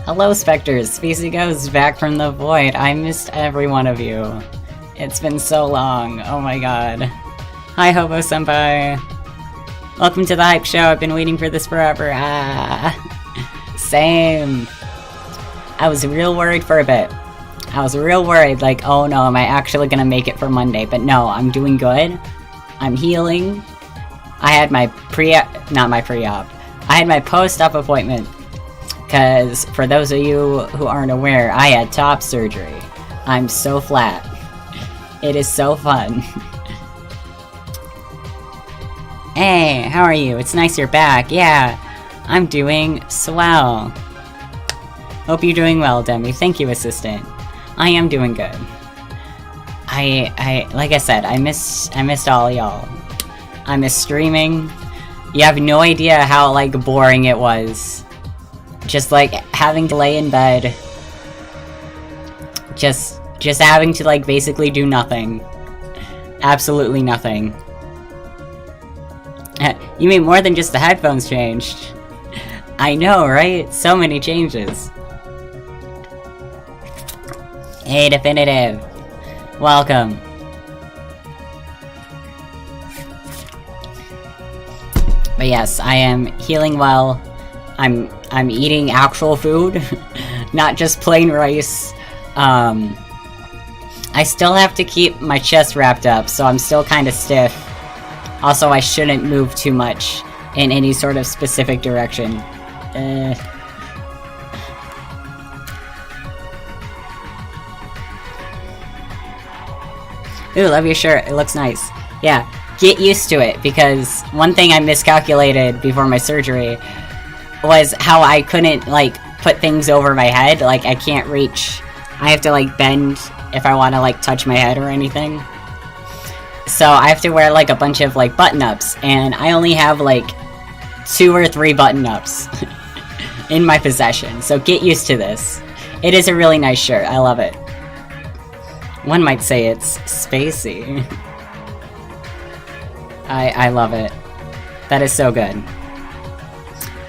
Hello, Spectres! Spacey goes back from the void. I missed every one of you. It's been so long. Oh my god. Hi, Hobo-senpai. Welcome to the hype show. I've been waiting for this forever. Same. I was real worried for a bit. I was real worried, like, oh no, am I actually gonna make it for Monday? But no, I'm doing good. I'm healing. I had my I had my post-op appointment. Because, for those of you who aren't aware, I had top surgery. I'm so flat. It is so fun. Hey, how are you? It's nice you're back. Yeah, I'm doing swell. Hope you're doing well, Demi. Thank you, assistant. I am doing good. Like I said, I missed all y'all. I miss streaming. You have no idea how, like, boring it was. Just, like, having to lay in bed. Just having to, like, basically do nothing. Absolutely nothing. You mean more than just the headphones changed? I know, right? So many changes. Hey, Definitive. Welcome. But yes, I am healing well. I'm eating actual food, not just plain rice. I still have to keep my chest wrapped up, so I'm still kind of stiff. Also, I shouldn't move too much in any sort of specific direction. Ooh, love your shirt. It looks nice. Yeah, get used to it, because one thing I miscalculated before my surgery was how I couldn't, like, put things over my head. Like, I can't reach. I have to, like, bend if I want to, like, touch my head or anything. So I have to wear, like, a bunch of, like, button-ups, and I only have, like, 2 or 3 button-ups in my possession. So get used to this. It is a really nice shirt. I love it. One might say it's spacey. I love it. That is so good.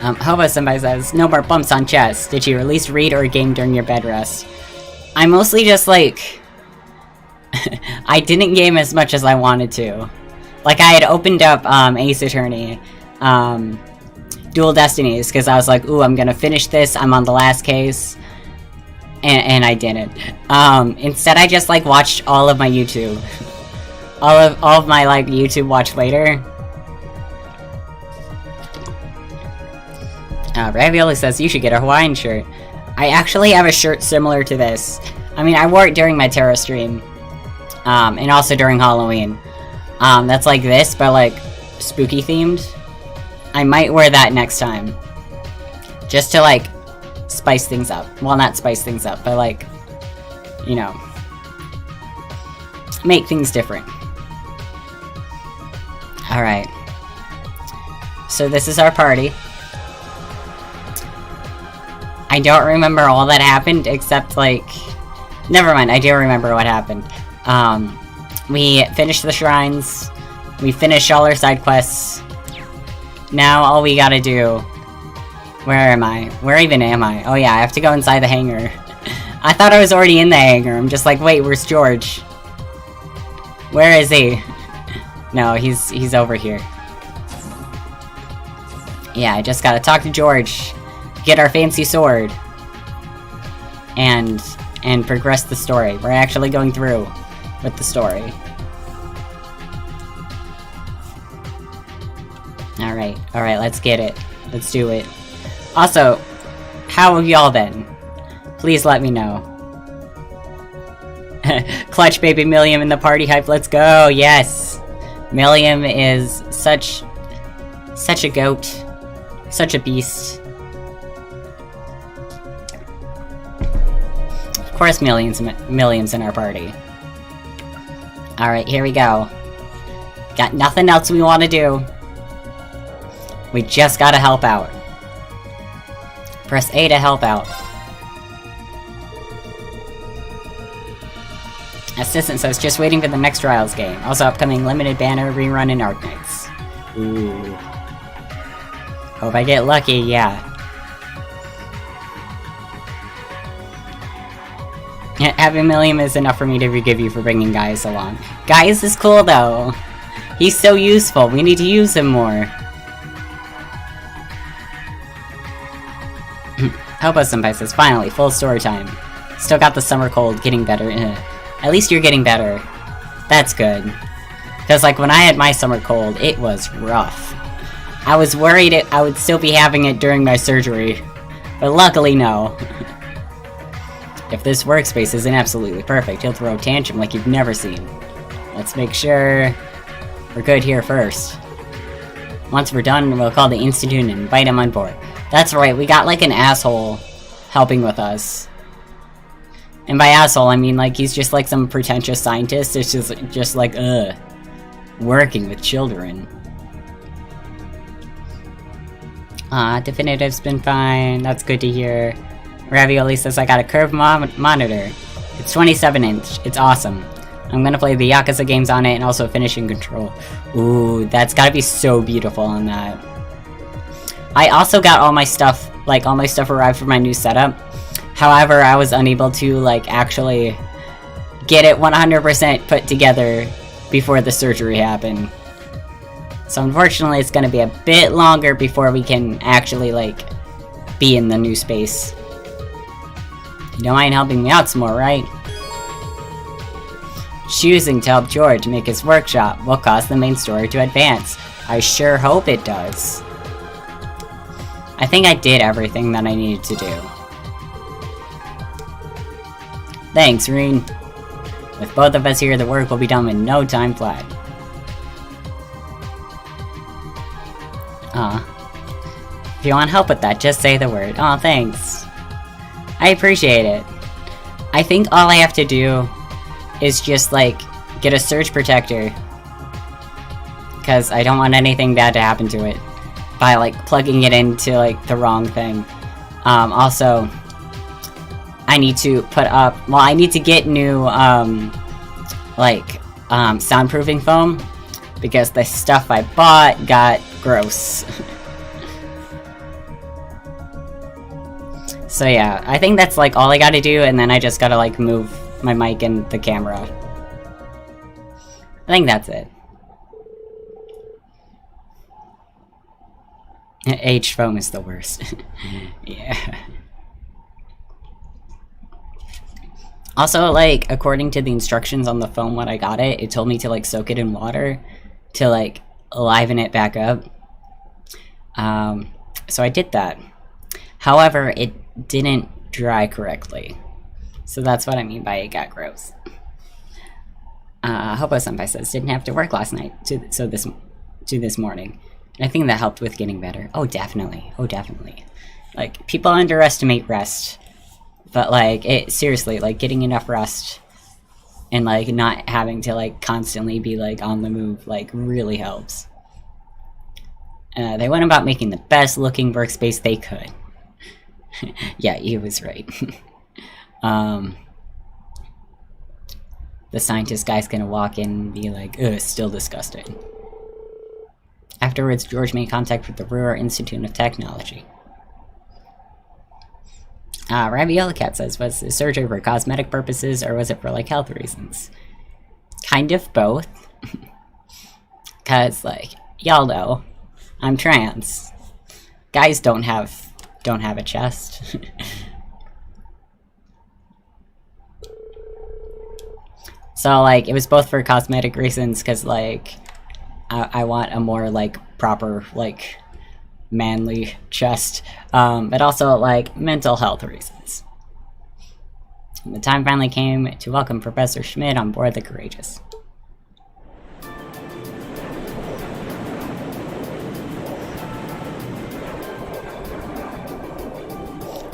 Hobo-senpai says, no more bumps on chest. Did you at least read or game during your bed rest? I mostly just, like... I didn't game as much as I wanted to. Like, I had opened up, Ace Attorney, Dual Destinies, because I was like, ooh, I'm gonna finish this, I'm on the last case. And I didn't. Instead I just, like, watched all of my YouTube. All of my, like, YouTube watch later. Ravioli says, you should get a Hawaiian shirt. I actually have a shirt similar to this. I mean, I wore it during my tarot stream. And also during Halloween. That's like this, but, like, spooky themed. I might wear that next time. Just to, like, spice things up. Well, not spice things up, but, like, you know, make things different. Alright. So this is our party. I don't remember all that happened, except, like... Never mind, I do remember what happened. We finished the shrines. We finished all our side quests. Now all we gotta do... Where am I? Where even am I? Oh yeah, I have to go inside the hangar. I thought I was already in the hangar. I'm just like, wait, where's George? Where is he? No, he's over here. Yeah, I just gotta talk to George. Get our fancy sword. And progress the story. We're actually going through with the story. Alright, let's get it. Let's do it. Also, how have y'all been? Please let me know. Clutch baby Milliam in the party hype, let's go, yes! Milliam is such a goat. Such a beast. Of course Milliam's in our party. Alright, here we go. Got nothing else we want to do. We just gotta help out. Press A to help out. Assistant says, just waiting for the next Trials game. Also upcoming limited banner rerun in Arknights. Ooh. Hope I get lucky, yeah. Happy Million is enough for me to forgive you for bringing Gaius along. Gaius is cool, though. He's so useful. We need to use him more. Hobo-senpai says, finally, full story time. Still got the summer cold, getting better. At least you're getting better. That's good. Because, like, when I had my summer cold, it was rough. I was worried I would still be having it during my surgery. But luckily, no. If this workspace isn't absolutely perfect, he'll throw a tantrum like you've never seen. Let's make sure we're good here first. Once we're done, we'll call the Institute and invite him on board. That's right, we got like an asshole helping with us. And by asshole, I mean like he's just like some pretentious scientist. It's just like, working with children. Definitive's been fine. That's good to hear. Ravioli says I got a curved monitor. It's 27-inch. It's awesome. I'm gonna play the Yakuza games on it and also Finishing Control. Ooh, that's gotta be so beautiful on that. I also got all my stuff arrived for my new setup. However, I was unable to, like, actually get it 100% put together before the surgery happened. So unfortunately, it's gonna be a bit longer before we can actually, like, be in the new space. You don't mind helping me out some more, right? Choosing to help George make his workshop will cause the main story to advance. I sure hope it does. I think I did everything that I needed to do. Thanks, Reen. With both of us here, the work will be done in no time flat. If you want help with that, just say the word. Aw, thanks. I appreciate it. I think all I have to do is just, like, get a surge protector. Because I don't want anything bad to happen to it. By, like, plugging it into, like, the wrong thing. Also, I need to put up... Well, I need to get new, soundproofing foam. Because the stuff I bought got gross. So yeah, I think that's, like, all I gotta do, and then I just gotta, like, move my mic and the camera. I think that's it. Aged foam is the worst. Yeah. Also, like, according to the instructions on the foam when I got it, it told me to, like, soak it in water to, like, liven it back up. So I did that. However, it didn't dry correctly. So that's what I mean by it got gross. Hobo-senpai says, didn't have to work last night, to this morning. And I think that helped with getting better. Oh, definitely. Oh, definitely. Like, people underestimate rest. But, like, seriously, like, getting enough rest and, like, not having to, like, constantly be, like, on the move, like, really helps. They went about making the best looking workspace they could. Yeah, he was right. The scientist guy's gonna walk in and be like, ugh, still disgusting. Afterwards, George made contact with the Ruhr Institute of Technology. Ravioli Cat says, was the surgery for cosmetic purposes, or was it for, like, health reasons? Kind of both. Cause, like, y'all know, I'm trans. Guys don't have a chest. So, like, it was both for cosmetic reasons, cause, like, I want a more, like, proper, like, manly chest, but also, like, mental health reasons. And the time finally came to welcome Professor Schmidt on board the Courageous.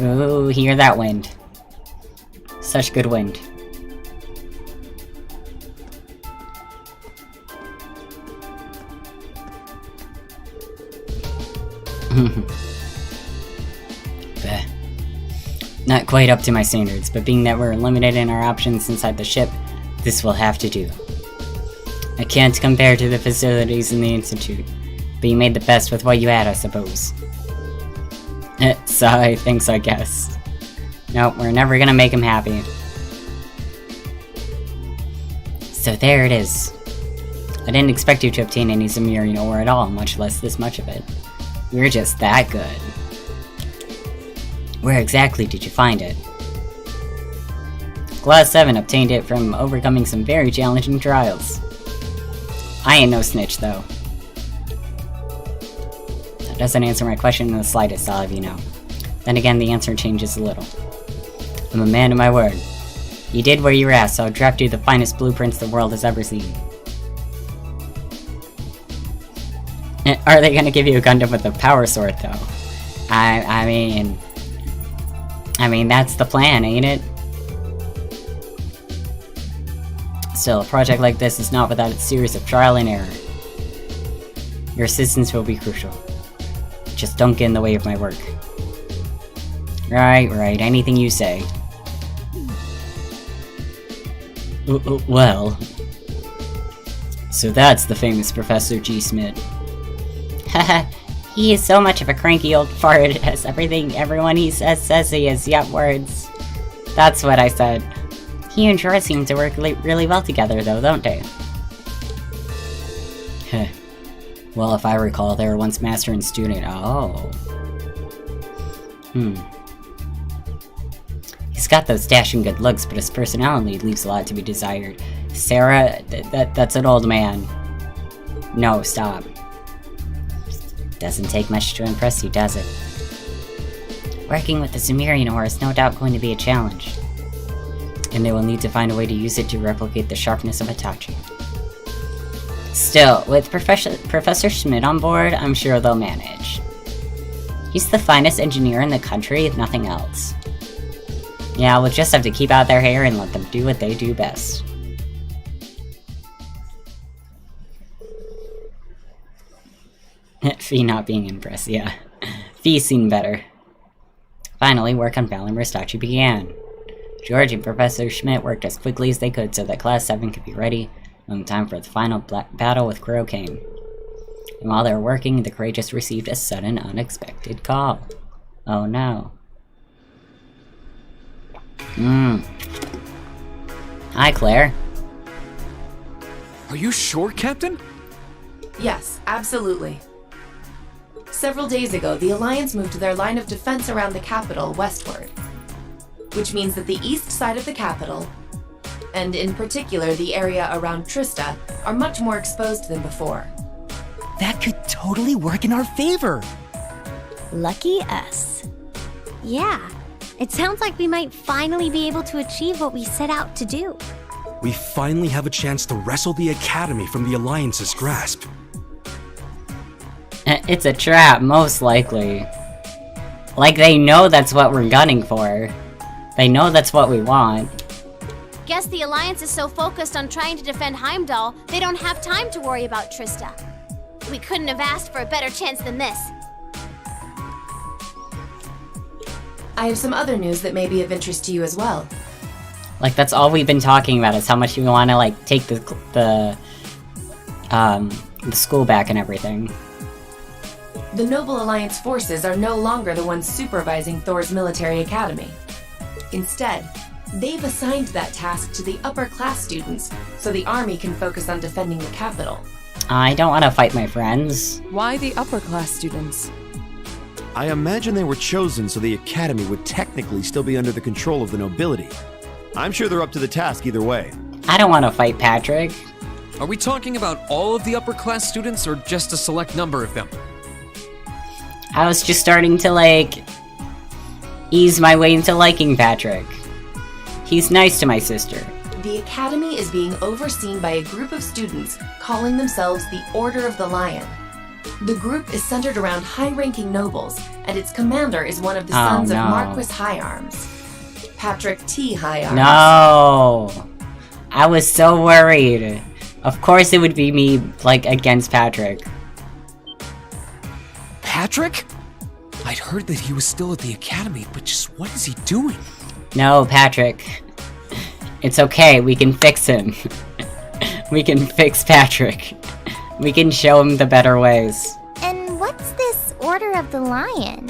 Ooh, hear that wind. Such good wind. Not quite up to my standards, but being that we're limited in our options inside the ship, this will have to do. I can't compare to the facilities in the Institute, but you made the best with what you had, I suppose. So I think so, I guess. Nope, we're never gonna make him happy. So there it is. I didn't expect you to obtain any Sumerian ore at all, much less this much of it. You're just that good. Where exactly did you find it? Class 7 obtained it from overcoming some very challenging trials. I ain't no snitch, though. That doesn't answer my question in the slightest, I'll have you know. Then again, the answer changes a little. I'm a man of my word. You did what you were asked, so I'll draft you the finest blueprints the world has ever seen. Are they gonna give you a Gundam with a power sword, though? I mean, that's the plan, ain't it? Still, a project like this is not without its series of trial and error. Your assistance will be crucial. Just don't get in the way of my work. Right, anything you say. Well... So that's the famous Professor G. Smith. Haha, he is so much of a cranky old fart as everyone he says he is, yep, words. That's what I said. He and Jorah seem to work really well together though, don't they? Heh. Well, if I recall, they were once master and student. Oh. He's got those dashing good looks, but his personality leaves a lot to be desired. Sarah, that's an old man. No, stop. Doesn't take much to impress you, does it? Working with the Sumerian ore is no doubt going to be a challenge. And they will need to find a way to use it to replicate the sharpness of Itachi. Still, with Professor Schmidt on board, I'm sure they'll manage. He's the finest engineer in the country, if nothing else. Yeah, we'll just have to keep out their hair and let them do what they do best. Fee not being impressed, yeah. Fee seen better. Finally, work on Valimir statue began. George and Professor Schmidt worked as quickly as they could so that Class 7 could be ready when the time for the final battle with Crow came. And while they were working, the Courageous received a sudden, unexpected call. Oh no. Hi, Claire. Are you sure, Captain? Yes, absolutely. Several days ago, the Alliance moved their line of defense around the capital westward. Which means that the east side of the capital, and in particular the area around Trista, are much more exposed than before. That could totally work in our favor! Lucky us. Yeah, it sounds like we might finally be able to achieve what we set out to do. We finally have a chance to wrestle the Academy from the Alliance's grasp. It's a trap, most likely. Like, they know that's what we're gunning for. They know that's what we want. Guess the Alliance is so focused on trying to defend Heimdall, they don't have time to worry about Trista. We couldn't have asked for a better chance than this. I have some other news that may be of interest to you as well. Like, that's all we've been talking about, is how much we want to, like, take the school back and everything. The Noble Alliance forces are no longer the ones supervising Thor's military academy. Instead, they've assigned that task to the upper-class students, so the army can focus on defending the capital. I don't want to fight my friends. Why the upper-class students? I imagine they were chosen so the Academy would technically still be under the control of the nobility. I'm sure they're up to the task either way. I don't want to fight Patrick. Are we talking about all of the upper-class students, or just a select number of them? I was just starting to, like, ease my way into liking Patrick. He's nice to my sister. The Academy is being overseen by a group of students calling themselves the Order of the Lion. The group is centered around high-ranking nobles, and its commander is one of the sons of Marquis Higharms, Patrick T. Higharms. No! I was so worried. Of course it would be me, like, against Patrick. Patrick? I'd heard that he was still at the Academy, but just what is he doing? No, Patrick. It's okay, we can fix him. We can fix Patrick. We can show him the better ways. And what's this Order of the Lion?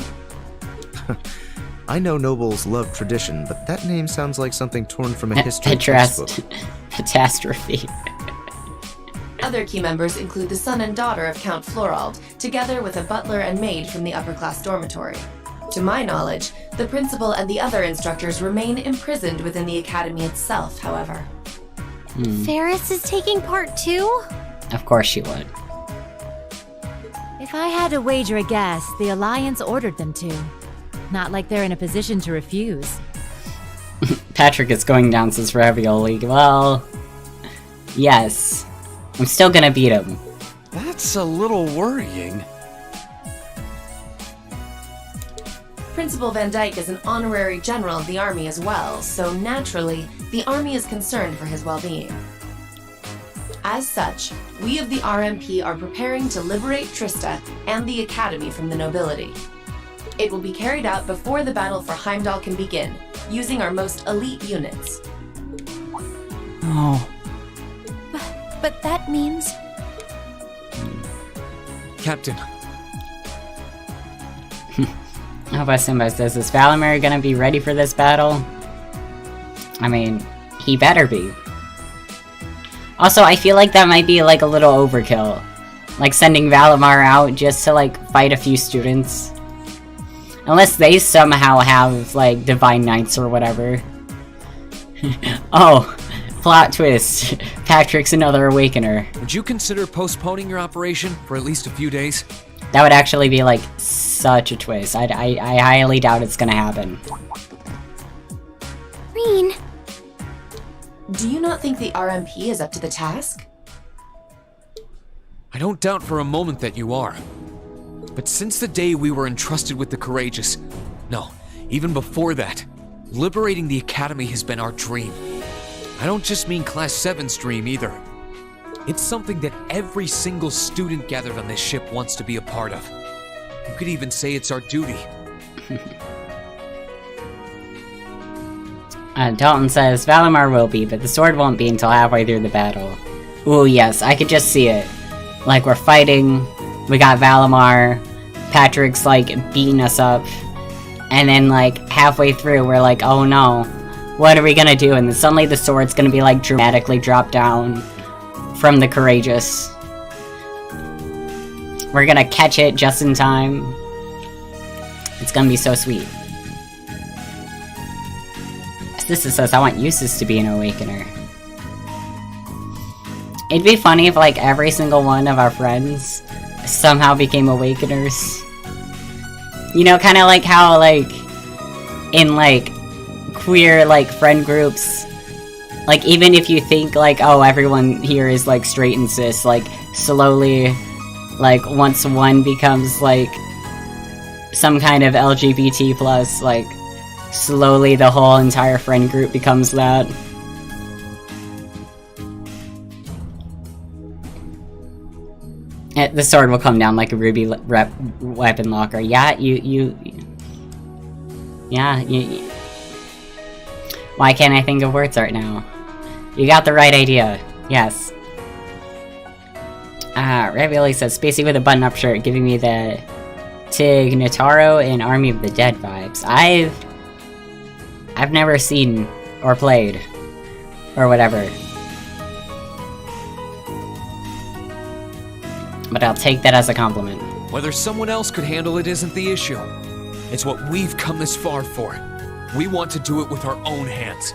I know nobles love tradition, but that name sounds like something torn from a history textbook. Catastrophe. Other key members include the son and daughter of Count Florald, together with a butler and maid from the upper-class dormitory. To my knowledge, the principal and the other instructors remain imprisoned within the academy itself, however. Ferris is taking part too? Of course she would. If I had to wager a guess, the Alliance ordered them to. Not like they're in a position to refuse. Patrick is going down, says Ravioli. Well, yes. I'm still gonna beat him. That's a little worrying. Principal Van Dyke is an honorary general of the army as well, so naturally, the army is concerned for his well-being. As such, we of the RMP are preparing to liberate Trista and the Academy from the nobility. It will be carried out before the battle for Heimdall can begin, using our most elite units. Oh. But that means... Captain. Simba says, is Valimir gonna be ready for this battle? I mean, he better be. Also, I feel like that might be like a little overkill. Like sending Valimir out just to like fight a few students. Unless they somehow have like Divine Knights or whatever. Oh, plot twist. Patrick's another Awakener. Would you consider postponing your operation for at least a few days? That would actually be like such a twist. I highly doubt it's gonna happen. Reen. Do you not think the RMP is up to the task? I don't doubt for a moment that you are. But since the day we were entrusted with the Courageous, no, even before that, liberating the Academy has been our dream. I don't just mean Class 7's dream either. It's something that every single student gathered on this ship wants to be a part of. You could even say it's our duty. Dalton says, Valimir will be, but the sword won't be until halfway through the battle. Ooh, yes, I could just see it. Like, we're fighting, we got Valimir, Patrick's, like, beating us up, and then, like, halfway through, we're like, oh no, what are we gonna do? And then suddenly the sword's gonna be, like, dramatically dropped down from the Courageous. We're gonna catch it just in time. It's gonna be so sweet. This says, I want Eustace to be an Awakener. It'd be funny if, like, every single one of our friends somehow became Awakeners. You know, kind of like how, like, in, like, queer, like, friend groups, like, even if you think, like, oh, everyone here is, like, straight and cis, like, slowly, like, once one becomes, like, some kind of LGBT plus, like, slowly the whole entire friend group becomes that. The sword will come down like a ruby weapon locker. Yeah, Yeah, Why can't I think of words right now? You got the right idea. Yes. Ravioli says, Spacey with a button-up shirt, giving me the Tig Notaro and Army of the Dead vibes. I've never seen or played or whatever. But I'll take that as a compliment. Whether someone else could handle it isn't the issue. It's what we've come this far for. We want to do it with our own hands.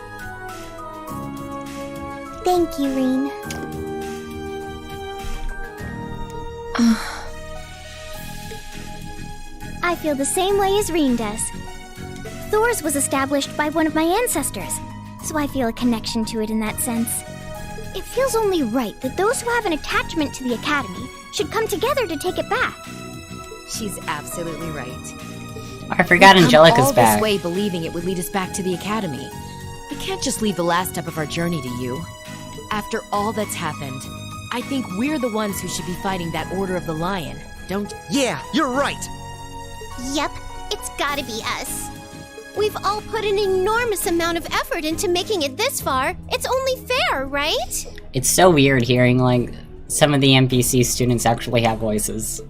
Thank you, Reen. I feel the same way as Reen does. TOWA'S was established by one of my ancestors, so I feel a connection to it in that sense. It feels only right that those who have an attachment to the Academy should come together to take it back. She's absolutely right. I forgot Angelica's all back. This way believing it would lead us back to the Academy. We can't just leave the last step of our journey to you. After all that's happened, I think we're the ones who should be fighting that Order of the Lion, don't you? Yeah, you're right! Yep, it's gotta be us. We've all put an enormous amount of effort into making it this far. It's only fair, right? It's so weird hearing, like, some of the NPC students actually have voices.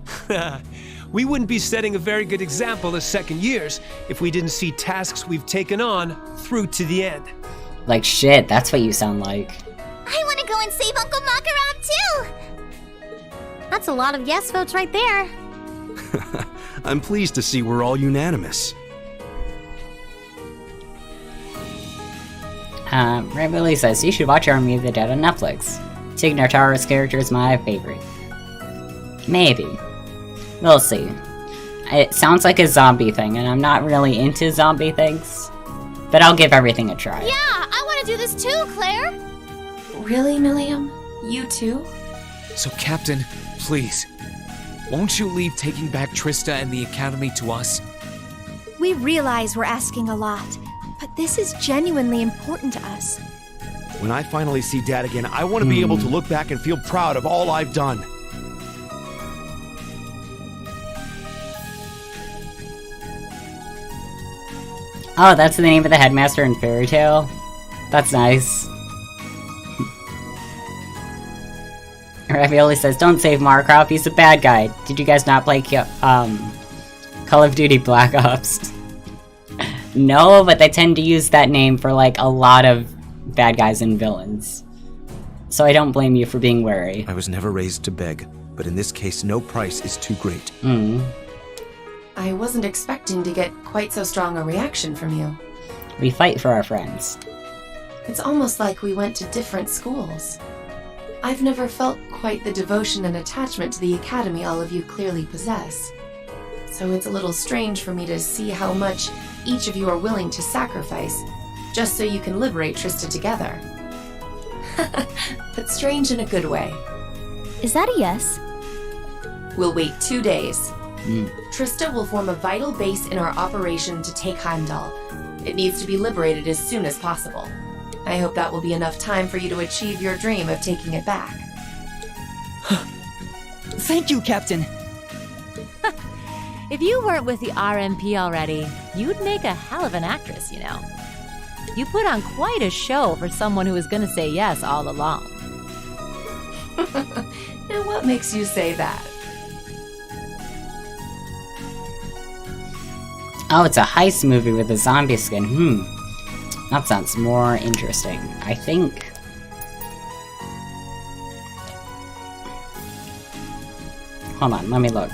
We wouldn't be setting a very good example as second years if we didn't see tasks we've taken on through to the end. Like shit, that's what you sound like. I want to go and save Uncle Makarov too! That's a lot of yes votes right there. I'm pleased to see we're all unanimous. Ray Billy says, you should watch Army of the Dead on Netflix. Tig Notara's character is my favorite. Maybe. We'll see. It sounds like a zombie thing, and I'm not really into zombie things. But I'll give everything a try. Yeah, I want to do this too, Claire! Really, Milliam? You too? So, Captain, please, won't you leave taking back Trista and the Academy to us? We realize we're asking a lot, but this is genuinely important to us. When I finally see Dad again, I want to be able to look back and feel proud of all I've done. Oh, that's the name of the headmaster in Fairy Tale? That's nice. Ravioli says, don't save Markov, he's a bad guy. Did you guys not play Call of Duty Black Ops? No, but they tend to use that name for like a lot of bad guys and villains. So I don't blame you for being wary. I was never raised to beg, but in this case, no price is too great. I wasn't expecting to get quite so strong a reaction from you. We fight for our friends. It's almost like we went to different schools. I've never felt quite the devotion and attachment to the Academy all of you clearly possess. So it's a little strange for me to see how much each of you are willing to sacrifice, just so you can liberate Trista together. But strange in a good way. Is that a yes? We'll wait 2 days. Trista will form a vital base in our operation to take Heimdall. It needs to be liberated as soon as possible. I hope that will be enough time for you to achieve your dream of taking it back. Thank you, Captain. If you weren't with the RMP already, you'd make a hell of an actress, you know. You put on quite a show for someone who was gonna say yes all along. Now what makes you say that? Oh, it's a heist movie with a zombie skin. That sounds more interesting. I think... Hold on, let me look.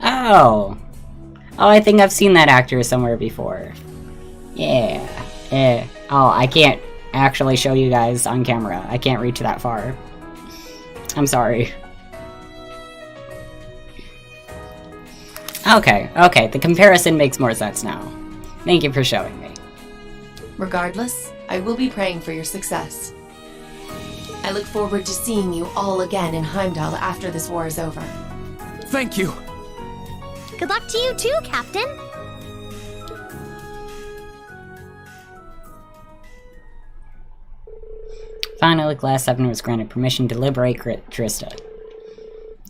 Oh! Oh, I think I've seen that actor somewhere before. Yeah. Oh, I can't actually show you guys on camera. I can't reach that far. I'm sorry. Okay, the comparison makes more sense now. Thank you for showing me. Regardless, I will be praying for your success. I look forward to seeing you all again in Heimdall after this war is over. Thank you! Good luck to you too, Captain! Finally, Class 7 was granted permission to liberate Trista.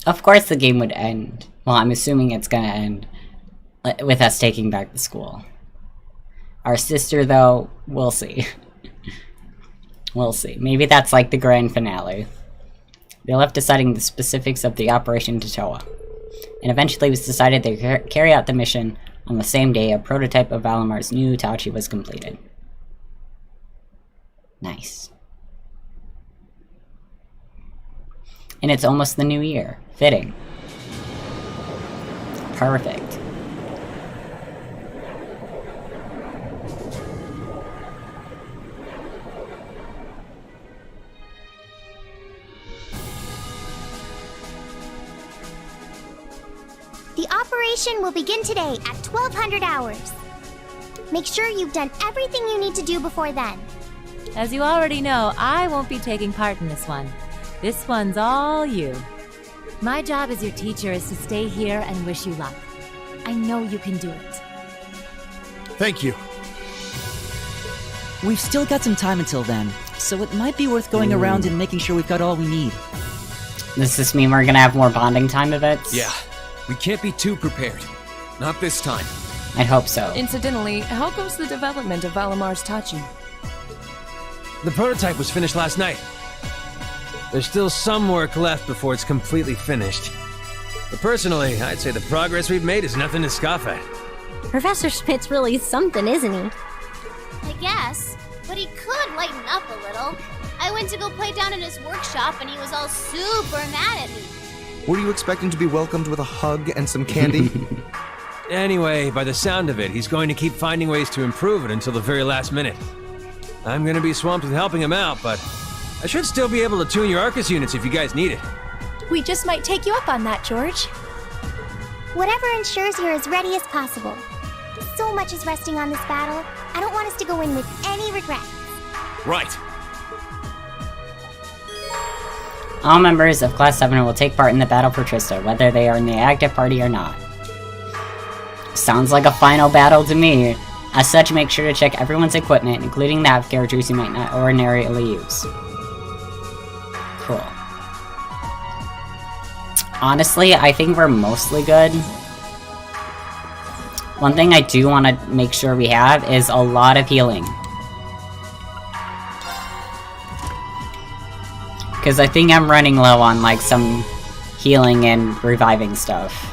Of course the game would end. Well, I'm assuming it's gonna end with us taking back the school. Our sister, though, we'll see. We'll see. Maybe that's like the grand finale. They left deciding the specifics of the operation to TOWA. And eventually it was decided to carry out the mission on the same day a prototype of Valamar's new Tauchi was completed. Nice. And it's almost the new year. Fitting. Perfect. The operation will begin today at 1200 hours. Make sure you've done everything you need to do before then. As you already know, I won't be taking part in this one. This one's all you. My job as your teacher is to stay here and wish you luck. I know you can do it. Thank you. We've still got some time until then, so it might be worth going around and making sure we've got all we need. Does this mean we're gonna have more bonding time events? Yeah, we can't be too prepared. Not this time. I'd hope so. Incidentally, how goes the development of Valamar's Tachi? The prototype was finished last night. There's still some work left before it's completely finished. But personally, I'd say the progress we've made is nothing to scoff at. Professor Schmidt's really something, isn't he? I guess. But he could lighten up a little. I went to go play down in his workshop and he was all super mad at me. Were you expecting to be welcomed with a hug and some candy? Anyway, by the sound of it, he's going to keep finding ways to improve it until the very last minute. I'm going to be swamped with helping him out, but I should still be able to tune your Arcus units if you guys need it. We just might take you up on that, George. Whatever ensures you're as ready as possible. So much is resting on this battle. I don't want us to go in with any regrets. Right. All members of Class 7 will take part in the battle for Trista, whether they are in the active party or not. Sounds like a final battle to me. As such, make sure to check everyone's equipment, including that of characters you might not ordinarily use. Cool. Honestly, I think we're mostly good. One thing I do want to make sure we have is a lot of healing. Because I think I'm running low on, like, some healing and reviving stuff.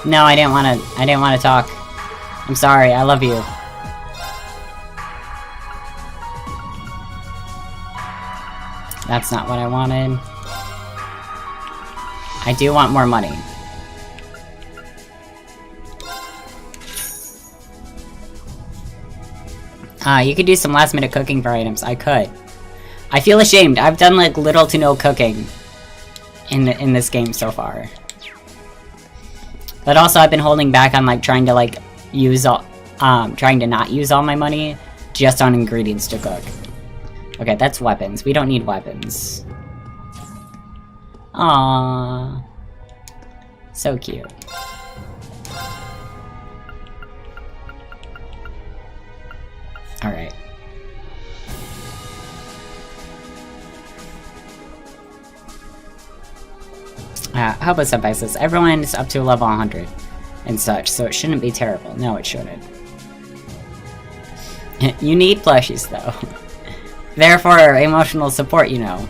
No, I didn't want to talk. I'm sorry, I love you. That's not what I wanted. I do want more money. You could do some last minute cooking for items. I could. I feel ashamed. I've done like little to no cooking in this game so far. But also I've been holding back on like trying to like use all trying to not use all my money just on ingredients to cook. Okay, that's weapons. We don't need weapons. Aww. So cute. Alright. How about Senpai says, everyone is up to level 100 and such, so it shouldn't be terrible. No, it shouldn't. You need plushies, though. Therefore, emotional support, you know.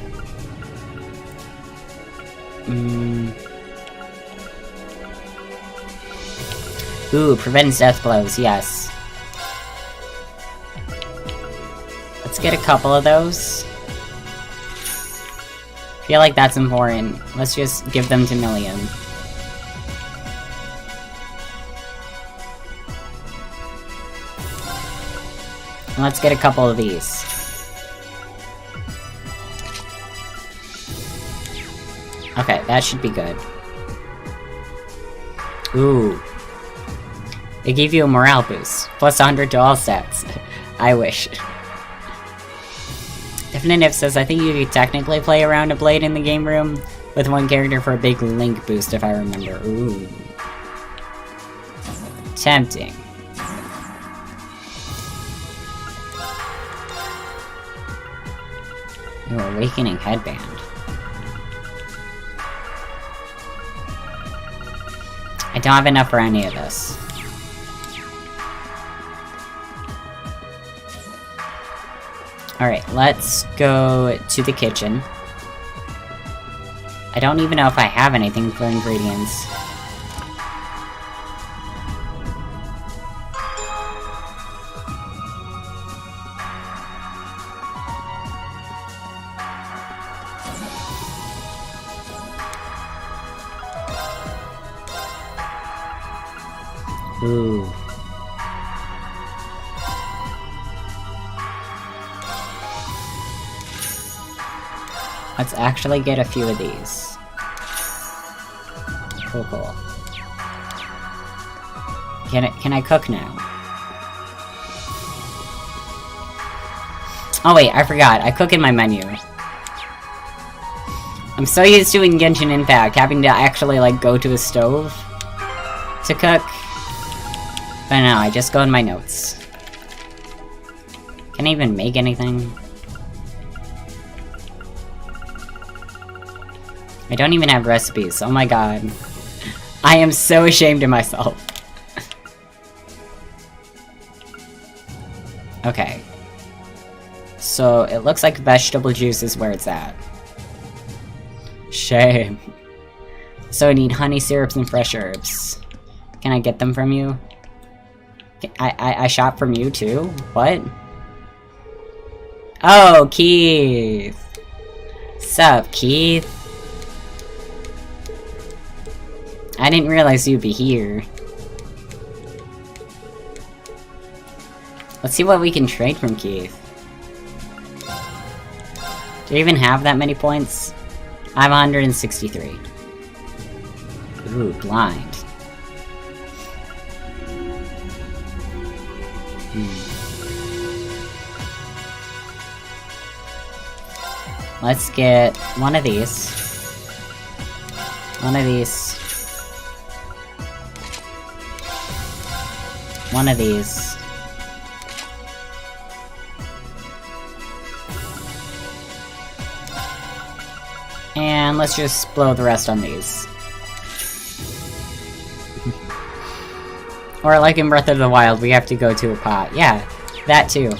Ooh, prevents death blows, yes. Let's get a couple of those. Feel like that's important. Let's just give them to Million. And let's get a couple of these. Okay, that should be good. Ooh. They give you a morale boost. Plus 100 to all stats. I wish. Definitive says, I think you could technically play around a blade in the game room with one character for a big link boost if I remember. Ooh. Tempting. Ooh, Awakening Headband. I don't have enough for any of this. Alright, let's go to the kitchen. I don't even know if I have anything for ingredients. Ooh. Let's actually get a few of these. Cool, cool. Can I cook now? Oh wait, I forgot. I cook in my menu. I'm so used to in Genshin Impact having to actually like go to a stove to cook. But no, I just go in my notes. Can I even make anything? I don't even have recipes. Oh my god. I am so ashamed of myself. Okay. So, it looks like vegetable juice is where it's at. Shame. So I need honey syrups and fresh herbs. Can I get them from you? I shop from you too? What? Oh, Keith! Sup, Keith? I didn't realize you'd be here. Let's see what we can trade from Keith. Do you even have that many points? I have 163. Ooh, blind. Let's get one of these. One of these. One of these. And let's just blow the rest on these. Or like in Breath of the Wild, we have to go to a pot. Yeah, that too.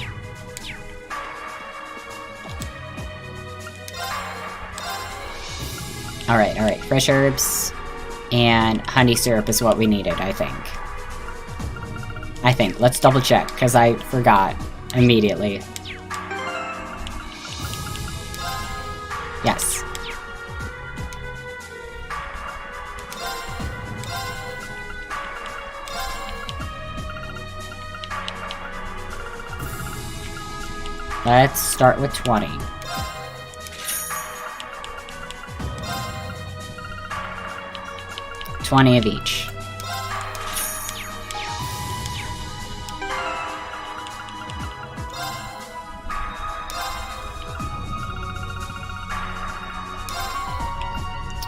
Alright, alright. Fresh herbs and honey syrup is what we needed, I think. Let's double check, because I forgot immediately. Yes. Let's start with 20. $20 of each.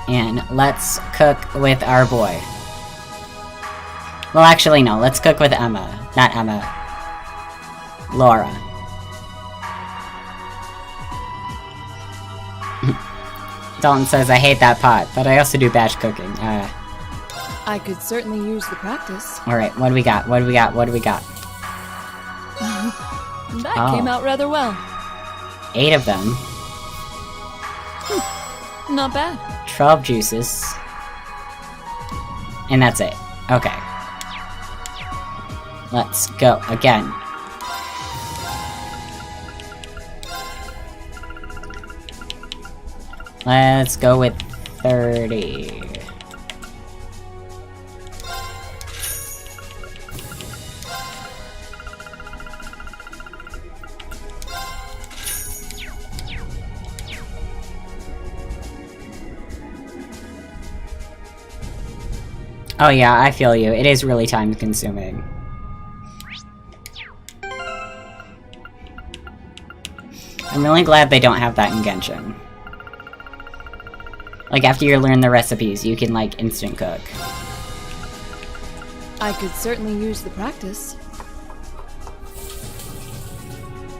And let's cook with our boy. Well, actually, no. Let's cook with Emma. Not Emma. Laura. Dalton says, I hate that pot, but I also do batch cooking. I could certainly use the practice. Alright, what do we got? What do we got? What do we got? That came out rather well. 8 of them. Not bad. 12 juices. And that's it. Okay. Let's go again. Let's go with 30. Oh yeah, I feel you. It is really time consuming. I'm really glad they don't have that in Genshin. Like, after you learn the recipes, you can, like, instant cook. I could certainly use the practice.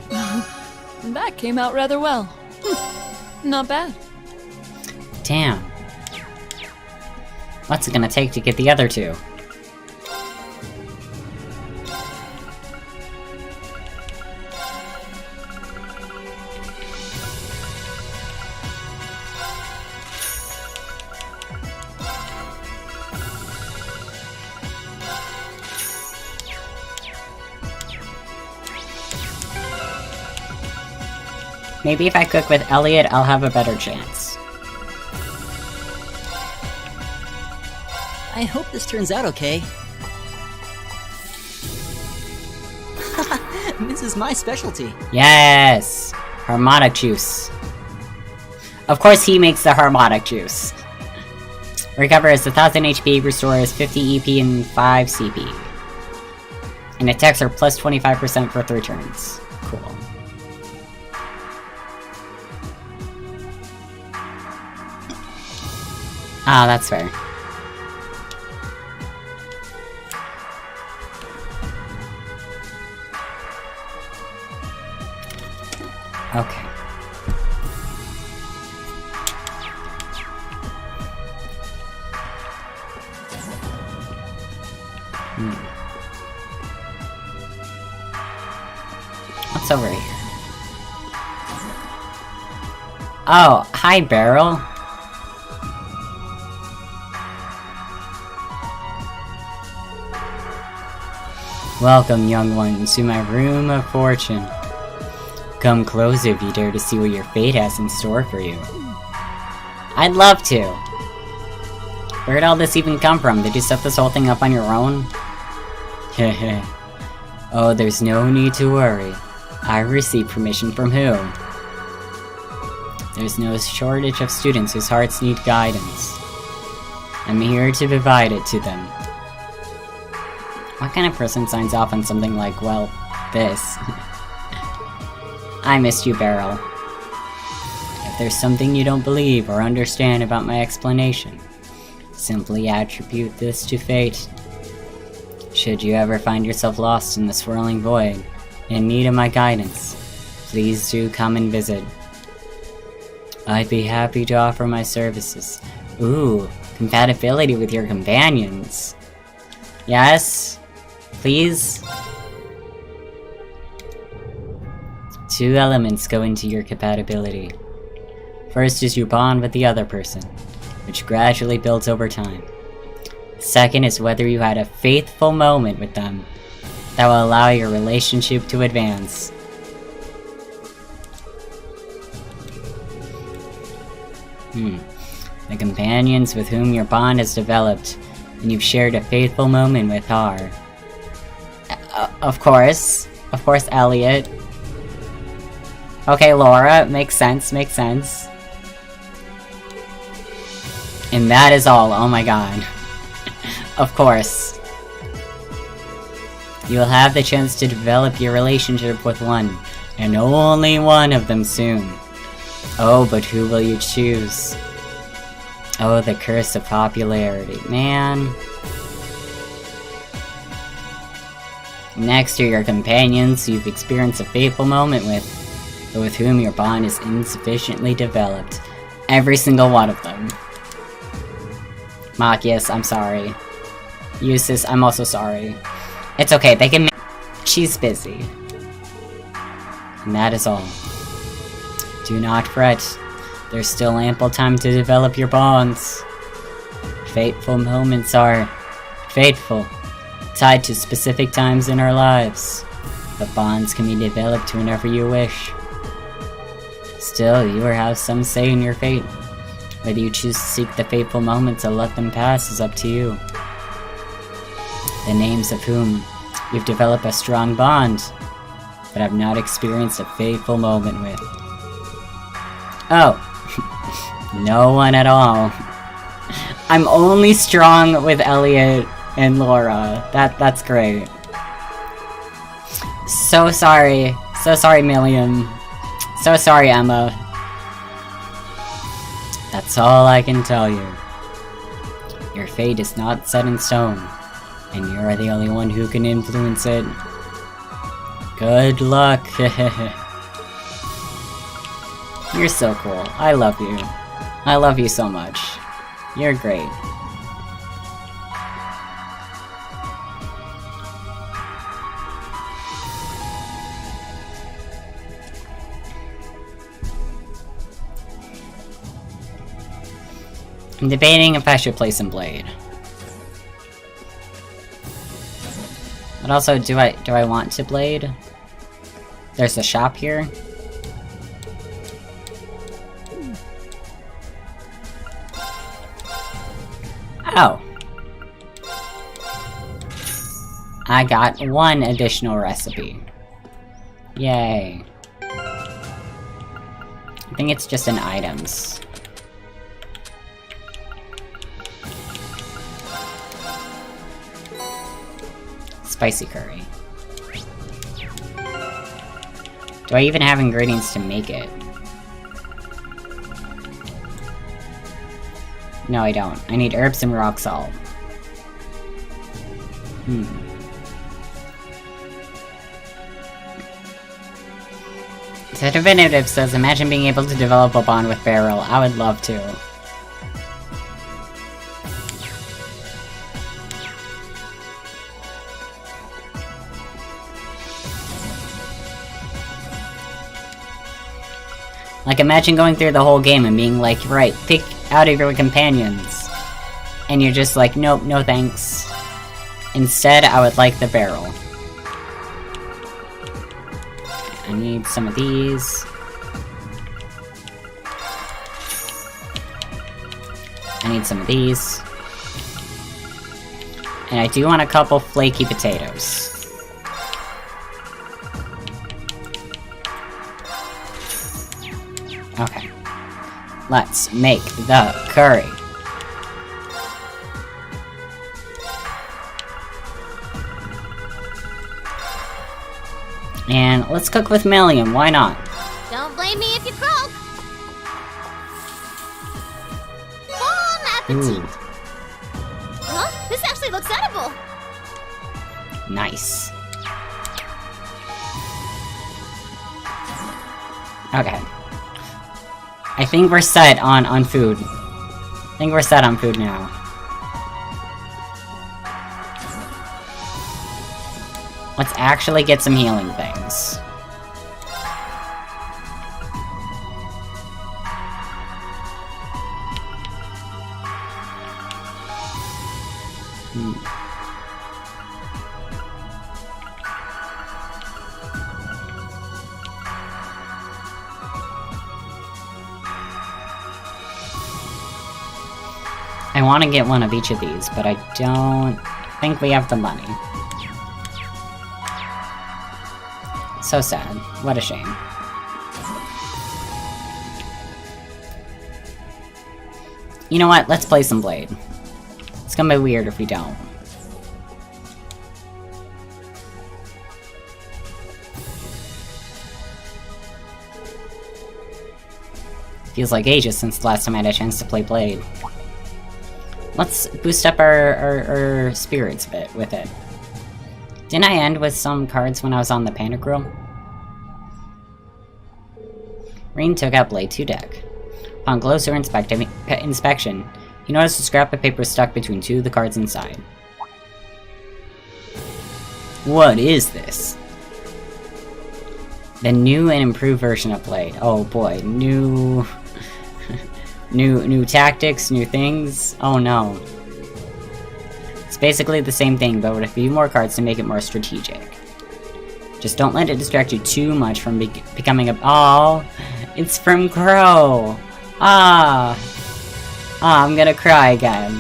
That came out rather well. Not bad. Damn. What's it gonna take to get the other 2? Maybe if I cook with Elliot, I'll have a better chance. I hope this turns out okay. This is my specialty. Yes! Harmonic juice. Of course he makes the harmonic juice. Recovers 1000 HP, restores 50 EP and 5 CP. And attacks are plus 25% for 3 turns. Cool. Ah, that's fair. Okay. What's over here? Oh, hi, Beryl. Welcome, young ones, to my room of fortune. Come closer if you dare to see what your fate has in store for you. I'd love to. Where'd all this even come from? Did you set this whole thing up on your own? Heh. Oh, there's no need to worry. I received permission from who? There's no shortage of students whose hearts need guidance. I'm here to provide it to them. What kind of person signs off on something like, well, this? I missed you, Beryl. If there's something you don't believe or understand about my explanation, simply attribute this to fate. Should you ever find yourself lost in the swirling void, in need of my guidance, please do come and visit. I'd be happy to offer my services. Ooh, compatibility with your companions. Yes? Please? 2 elements go into your compatibility. First is your bond with the other person, which gradually builds over time. Second is whether you had a faithful moment with them that will allow your relationship to advance. The companions with whom your bond has developed, and you've shared a faithful moment with are... Of course, Elliot. Okay, Laura, makes sense. And that is all, oh my god. Of course. You'll have the chance to develop your relationship with one, and only one of them soon. Oh, but who will you choose? Oh, the curse of popularity, man. Next are your companions who you've experienced a faithful moment with, but with whom your bond is insufficiently developed. Every single one of them. Machias, I'm sorry. Eustace, I'm also sorry. It's okay, they can she's busy. And that is all. Do not fret. There's still ample time to develop your bonds. Fateful moments are fateful, tied to specific times in our lives. But bonds can be developed whenever you wish. Still, you will have some say in your fate. Whether you choose to seek the fateful moments or let them pass is up to you. The names of whom you've developed a strong bond, but have not experienced a fateful moment with. Oh. No one at all. I'm only strong with Elliot and Laura. That's great. So sorry. So sorry, Million. So sorry, Emma. That's all I can tell you. Your fate is not set in stone, and you're the only one who can influence it. Good luck. You're so cool. I love you. I love you so much. You're great. I'm debating if I should play some Blade. But also, do I want to Blade? There's a shop here. Oh. I got 1 additional recipe. Yay. I think it's just in items. Spicy curry. Do I even have ingredients to make it? No, I don't. I need herbs and rock salt. The definitive says, imagine being able to develop a bond with Beryl. I would love to. Like, imagine going through the whole game and being like, right, pick out of your companions. And you're just like, nope, no thanks. Instead, I would like the barrel. I need some of these. I need some of these. And I do want a couple flaky potatoes. Okay. Let's make the curry. And let's cook with Millium, why not? Don't blame me if you croak. Bon appetit. Ooh, Huh? This actually looks edible. nice. Okay. I think we're set on food. I think we're set on food now. Let's actually get some healing things. I want to get one of each of these, but I don't think we have the money. So sad. What a shame. You know what? Let's play some Blade. It's gonna be weird if we don't. Feels like ages since the last time I had a chance to play Blade. Let's boost up our spirits a bit with it. Didn't I end with some cards when I was on the Panic Room? Rain took out Blade 2 deck. Upon closer inspection, he noticed a scrap of paper stuck between two of the cards inside. What is this? The new and improved version of Blade. Oh boy, new tactics, new things. Oh no. It's basically the same thing, but with a few more cards to make it more strategic. Just don't let it distract you too much from becoming a— Oh, it's from Crow. I'm gonna cry again.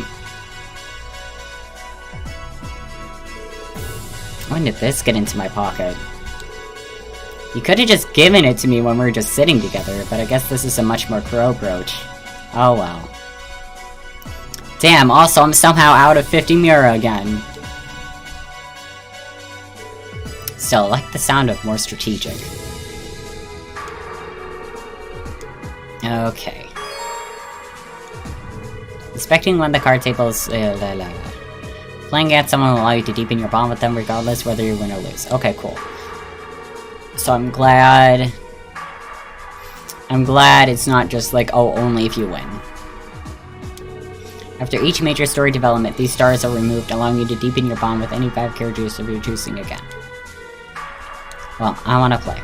When did this get into my pocket? You could have just given it to me when we were just sitting together, but I guess this is a much more Crow brooch. Oh well. Damn, also I'm somehow out of 50 Mira again. Still, I like the sound of more strategic. Okay. Inspecting when the card tables... Playing against someone will allow you to deepen your bond with them regardless whether you win or lose. Okay, cool. So I'm glad it's not just like, oh, only if you win. After each major story development, these stars are removed, allowing you to deepen your bond with any 5 characters of your choosing again. Well, I want to play.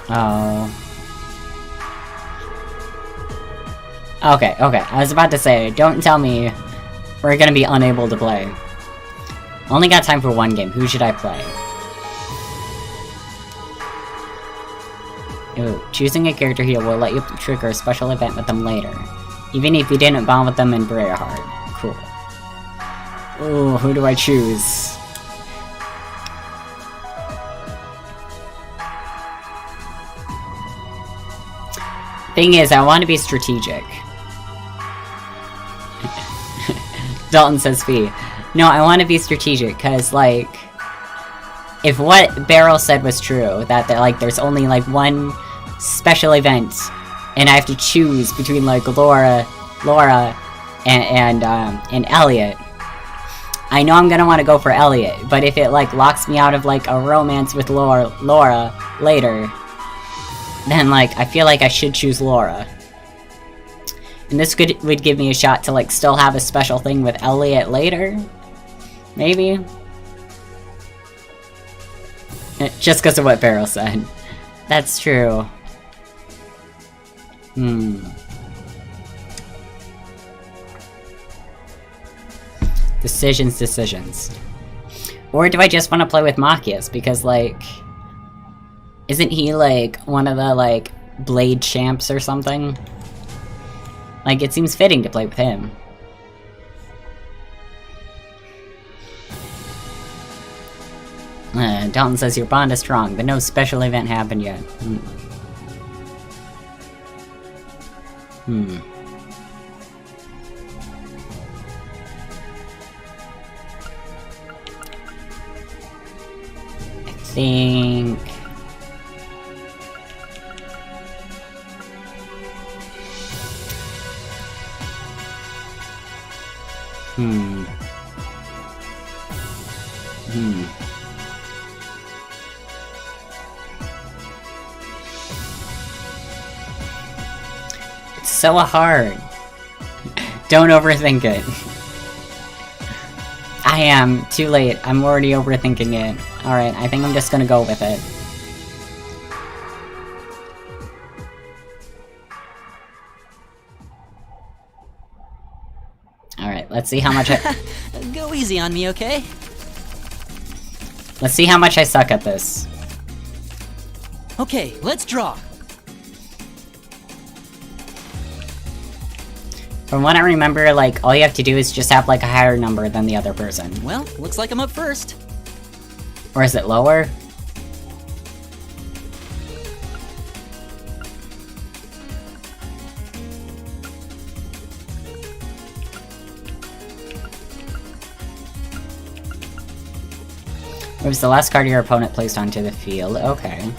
Oh. Okay, I was about to say, don't tell me we're gonna be unable to play. Only got time for one game. Who should I play? Ooh, choosing a character here will let you trigger a special event with them later, even if you didn't bond with them in Briarheart. Cool. Ooh, who do I choose? Thing is, I want to be strategic. Dalton says Fee. No, I want to be strategic, because, like, if what Beryl said was true, that, like, there's only, like, one special event, and I have to choose between, like, Laura, and Elliot, I know I'm gonna want to go for Elliot, but if it, like, locks me out of, like, a romance with Laura later, then, like, I feel like I should choose Laura. And this would give me a shot to, like, still have a special thing with Elliot later? Maybe? Just because of what Beryl said. That's true. Decisions. Or do I just want to play with Machias? Because, like... Isn't he, like, one of the, like, Blade champs or something? Like, it seems fitting to play with him. Dalton says your bond is strong, but no special event happened yet. I think... It's so hard. Don't overthink it. I am. Too late. I'm already overthinking it. Alright, I think I'm just gonna go with it. Alright, let's see how much I... Go easy on me, okay? Let's see how much I suck at this. Okay, let's draw. From what I remember, like, all you have to do is just have, like, a higher number than the other person. Well, looks like I'm up first. Or is it lower? Moves the last card your opponent placed onto the field. Okay.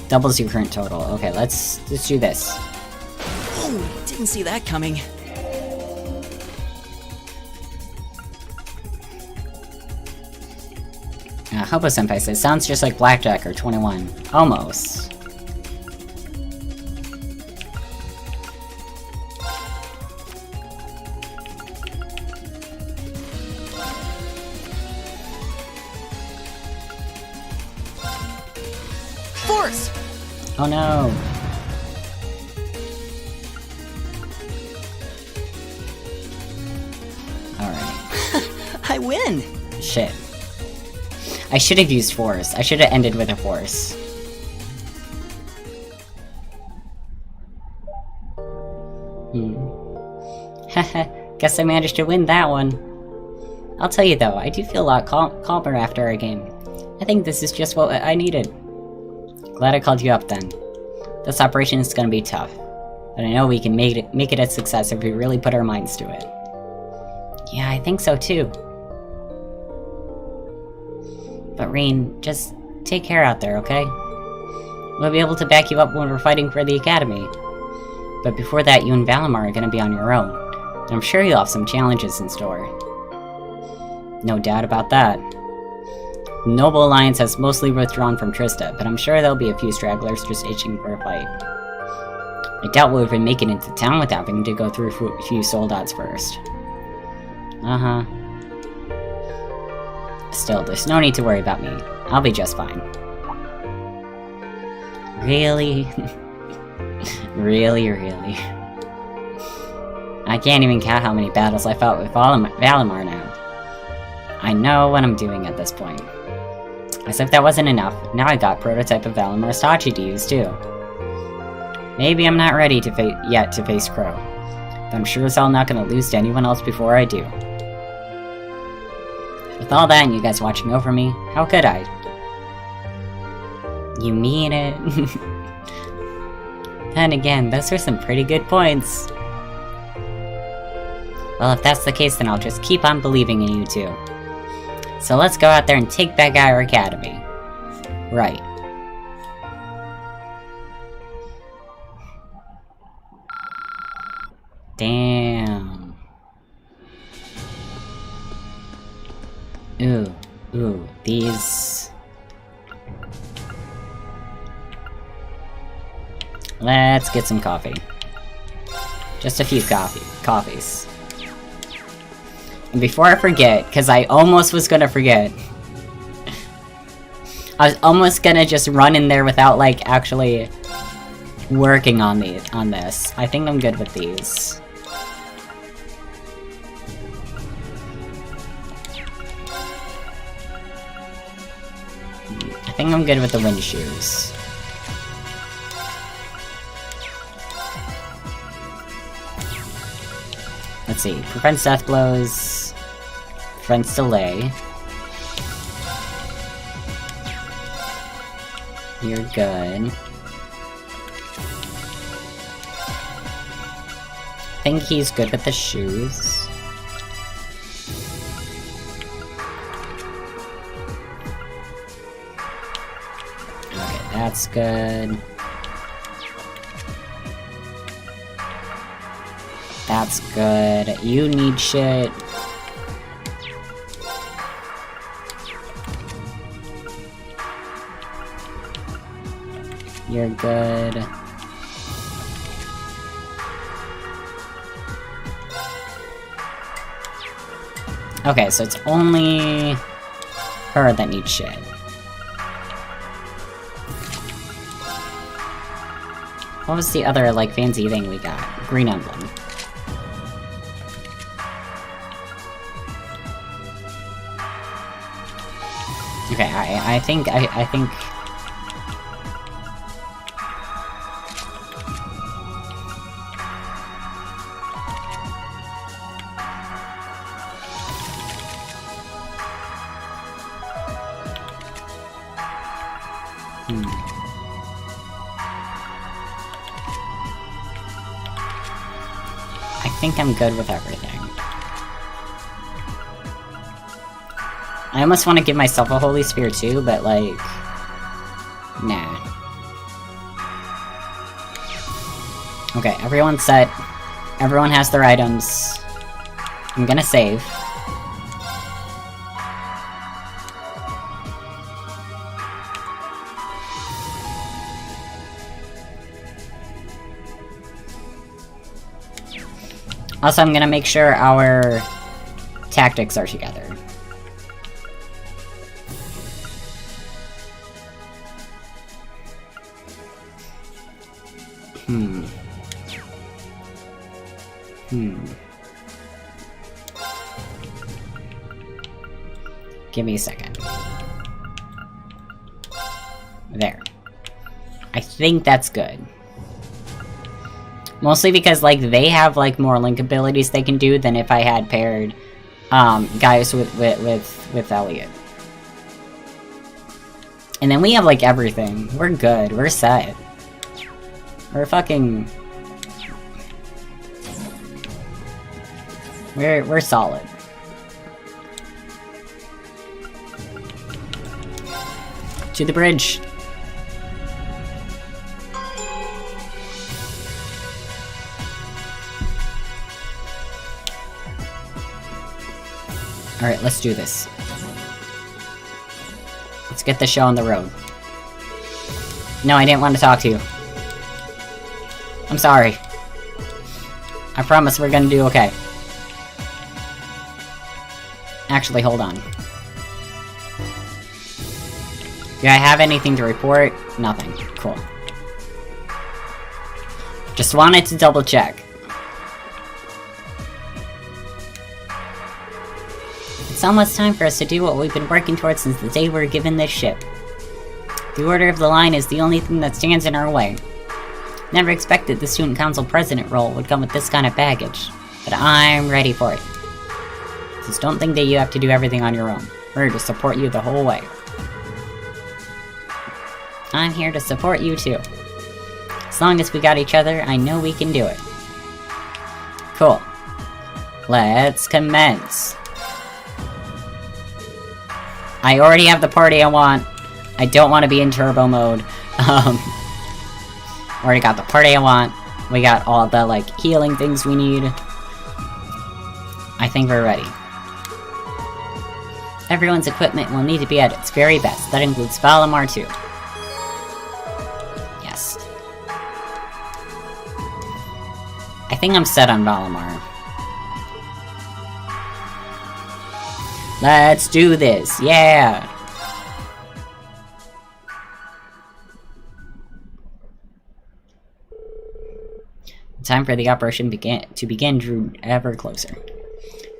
Doubles your current total. Okay, let's do this. Oh, didn't see that coming. Hobo Senpai says, sounds just like Blackjack or 21. Almost. Force! Oh no. Alright. I win! Shit. I should have used force. I should have ended with a force. Haha, guess I managed to win that one. I'll tell you though, I do feel a lot calmer after our game. I think this is just what I needed. Glad I called you up then. This operation is gonna be tough, but I know we can make it a success if we really put our minds to it. Yeah, I think so too. But Rain, just take care out there, okay? We'll be able to back you up when we're fighting for the Academy. But before that, you and Valimar are gonna be on your own. And I'm sure you'll have some challenges in store. No doubt about that. The Noble Alliance has mostly withdrawn from Trista, but I'm sure there'll be a few stragglers just itching for a fight. I doubt we'll even make it into town without having to go through a few soldats first. Uh-huh. Still, there's no need to worry about me. I'll be just fine. Really? Really? I can't even count how many battles I fought with Valimar now. I know what I'm doing at this point. As if that wasn't enough, now I got prototype of Valimar's Tachi to use too. Maybe I'm not ready yet to face Crow, but I'm sure as hell not gonna lose to anyone else before I do. With all that and you guys watching over me, how could I? You mean it? Then again, those are some pretty good points. Well, if that's the case, then I'll just keep on believing in you too. So let's go out there and take back our academy. Right. Damn. Ooh, these... Let's get some coffee. Just a few coffees. And before I forget, because I almost was gonna forget, I was almost gonna just run in there without, like, actually working on this. I think I'm good with these. I think I'm good with the wind shoes. Let's see. Prevents death blows. Prevents delay. You're good. I think he's good with the shoes. Okay, that's good. That's good. You need shit. You're good. Okay, so it's only her that needs shit. What was the other, like, fancy thing we got? Green emblem. Okay, I think I'm good with everything. I almost want to give myself a Holy Spear too, but like... nah. Okay, everyone's set. Everyone has their items. I'm gonna save. Also, I'm gonna make sure our tactics are together. Give me a second. There. I think that's good. Mostly because, like, they have, like, more link abilities they can do than if I had paired, Gaius with Elliot. And then we have, like, everything. We're good. We're set. We're fucking... We're solid. To the bridge. Alright, let's do this. Let's get the show on the road. No, I didn't want to talk to you. I'm sorry. I promise we're gonna do okay. Actually, hold on. Do I have anything to report? Nothing. Cool. Just wanted to double check. It's almost time for us to do what we've been working towards since the day we were given this ship. The Order of the Line is the only thing that stands in our way. Never expected the Student Council President role would come with this kind of baggage, but I'm ready for it. Just don't think that you have to do everything on your own. We're here to support you the whole way. I'm here to support you too. As long as we got each other, I know we can do it. Cool. Let's commence. I already have the party I want. I don't want to be in turbo mode. Already got the party I want. We got all the, like, healing things we need. I think we're ready. Everyone's equipment will need to be at its very best. That includes Valimar too. Yes. I think I'm set on Valimar. Let's do this, yeah! time for the operation to begin drew ever closer.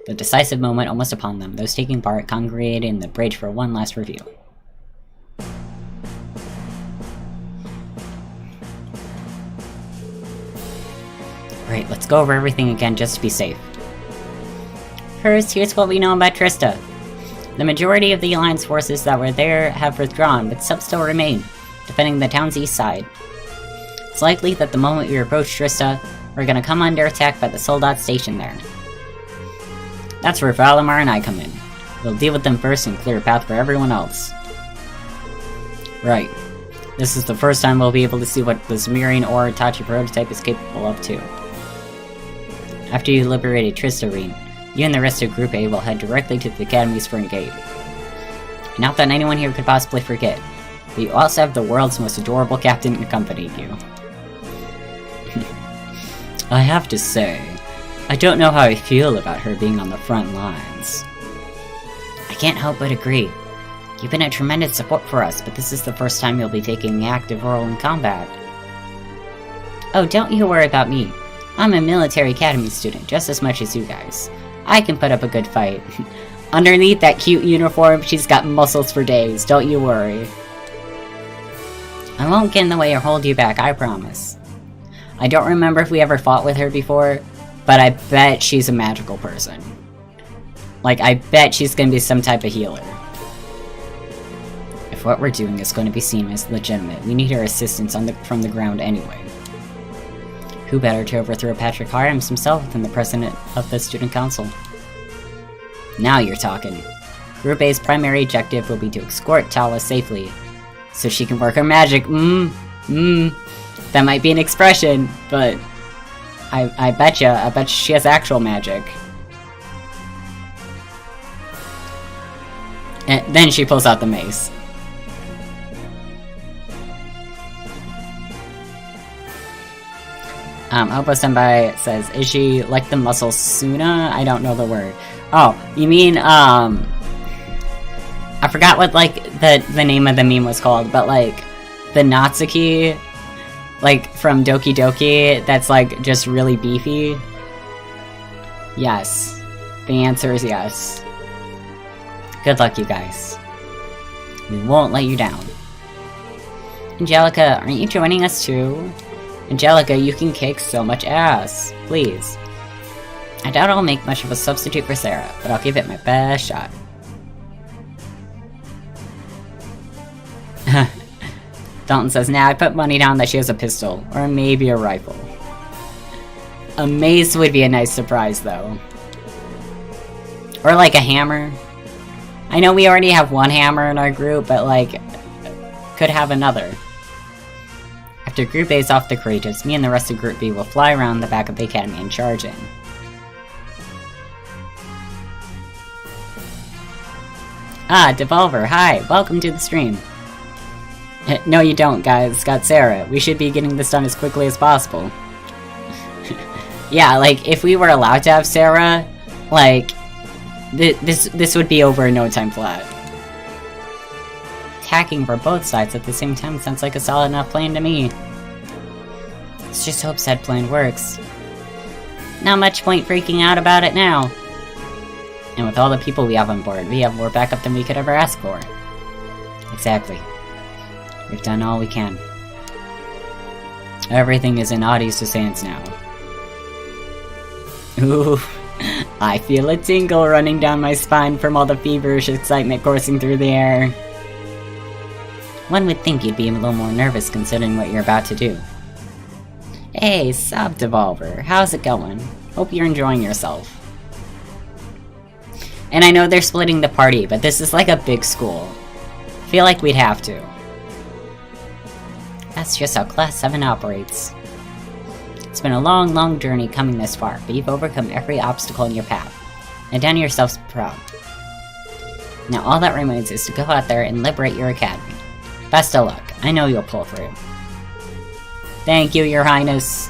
The decisive moment almost upon them. Those taking part congregated in the bridge for one last review. Alright, let's go over everything again just to be safe. First, here's what we know about Trista. The majority of the Alliance forces that were there have withdrawn, but some still remain, defending the town's east side. It's likely that the moment we approach Trista, we're gonna come under attack by the Soldat stationed there. That's where Valimar and I come in. We'll deal with them first and clear a path for everyone else. Right. This is the first time we'll be able to see what the Zemirian or Itachi prototype is capable of too. After you liberated Tristarene, you and the rest of Group A will head directly to the Academy's front gate. Not that anyone here could possibly forget, but you also have the world's most adorable captain accompanying you. I have to say, I don't know how I feel about her being on the front lines. I can't help but agree. You've been a tremendous support for us, but this is the first time you'll be taking an active role in combat. Oh, don't you worry about me. I'm a military academy student, just as much as you guys. I can put up a good fight. Underneath that cute uniform, she's got muscles for days, don't you worry. I won't get in the way or hold you back, I promise. I don't remember if we ever fought with her before, but I bet she's a magical person. Like, I bet she's gonna be some type of healer. If what we're doing is going to be seen as legitimate, we need her assistance from the ground anyway. Who better to overthrow Patrick Harms himself than the president of the student council? Now you're talking. Group A's primary objective will be to escort TOWA'S safely, so she can work her magic. That might be an expression, but I bet she has actual magic. And then she pulls out the mace. Opo Senpai says, is she like the muscle Suna? I don't know the word. Oh, you mean, I forgot what, like, the name of the meme was called, but, like, the Natsuki, like, from Doki Doki, that's, like, just really beefy? Yes. The answer is yes. Good luck, you guys. We won't let you down. Angelica, aren't you joining us too? Angelica, you can kick so much ass. Please. I doubt I'll make much of a substitute for Sarah, but I'll give it my best shot. Dalton says, nah, I put money down that she has a pistol, or maybe a rifle. A mace would be a nice surprise, though. Or like a hammer. I know we already have one hammer in our group, but like, could have another. After Group A is off the Courageous, me and the rest of Group B will fly around the back of the Academy and charge in. Ah, Devolver, hi! Welcome to the stream! No you don't, guys. Got Sarah. We should be getting this done as quickly as possible. Yeah, like, if we were allowed to have Sarah, like, this would be over in no time flat. Attacking for both sides at the same time sounds like a solid enough plan to me. Let's just hope said plan works. Not much point freaking out about it now. And with all the people we have on board, we have more backup than we could ever ask for. Exactly. We've done all we can. Everything is in Adi's hands now. Ooh, I feel a tingle running down my spine from all the feverish excitement coursing through the air. One would think you'd be a little more nervous considering what you're about to do. Hey, sup, Devolver. How's it going? Hope you're enjoying yourself. And I know they're splitting the party, but this is like a big school. Feel like we'd have to. That's just how Class 7 operates. It's been a long, long journey coming this far, but you've overcome every obstacle in your path, and done yourselves proud. Now all that remains is to go out there and liberate your academy. Best of luck. I know you'll pull through. Thank you, Your Highness.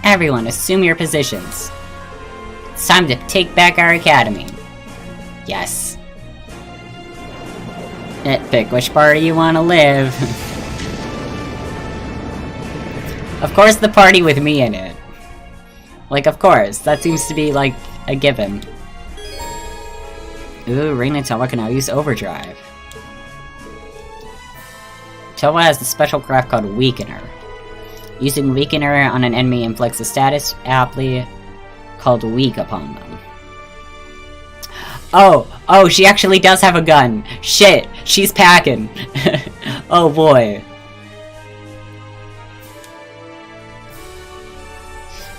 Everyone, assume your positions. It's time to take back our academy. Yes. Pick which party you want to live. Of course the party with me in it. Like, of course. That seems to be, like, a given. Ooh, Ring and Towa can now use Overdrive. Towa has a special craft called Weakener. Using Weakener on an enemy inflicts a status aptly called Weak upon them. Oh, she actually does have a gun. Shit, she's packing. Oh boy.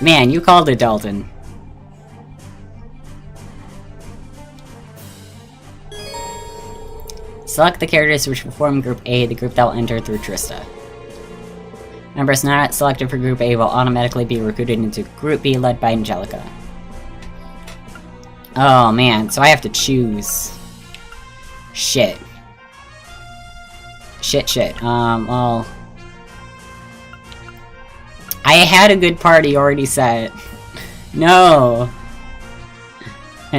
Man, you called it, Dalton. Select the characters which will form Group A, the group that will enter through Trista. Members not selected for Group A will automatically be recruited into Group B led by Angelica. Oh man, so I have to choose. Shit. Shit. Well... I had a good party already set. No!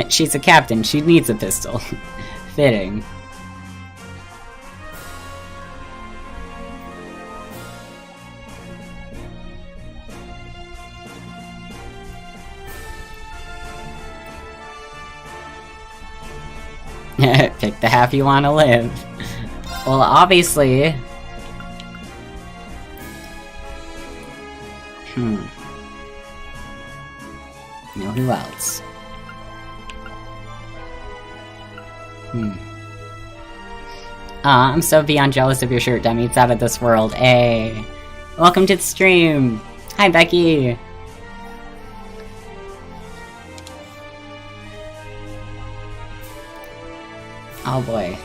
She's a captain, she needs a pistol. Fitting. Pick the half you want to live. Well, obviously... Now who else? I'm so beyond jealous of your shirt, Demi. It's out of this world. Hey! Welcome to the stream! Hi, Becky! Oh boy.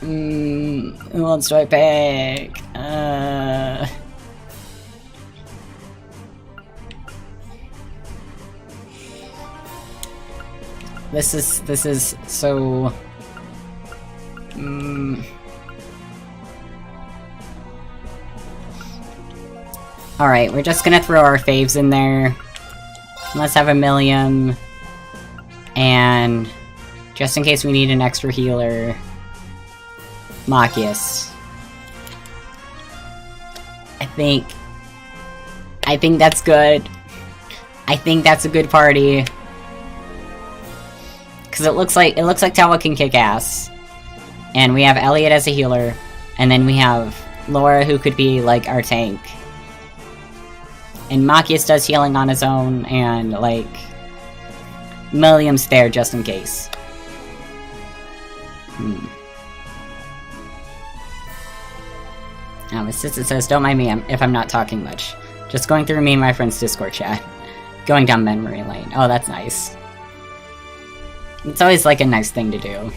Who wants to I pick? This is so... Alright, we're just gonna throw our faves in there. Let's have a million. And... just in case we need an extra healer... Machias. I think that's good. I think that's a good party. Cause it looks like Towa can kick ass. And we have Elliot as a healer. And then we have Laura who could be like our tank. And Machias does healing on his own, and like Milliam's there just in case. My sister says, don't mind me if I'm not talking much. Just going through me and my friend's Discord chat. Going down memory lane. Oh, that's nice. It's always like a nice thing to do.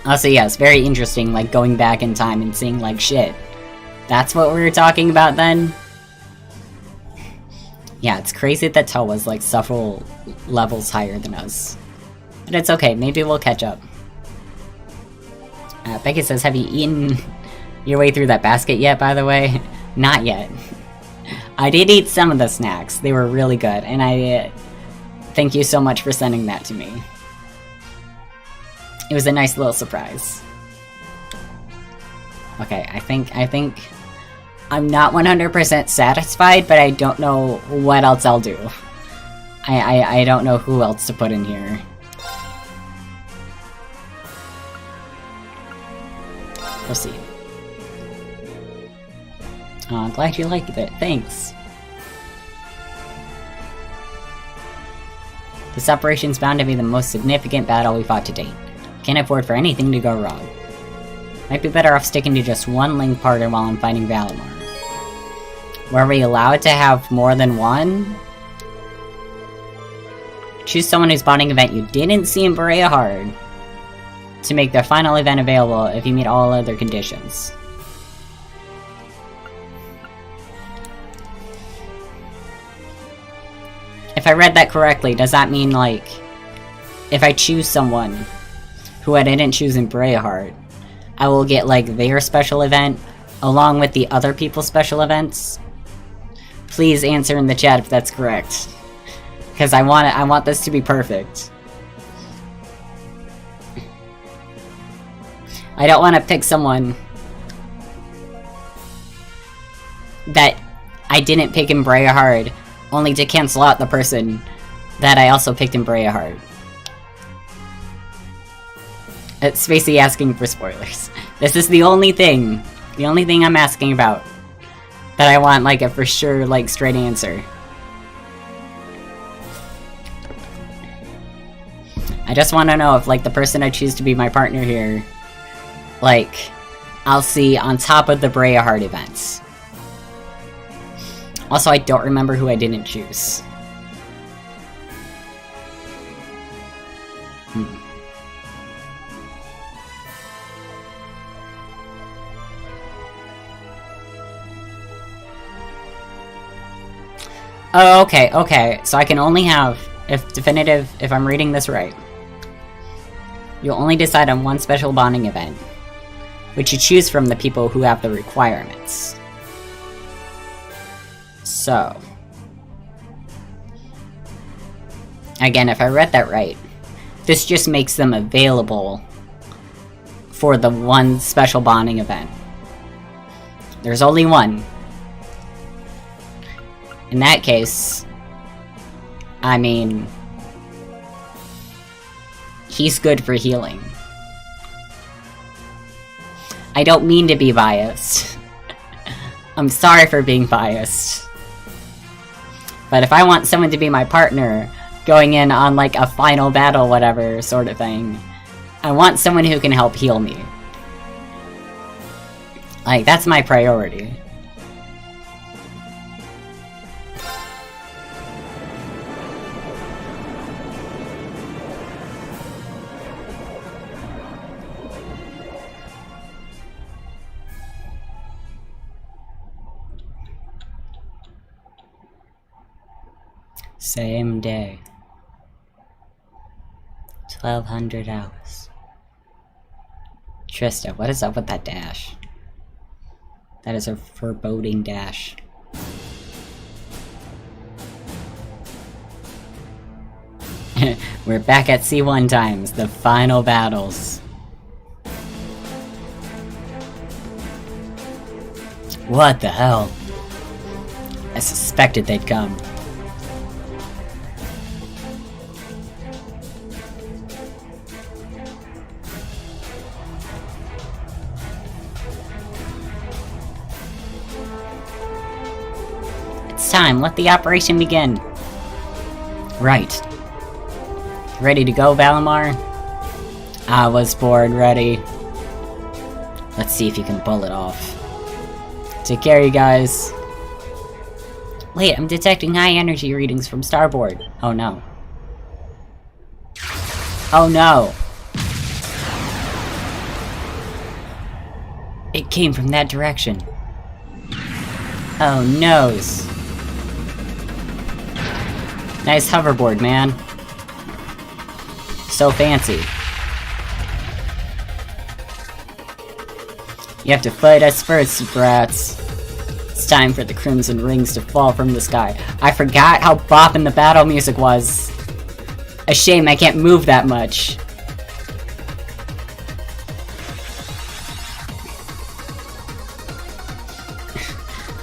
Also, yes, very interesting, like going back in time and seeing like, shit. That's what we were talking about then? Yeah, it's crazy that Towa's like several levels higher than us. But it's okay, maybe we'll catch up. Becky says, have you eaten your way through that basket yet, by the way? Not yet. I did eat some of the snacks. They were really good, and I thank you so much for sending that to me. It was a nice little surprise. Okay, I think I'm not 100% satisfied, but I don't know what else I'll do. I don't know who else to put in here. Proceed. Oh, I'm glad you liked it. Thanks. This operation's bound to be the most significant battle we fought to date. Can't afford for anything to go wrong. Might be better off sticking to just one Link partner while I'm fighting Valimar. Were we allowed to have more than one? Choose someone whose bonding event you didn't see in Berea Hard to make their final event available if you meet all other conditions. If I read that correctly, does that mean, like, if I choose someone who I didn't choose in Berea Hard, I will get, like, their special event along with the other people's special events? Please answer in the chat if that's correct. Because I want this to be perfect. I don't want to pick someone that I didn't pick in Breahard, only to cancel out the person that I also picked in Breahard. It's Spacey asking for spoilers. This is the only thing I'm asking about. That I want, like, a for sure, like, straight answer. I just want to know if, like, the person I choose to be my partner here, like, I'll see on top of the Breahard events. Also, I don't remember who I didn't choose. Oh, okay. So I can only have, if I'm reading this right, you'll only decide on one special bonding event, which you choose from the people who have the requirements. So, again, if I read that right, this just makes them available for the one special bonding event. There's only one. In that case, I mean, he's good for healing. I don't mean to be biased. I'm sorry for being biased. But if I want someone to be my partner, going in on like a final battle, whatever sort of thing, I want someone who can help heal me. Like, that's my priority. Same day. 1200 hours. Trista, what is up with that dash? That is a foreboding dash. We're back at C1 times, the final battles. What the hell? I suspected they'd come. It's time, let the operation begin. Right. Ready to go, Valimar? I was bored, ready. Let's see if you can pull it off. Take care, you guys. Wait, I'm detecting high energy readings from Starboard. Oh no. Oh no! It came from that direction. Oh noes. Nice hoverboard, man. So fancy. You have to fight us first, brats. It's time for the crimson rings to fall from the sky. I forgot how boppin' the battle music was. A shame I can't move that much.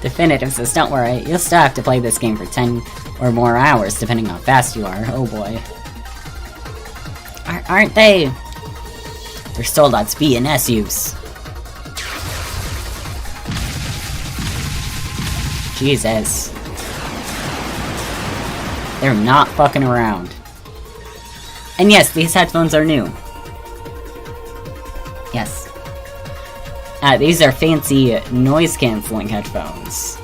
Definitive says, don't worry, you'll still have to play this game for 10 or more hours, depending how fast you are. Oh boy. Aren't they? They're sold on speed and S use. Jesus. They're not fucking around. And yes, these headphones are new. Yes. These are fancy noise-canceling headphones.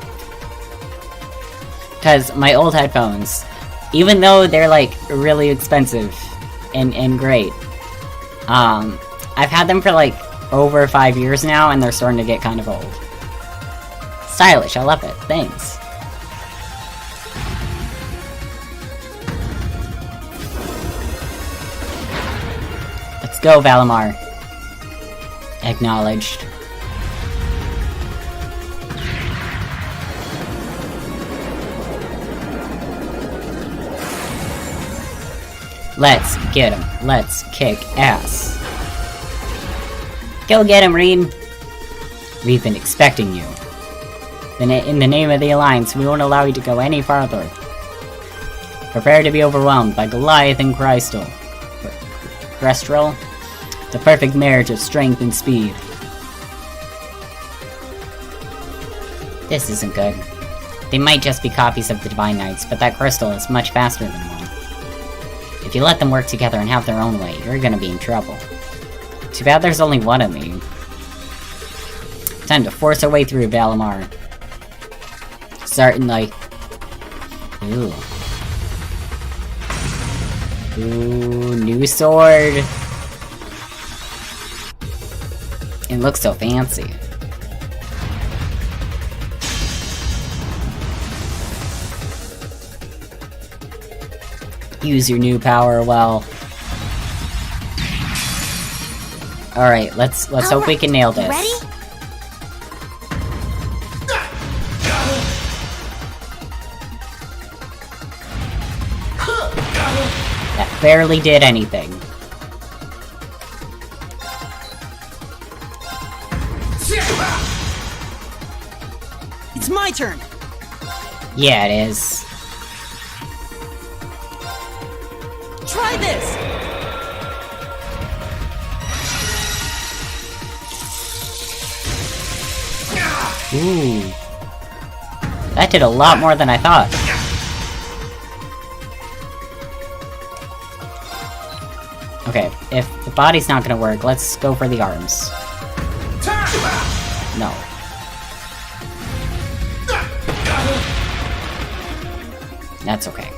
Because my old headphones, even though they're like really expensive and great, I've had them for like over 5 years now and they're starting to get kind of old. Stylish, I love it. Thanks. Let's go, Valimar. Acknowledged. Let's get him. Let's kick ass. Go get him, Reed. We've been expecting you. Then in the name of the Alliance, we won't allow you to go any farther. Prepare to be overwhelmed by Goliath and Crystal. Crestral? The perfect marriage of strength and speed. This isn't good. They might just be copies of the Divine Knights, but that crystal is much faster than one. If you let them work together and have their own way, you're gonna be in trouble. Too bad there's only one of me. Time to force our way through Valimar. Starting like... Ooh. Ooh, new sword. It looks so fancy. Use your new power well. Alright, let's hope we can nail this. Ready? That barely did anything. It's my turn! Yeah, it is. Try this! Ooh. That did a lot more than I thought. Okay, if the body's not gonna work, let's go for the arms. No. That's okay.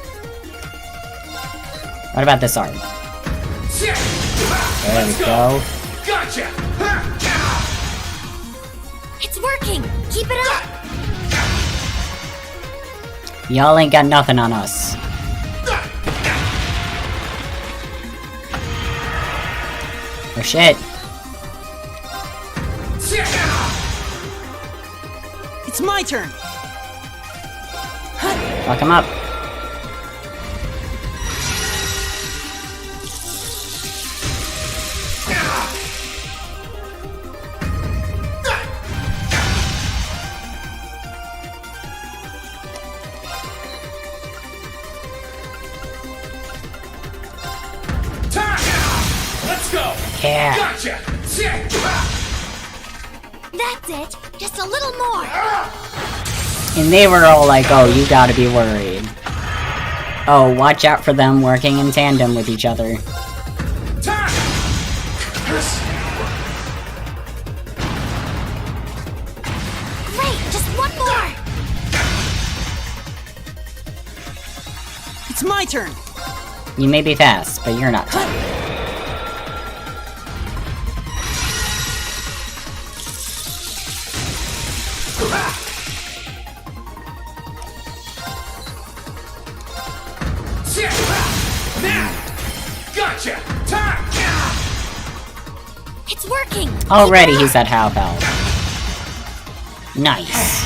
What about this arm? There we go. Gotcha! It's working! Keep it up! Y'all ain't got nothing on us. Oh shit. It's my turn! Fuck him up. Yeah. Gotcha! That's it! Just a little more! And they were all like, oh, you gotta be worried. Oh, watch out for them working in tandem with each other. Great! Just one more! It's my turn! You may be fast, but you're not. Gotcha! It's working! Already he's at half health. Nice.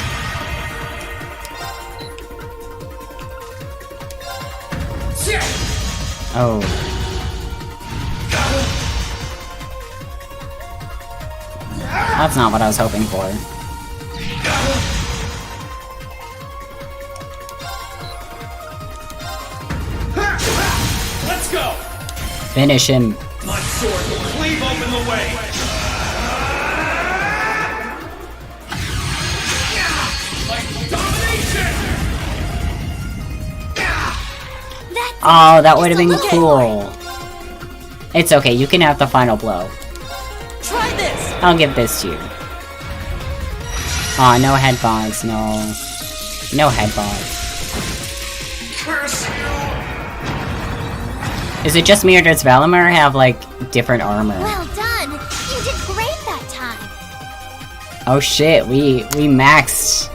Oh. That's not what I was hoping for. Let's go! Finish him. My sword will cleave open the way! Like domination! Oh, that would have been cool. It's okay, you can have the final blow. Try this! I'll give this to you. Aw, no headbox, no. No headbox. Curse you! Is it just me or does Valimar have, like, different armor? Well done! You did great that time! Oh shit, we maxed...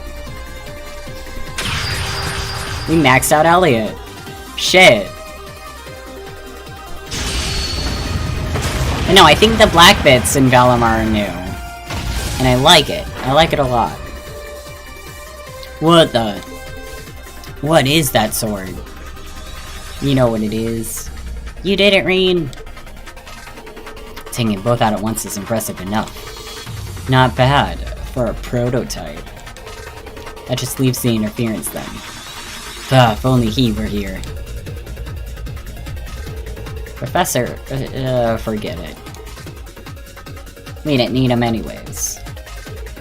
We maxed out Elliot. Shit. No, I think the black bits in Valimar are new. And I like it. I like it a lot. What the... What is that sword? You know what it is. You did it, Reen! Taking both out at once is impressive enough. Not bad for a prototype. That just leaves the interference then. Ah, if only he were here. Professor, forget it. We didn't need him anyways.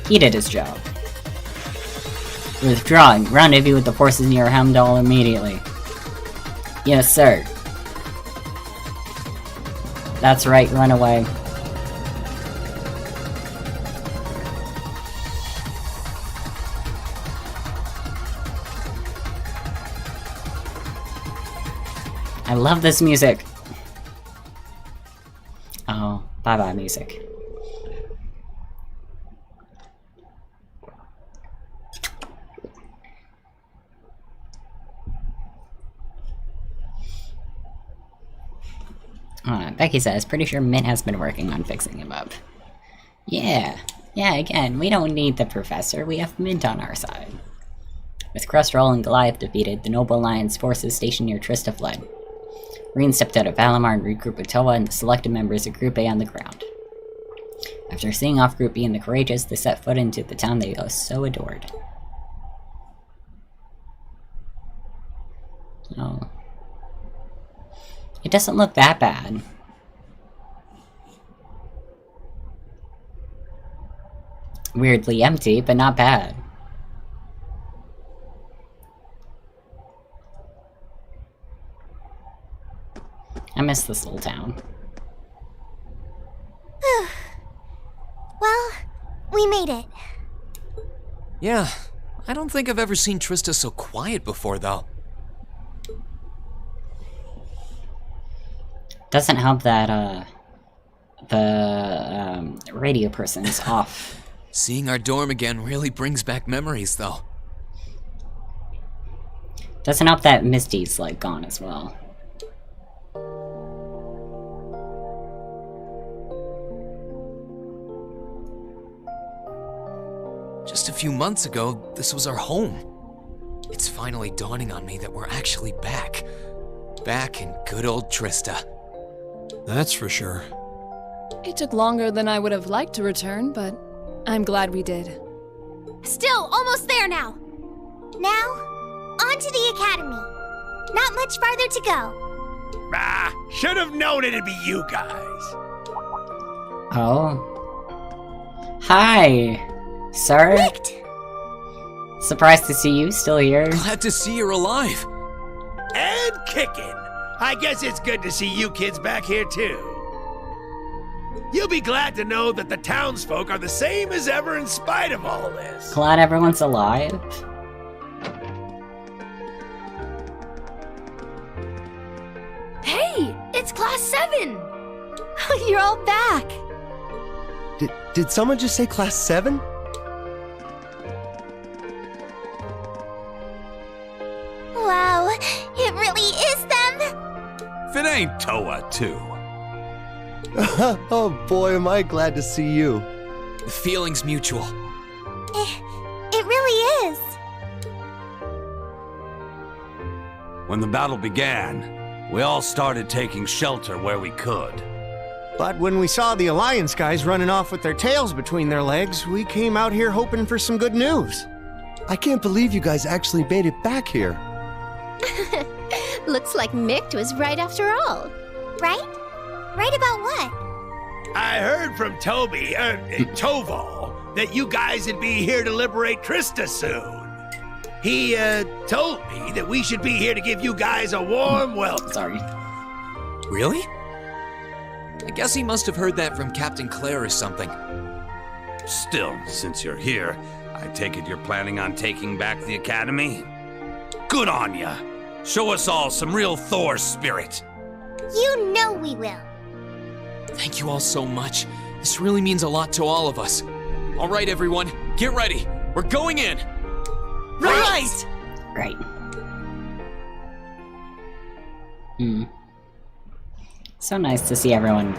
He did his job. Withdrawing. Rendezvous with the forces near Heimdall immediately. Yes, sir. That's right, run away. I love this music. Oh, bye-bye music. Becky says, pretty sure Mint has been working on fixing him up. Yeah, again, we don't need the Professor, we have Mint on our side. With Crustroll and Goliath defeated, the Noble Alliance forces stationed near Trista fled. Reen stepped out of Valimar and regrouped with Towa and the selected members of Group A on the ground. After seeing off Group B and the Courageous, they set foot into the town they so adored. Oh. It doesn't look that bad. Weirdly empty, but not bad. I miss this little town. Well, we made it. Yeah, I don't think I've ever seen Trista so quiet before, though. Doesn't help that, the radio person's off. Seeing our dorm again really brings back memories, though. Doesn't help that Misty's, like, gone as well. Just a few months ago, this was our home. It's finally dawning on me that we're actually back. Back in good old Trista. That's for sure. It took longer than I would have liked to return, but I'm glad we did. Still, almost there now. Now, on to the academy. Not much farther to go. Ah, should have known it'd be you guys. Oh. Hi, sir. Licked. Surprised to see you still here. Glad to see you're alive. And kicking. I guess it's good to see you kids back here too. You'll be glad to know that the townsfolk are the same as ever in spite of all this. Glad everyone's alive. Hey, it's Class 7! You're all back! Did someone just say Class 7? Wow, it really is them! If it ain't Towa, too. Oh boy, am I glad to see you. The feeling's mutual. It really is. When the battle began, we all started taking shelter where we could. But when we saw the Alliance guys running off with their tails between their legs, we came out here hoping for some good news. I can't believe you guys actually made it back here. Looks like Mick was right after all. Right? Right about what? I heard from Toval, that you guys would be here to liberate Trista soon. He, told me that we should be here to give you guys a warm welcome. Sorry. Really? I guess he must have heard that from Captain Claire or something. Still, since you're here, I take it you're planning on taking back the Academy? Good on ya! Show us all some real Thor spirit. You know we will. Thank you all so much. This really means a lot to all of us. All right, everyone, get ready. We're going in. Right! Right. So nice to see everyone.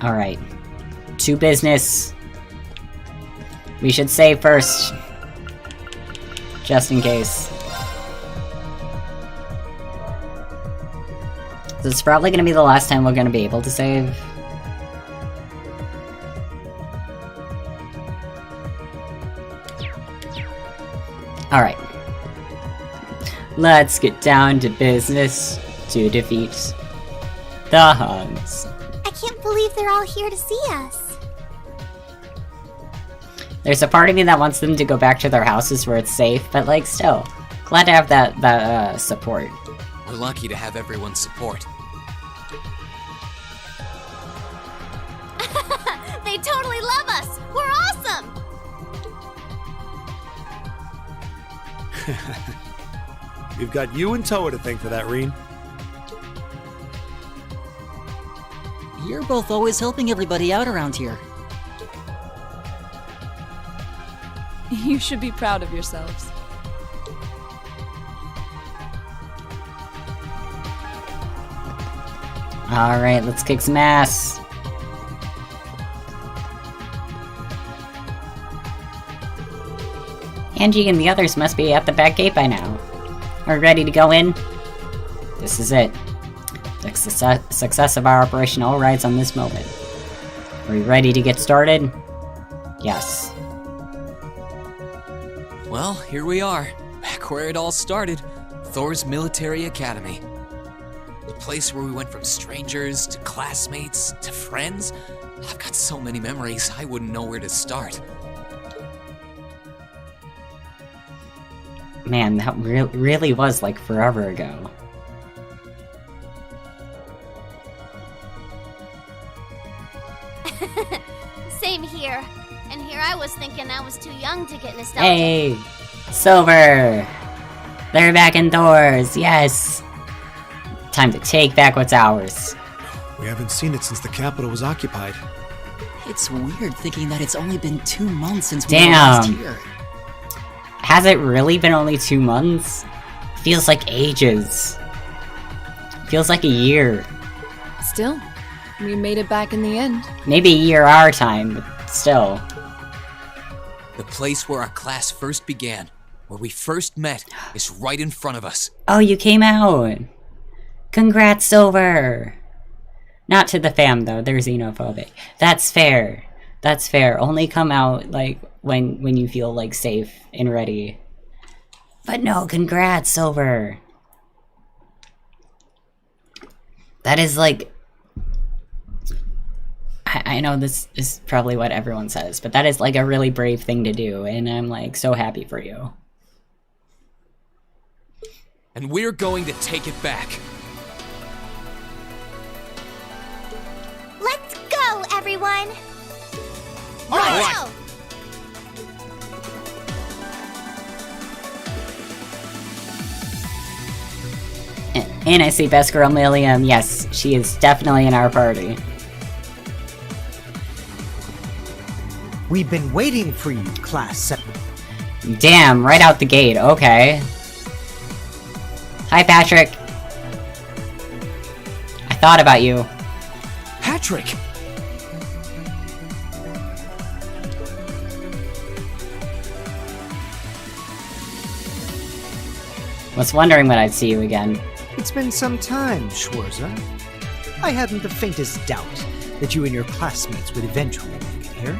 Alright. To business. We should save first. Just in case. This is probably gonna be the last time we're gonna be able to save. Alright. Let's get down to business to defeat the Huns. I can't believe they're all here to see us. There's a part of me that wants them to go back to their houses where it's safe, but like still, glad to have that support. We're lucky to have everyone's support. They totally love us! We're awesome! We've got you and Towa to thank for that, Reen. You're both always helping everybody out around here. You should be proud of yourselves. Alright, let's kick some ass. Angie and the others must be at the back gate by now. Are we ready to go in? This is it. The success of our operation all rides on this moment. Are we ready to get started? Yes. Well, here we are, back where it all started. Thor's Military Academy. The place where we went from strangers to classmates to friends. I've got so many memories, I wouldn't know where to start. Man, that really was like forever ago. Same here. And here I was thinking I was too young to get nostalgic. Hey! Silver! They're back indoors, yes! Time to take back what's ours. We haven't seen it since the capital was occupied. It's weird thinking that it's only been 2 months since we were last here. Has it really been only 2 months? Feels like ages. Feels like a year. Still, we made it back in the end. Maybe a year our time, but still. The place where our class first began, where we first met, is right in front of us. Oh, you came out! Congrats, Silver! Not to the fam, though. They're xenophobic. That's fair. That's fair. Only come out, like, when you feel, like, safe and ready. But no, congrats, Silver! That is, like... I know this is probably what everyone says, but that is, like, a really brave thing to do, and I'm, like, so happy for you. And we're going to take it back. Let's go, everyone! All right. And I see best girl Milliam. Yes, she is definitely in our party. We've been waiting for you, Class 7. Damn, right out the gate, okay. Hi, Patrick. I thought about you. Patrick! Was wondering when I'd see you again. It's been some time, Schwarzer. I hadn't the faintest doubt that you and your classmates would eventually make it here.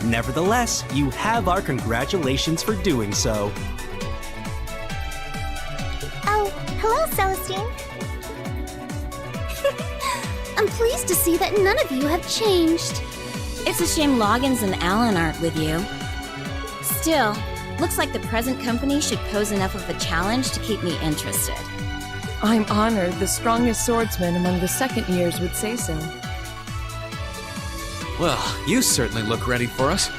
Nevertheless, you have our congratulations for doing so. Oh, hello, Celestine. I'm pleased to see that none of you have changed. It's a shame Loggins and Alan aren't with you. Still, looks like the present company should pose enough of a challenge to keep me interested. I'm honored the strongest swordsman among the second years would say so. Well, you certainly look ready for us.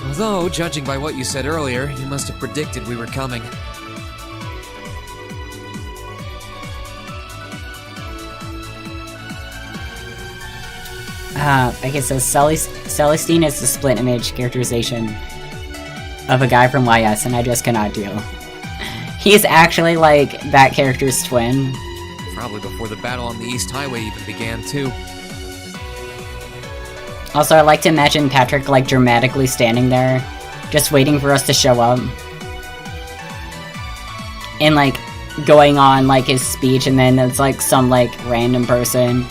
Although, judging by what you said earlier, you must have predicted we were coming. Okay, so Celestine is the split image characterization of a guy from YS, and I just cannot deal. He's actually, like, that character's twin. Probably before the battle on the East Highway even began, too. Also, I like to imagine Patrick, like, dramatically standing there, just waiting for us to show up. and like going on like his speech, and then it's like some like random person,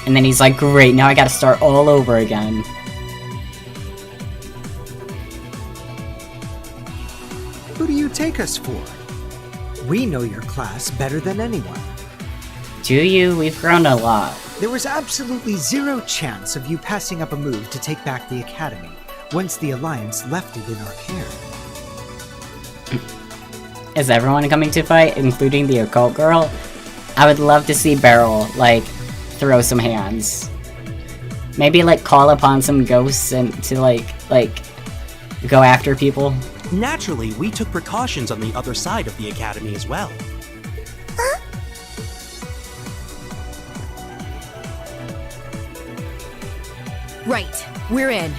and then he's like, great, now I gotta start all over again. Who do you take us for? We know your class better than anyone. Do you? We've grown a lot. There was absolutely zero chance of you passing up a move to take back the Academy once the Alliance left it in our care. Is everyone coming to fight, including the occult girl? I would love to see Beryl, like, throw some hands. Maybe, like, call upon some ghosts and to, like, go after people. Naturally, we took precautions on the other side of the Academy as well. Right, we're in.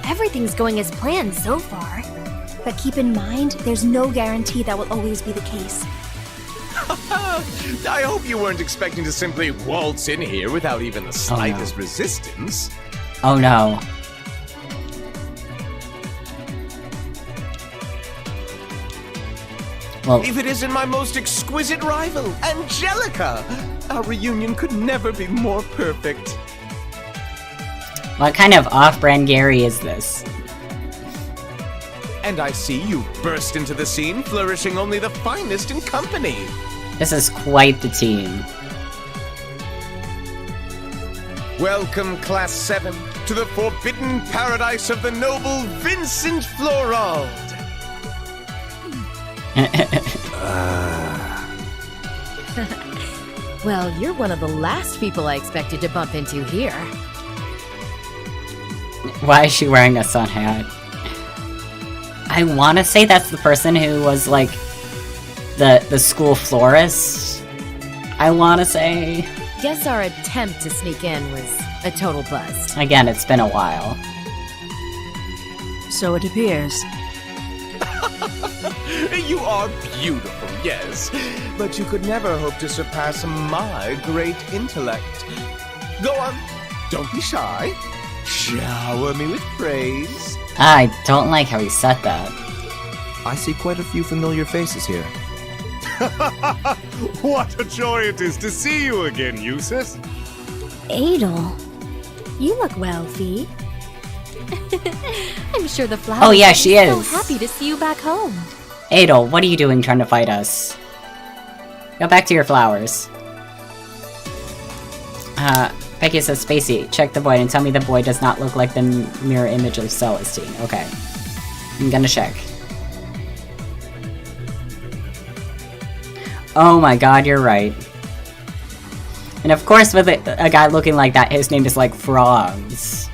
Everything's going as planned so far. But keep in mind, there's no guarantee that will always be the case. I hope you weren't expecting to simply waltz in here without even the slightest resistance. Oh no. Well, if it isn't my most exquisite rival, Angelica! Our reunion could never be more perfect. What kind of off-brand Gary is this? And I see you burst into the scene, flourishing only the finest in company. This is quite the team. Welcome, Class 7, to the forbidden paradise of the noble Vincent Florald. Well, you're one of the last people I expected to bump into here. Why is she wearing a sun hat? I want to say that's the person who was, like, the school florist. I want to say. Guess our attempt to sneak in was a total bust. Again, it's been a while. So it appears. You are beautiful, yes, but you could never hope to surpass my great intellect. Go on, don't be shy. Shower me with praise. I don't like how he said that. I see quite a few familiar faces here. What a joy it is to see you again, Eustace. Adel, you look well, Fee. I'm sure the flowers. Oh yeah, she is. So happy to see you back home. Adel, what are you doing trying to fight us? Go back to your flowers. Becky says, Spacey, check the boy and tell me the boy does not look like the mirror image of Celestine. Okay. I'm gonna check. Oh my god, you're right. And of course, with a guy looking like that, his name is like Frogs.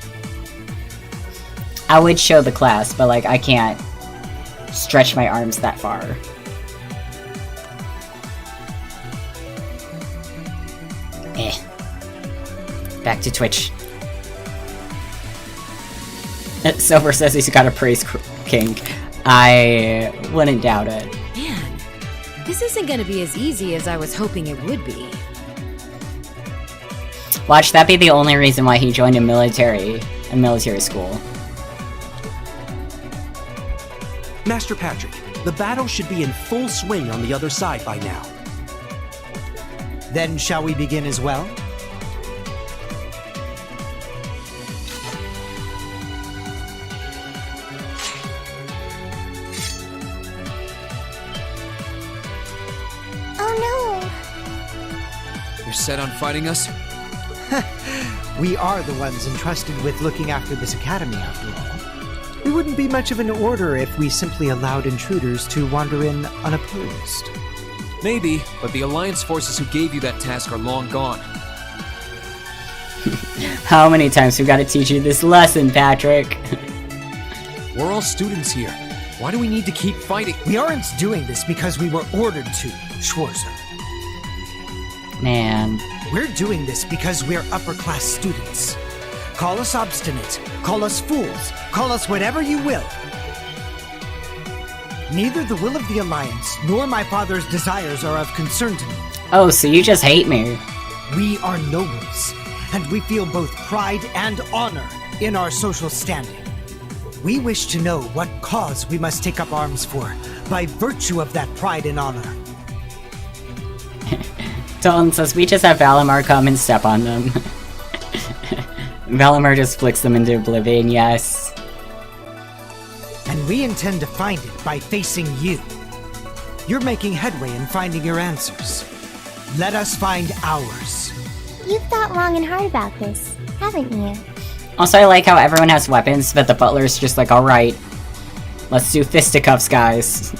I would show the class, but like, I can't stretch my arms that far. Back to Twitch. Silver says he's got a praise king. I wouldn't doubt it. Man, this isn't gonna be as easy as I was hoping it would be. Watch that be the only reason why he joined a military school. Master Patrick, the battle should be in full swing on the other side by now. Then shall we begin as well? You're set on fighting us? We are the ones entrusted with looking after this academy, after all. We wouldn't be much of an order if we simply allowed intruders to wander in unopposed. Maybe, but the Alliance forces who gave you that task are long gone. How many times we gotta teach you this lesson, Patrick? We're all students here. Why do we need to keep fighting? We aren't doing this because we were ordered to, Schwarzer. Man. We're doing this because we're upper-class students. Call us obstinate, call us fools, call us whatever you will. Neither the will of the Alliance nor my father's desires are of concern to me. Oh, so you just hate me. We are nobles, and we feel both pride and honor in our social standing. We wish to know what cause we must take up arms for, by virtue of that pride and honor. Dalton says, we just have Valimar come and step on them. Valimar just flicks them into oblivion, yes. And we intend to find it by facing you. You're making headway in finding your answers. Let us find ours. You've thought long and hard about this, haven't you? Also, I like how everyone has weapons, but the butler's just like, alright, let's do fisticuffs, guys.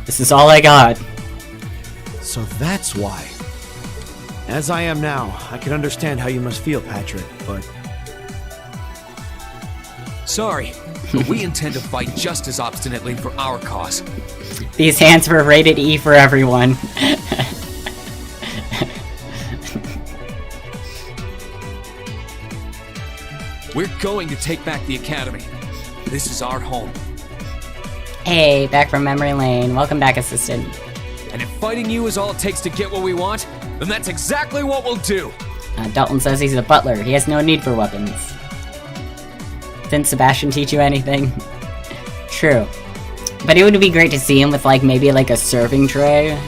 This is all I got. So that's why. As I am now, I can understand how you must feel, Patrick, but... Sorry, but we intend to fight just as obstinately for our cause. These hands were rated E for everyone. We're going to take back the Academy. This is our home. Hey, back from memory lane. Welcome back, assistant. And if fighting you is all it takes to get what we want, then that's exactly what we'll do. Dalton says he's a butler. He has no need for weapons. Didn't Sebastian teach you anything? True. But it would be great to see him with, like, maybe, like, a serving tray.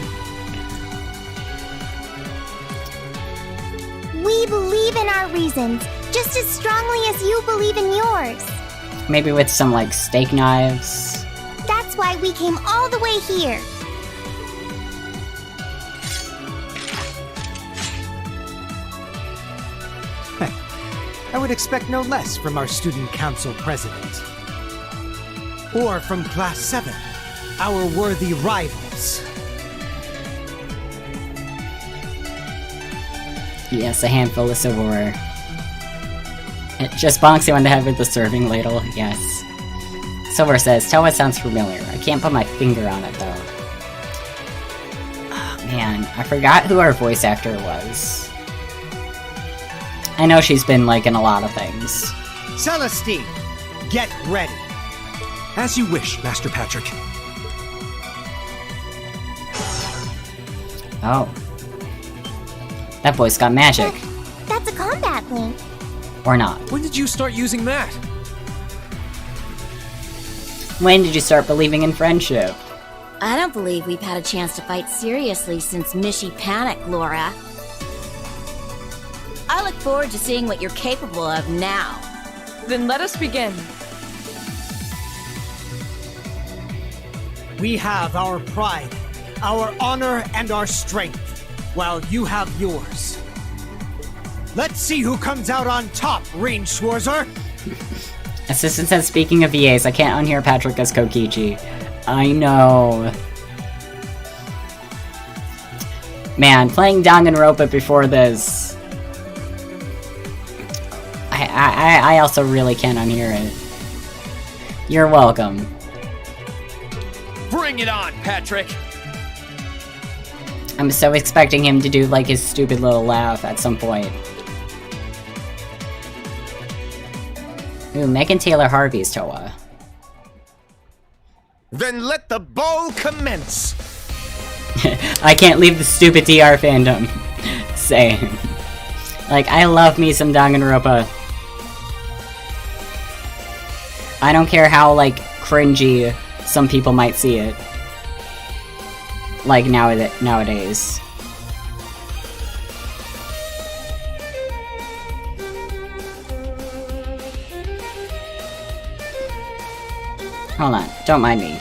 We believe in our reasons, just as strongly as you believe in yours. Maybe with some, like, steak knives. That's why we came all the way here. I would expect no less from our student council president. Or from Class 7, our worthy rivals. Yes, a handful of silverware. It just bonks you on the head with the serving ladle, yes. Silver says, TOWA'S sounds familiar. I can't put my finger on it, though. Oh, man, I forgot who our voice actor was. I know she's been, like, in a lot of things. Celestine, get ready. As you wish, Master Patrick. Oh. That voice got magic. That's a combat link. Or not. When did you start using that? When did you start believing in friendship? I don't believe we've had a chance to fight seriously since Mishy panicked, Laura. I look forward to seeing what you're capable of now. Then let us begin. We have our pride, our honor, and our strength, while you have yours. Let's see who comes out on top, Range Schwarzer! Assistant says, speaking of VAs, I can't unhear Patrick as Kokichi. I know. Man, playing Danganronpa before this... I also really can't unhear it. You're welcome. Bring it on, Patrick! I'm so expecting him to do, like, his stupid little laugh at some point. Ooh, Megan Taylor Harvey's Towa. Then let the ball commence! I can't leave the stupid DR fandom. Same. Like, I love me some Danganronpa. I don't care how, like, cringy some people might see it. Like, nowadays. Hold on, don't mind me.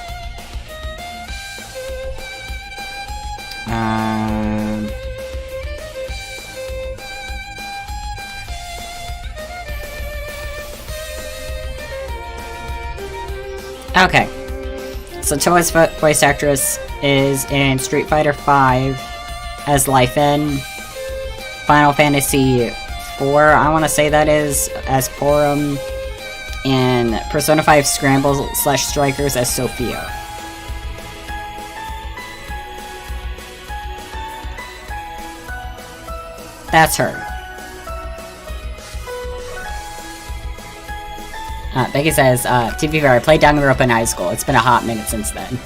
Okay. So Towa's voice actress is in Street Fighter V as Lyfen, Final Fantasy IV, I want to say that is, as Porum, and Persona 5 Scramble/Strikers as Sophia. That's her. Becky says, to be fair, I played Danganronpa in high school. It's been a hot minute since then.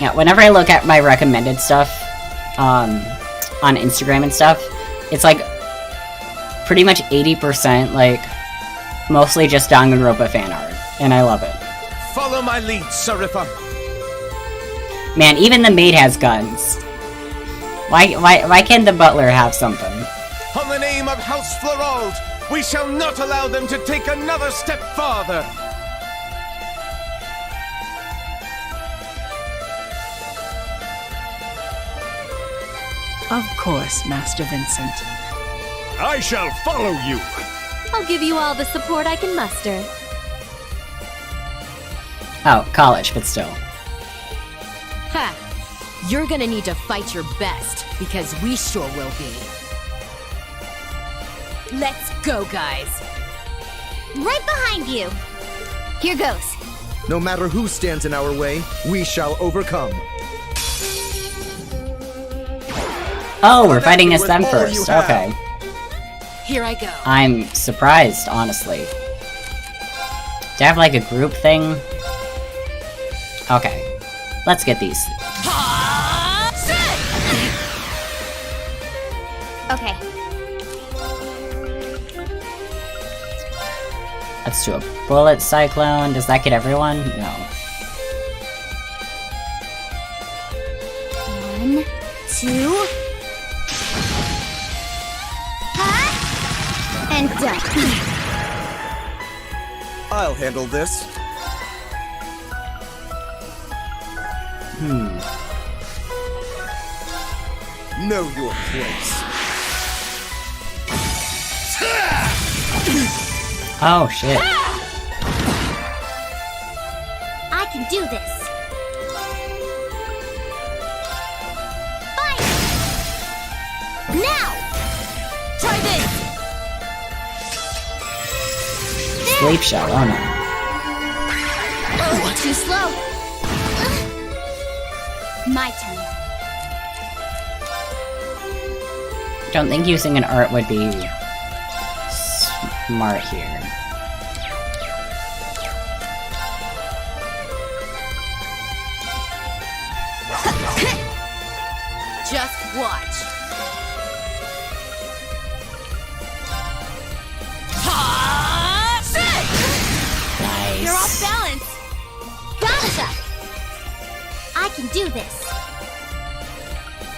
Yeah, whenever I look at my recommended stuff, on Instagram and stuff, it's like, pretty much 80%, like, mostly just Danganronpa fan art, and I love it. Follow my lead, Saripha. Man, even the maid has guns. Why can't the butler have something? On the name of House Florald, we shall not allow them to take another step farther. Of course, Master Vincent. I shall follow you. I'll give you all the support I can muster. Oh, college, but still. Ha! You're gonna need to fight your best, because we sure will be. Let's go, guys! Right behind you! Here goes. No matter who stands in our way, we shall overcome. Oh, we're fighting as them first. Okay. Here I go. I'm surprised, honestly. Do I have like a group thing? Okay. Let's get these. Okay. Let's do a bullet cyclone. Does that get everyone? No. 1, 2... and done. I'll handle this. Know your place. Oh, shit. I can do this. Fire! Now! Try this! Sleep shell, oh no. Too slow. My turn. Don't think using an art would be smart here. Just watch. Nice. You're off balance. Gotcha. I can do this.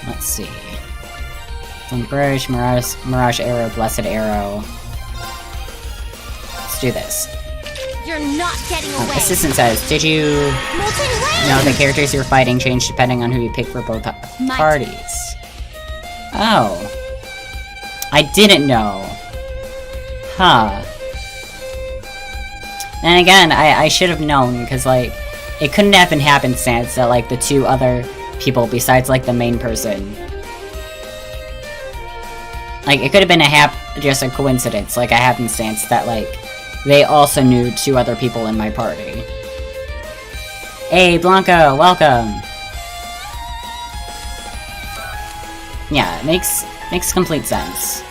Let's see. Umbrage, Mirage Arrow, Blessed Arrow. Let's do this. You're not getting away. Assistant says, did you know the characters you're fighting change depending on who you pick for both parties? Oh. I didn't know. Huh. And again, I should have known, because, like, it couldn't have been happenstance that, like, the two other people besides, like, the main person. Like, it could have been just a coincidence, like a happenstance that, like, they also knew two other people in my party. Hey, Blanca, welcome! Yeah, it makes complete sense.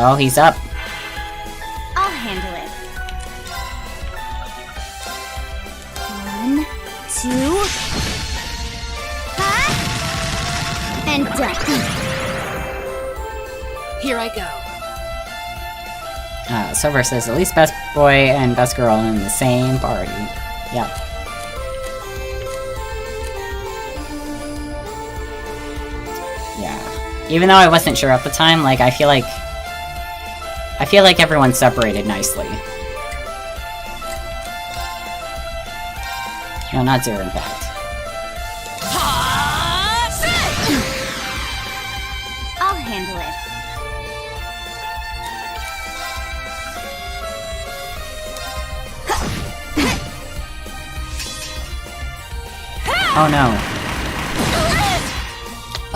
Oh, he's up. I'll handle it. 1, 2... and done. Here I go. Silver says, at least best boy and best girl in the same party. Yep. Yeah. Even though I wasn't sure at the time, like, I feel like everyone's separated nicely. No, not Zero, in fact. I'll handle it. Oh no.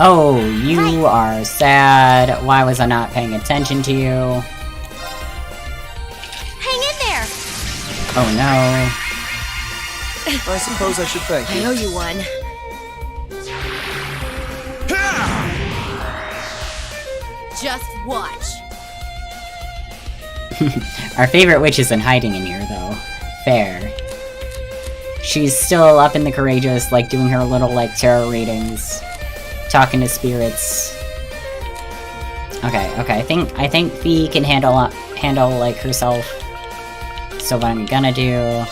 Oh, you are sad. Why was I not paying attention to you? Hang in there! Oh no. I suppose I should thank you. I owe you one. Just watch. Our favorite witch isn't hiding in here, though. Fair. She's still up in the Courageous, like, doing her little, like, tarot readings. Talking to spirits. Okay, I think Fee can handle like herself. So what I'm gonna do...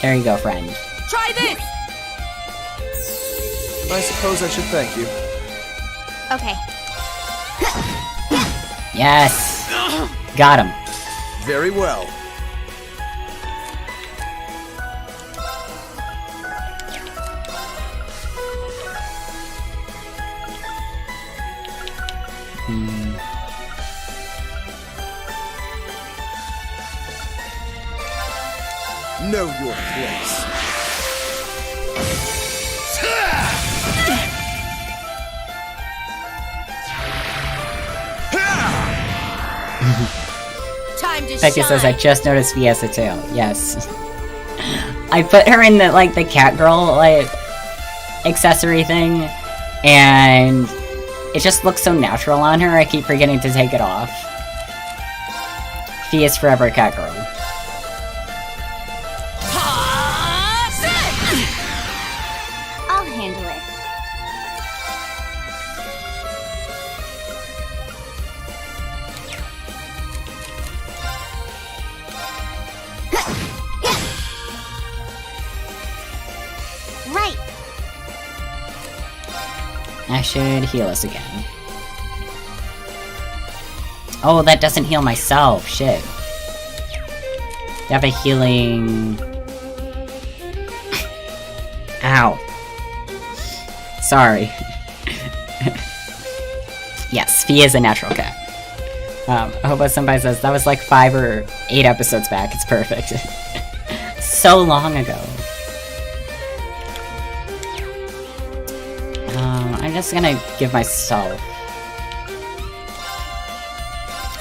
There you go, friend. Try this! I suppose I should thank you. Okay. Yes! Got him. Very well. Know your place. Time to Becky shine. says, I just noticed Fee has a tail. Yes. I put her in the, like, the cat girl, like, accessory thing, and it just looks so natural on her, I keep forgetting to take it off. Fee is forever a cat girl. I'll handle it. Right. I should heal us again. Oh, that doesn't heal myself. Shit. You have a healing... Ow. Sorry. Yes, Fee is a natural cat. I hope somebody says that was like 5 or 8 episodes back. It's perfect. So long ago. I'm just gonna give myself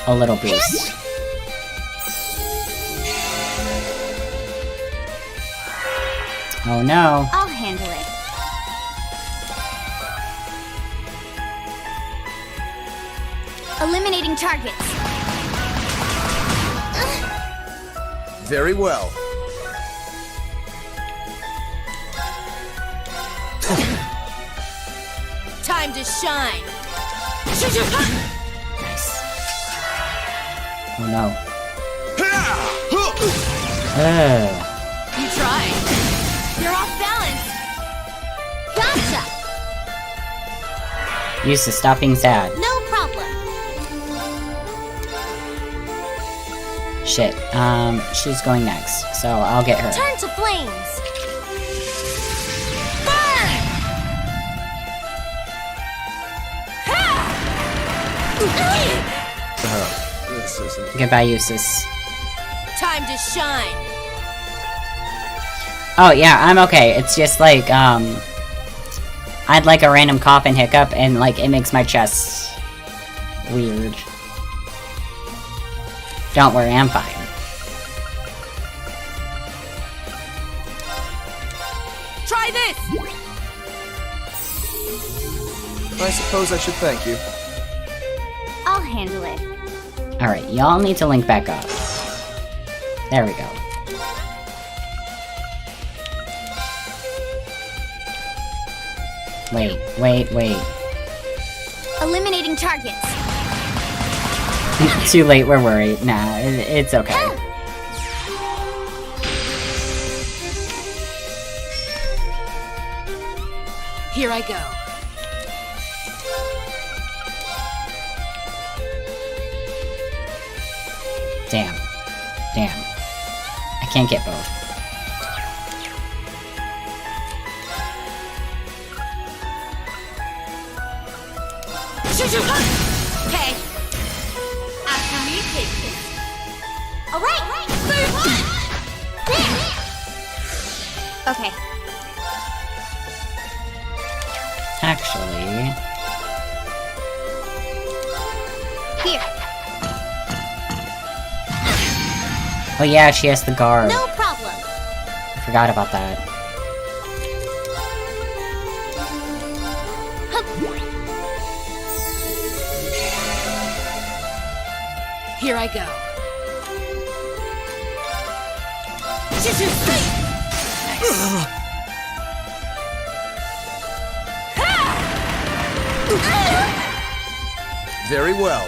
a little boost. Oh no. I'll handle it. Eliminating targets. Very well. Time to shine. Nice. Oh no. You tried. You're off balance. Gotcha. Used to stop being sad. No problem. Shit. She's going next, so I'll get her. Turn to flames. This isn't... Goodbye, Eustace. Time to shine. Oh yeah, I'm okay. It's just like, I'd like a random cough and hiccup, and like, it makes my chest weird. Don't worry, I'm fine. Try this! I suppose I should thank you. I'll handle it. Alright, y'all need to link back up. There we go. Wait. Eliminating targets. Too late, we're worried. Nah, it's okay. Here I go. Damn. I can't get both. Okay. After me, patient. All right. Okay. Actually... Here. Oh yeah, she has the guard. No problem. I forgot about that. Here I go. Very well.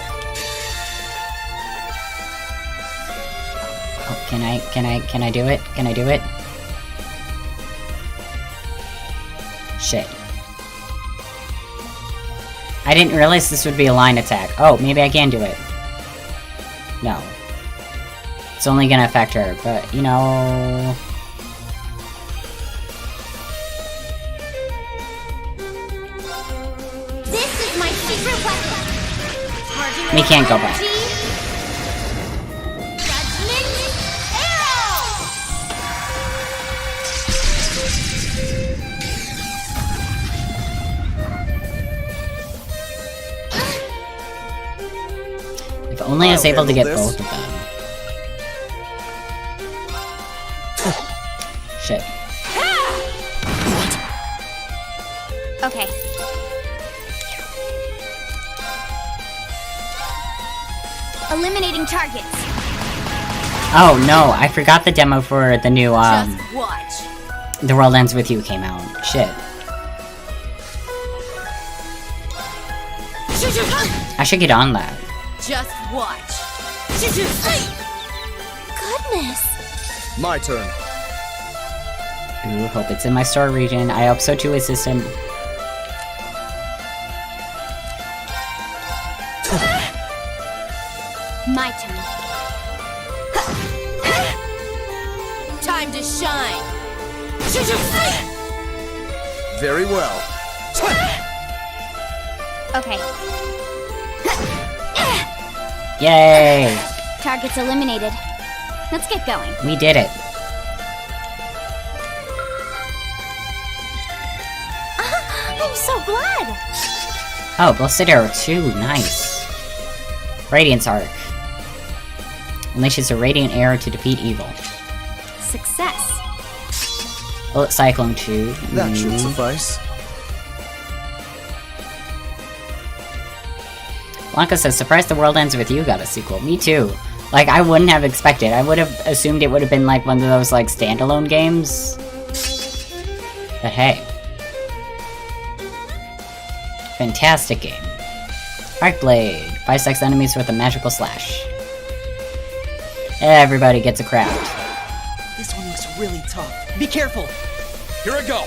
Oh, can I do it? Can I do it? Shit. I didn't realize this would be a line attack. Oh, maybe I can do it. No. It's only gonna affect her, but, you know... This is my secret weapon. We can't go back. If only I was able to get both of them. Shit. Okay. Eliminating targets. Oh no, I forgot the demo for the new, Just watch. The World Ends With You came out. Shit. I should get on that. Just watch. Goodness. My turn. Ooh, hope it's in my star region. I hope so too, assistant. My turn. Time to shine. Very well. Okay. Yay! Targets eliminated. Let's get going. We did it. I'm so glad. Oh, Blessed Arrow 2, nice. Radiance Arc. Unleashes a Radiant Arrow to defeat evil. Success. Bullet Cyclone 2. That should suffice. Blanca says, surprised The World Ends With You got a sequel. Me too. Like, I wouldn't have expected. I would have assumed it would have been like one of those, like, standalone games. But hey. Fantastic game. Arcblade. 5-6 enemies with a magical slash. Everybody gets a craft. This one looks really tough. Be careful! Here I go!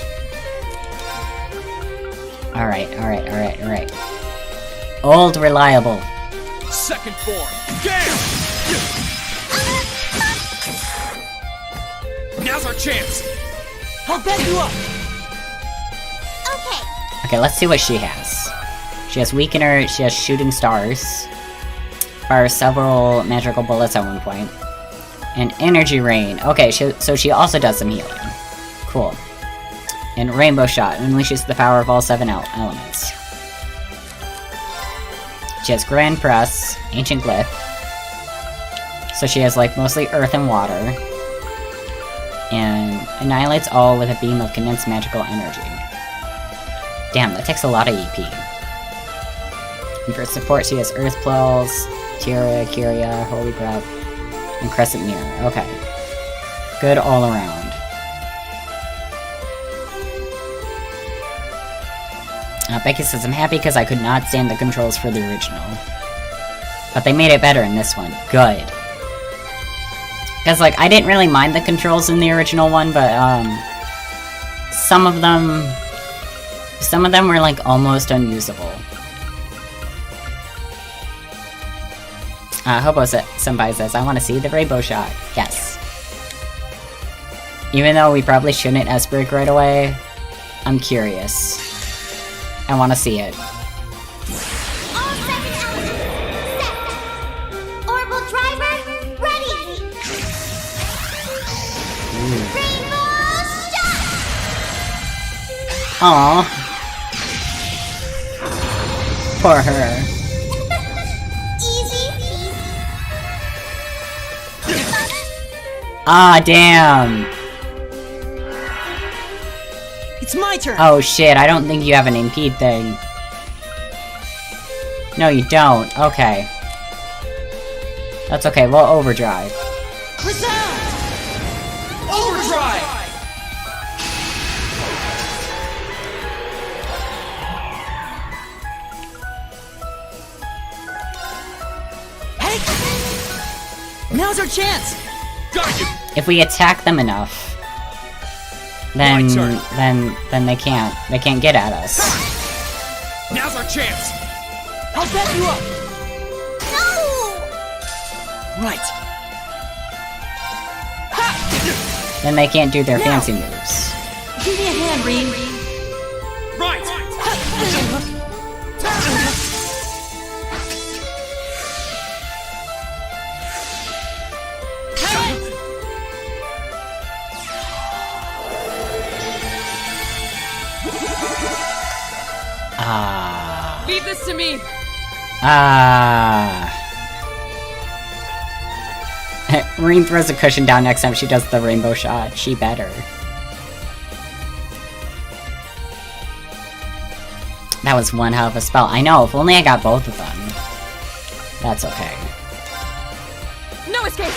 Alright. Old reliable. Second form. Game! Now's our chance! I'll back you up! Okay, let's see what she has. She has Weakener, she has Shooting Stars. Fires several magical bullets at one point. And Energy Rain. Okay, so she also does some healing. Cool. And Rainbow Shot unleashes the power of all 7 elements. She has Grand Press, Ancient Glyph. So she has like mostly earth and water. And annihilates all with a beam of condensed magical energy. Damn, that takes a lot of EP. And for support, she has Earth Plells, Tiara, Kyria, Holy Breath, and Crescent Mirror. Okay. Good all around. Becky says, I'm happy because I could not stand the controls for the original. But they made it better in this one. Good. Because, like, I didn't really mind the controls in the original one, but, some of them were, like, almost unusable. Senpai says, I want to see the Rainbow Shot. Yes. Even though we probably shouldn't S-break right away, I'm curious. I want to see it. Orbital driver, ready! Rainbow shot! Aww. Poor her. Easy. Ah, damn. It's my turn! Oh shit, I don't think you have an impede thing. No, you don't. Okay. That's okay, we'll overdrive. Resound! Overdrive! Now's our chance! If we attack them enough, then they can't get at us. Now's our chance. I'll back you up. No! Right. Then they can't do their fancy moves. Give me a hand, Rean. Right. Leave this to me. Rean throws a cushion down next time she does the rainbow shot. She better. That was one hell of a spell. I know, if only I got both of them. That's okay. No escape.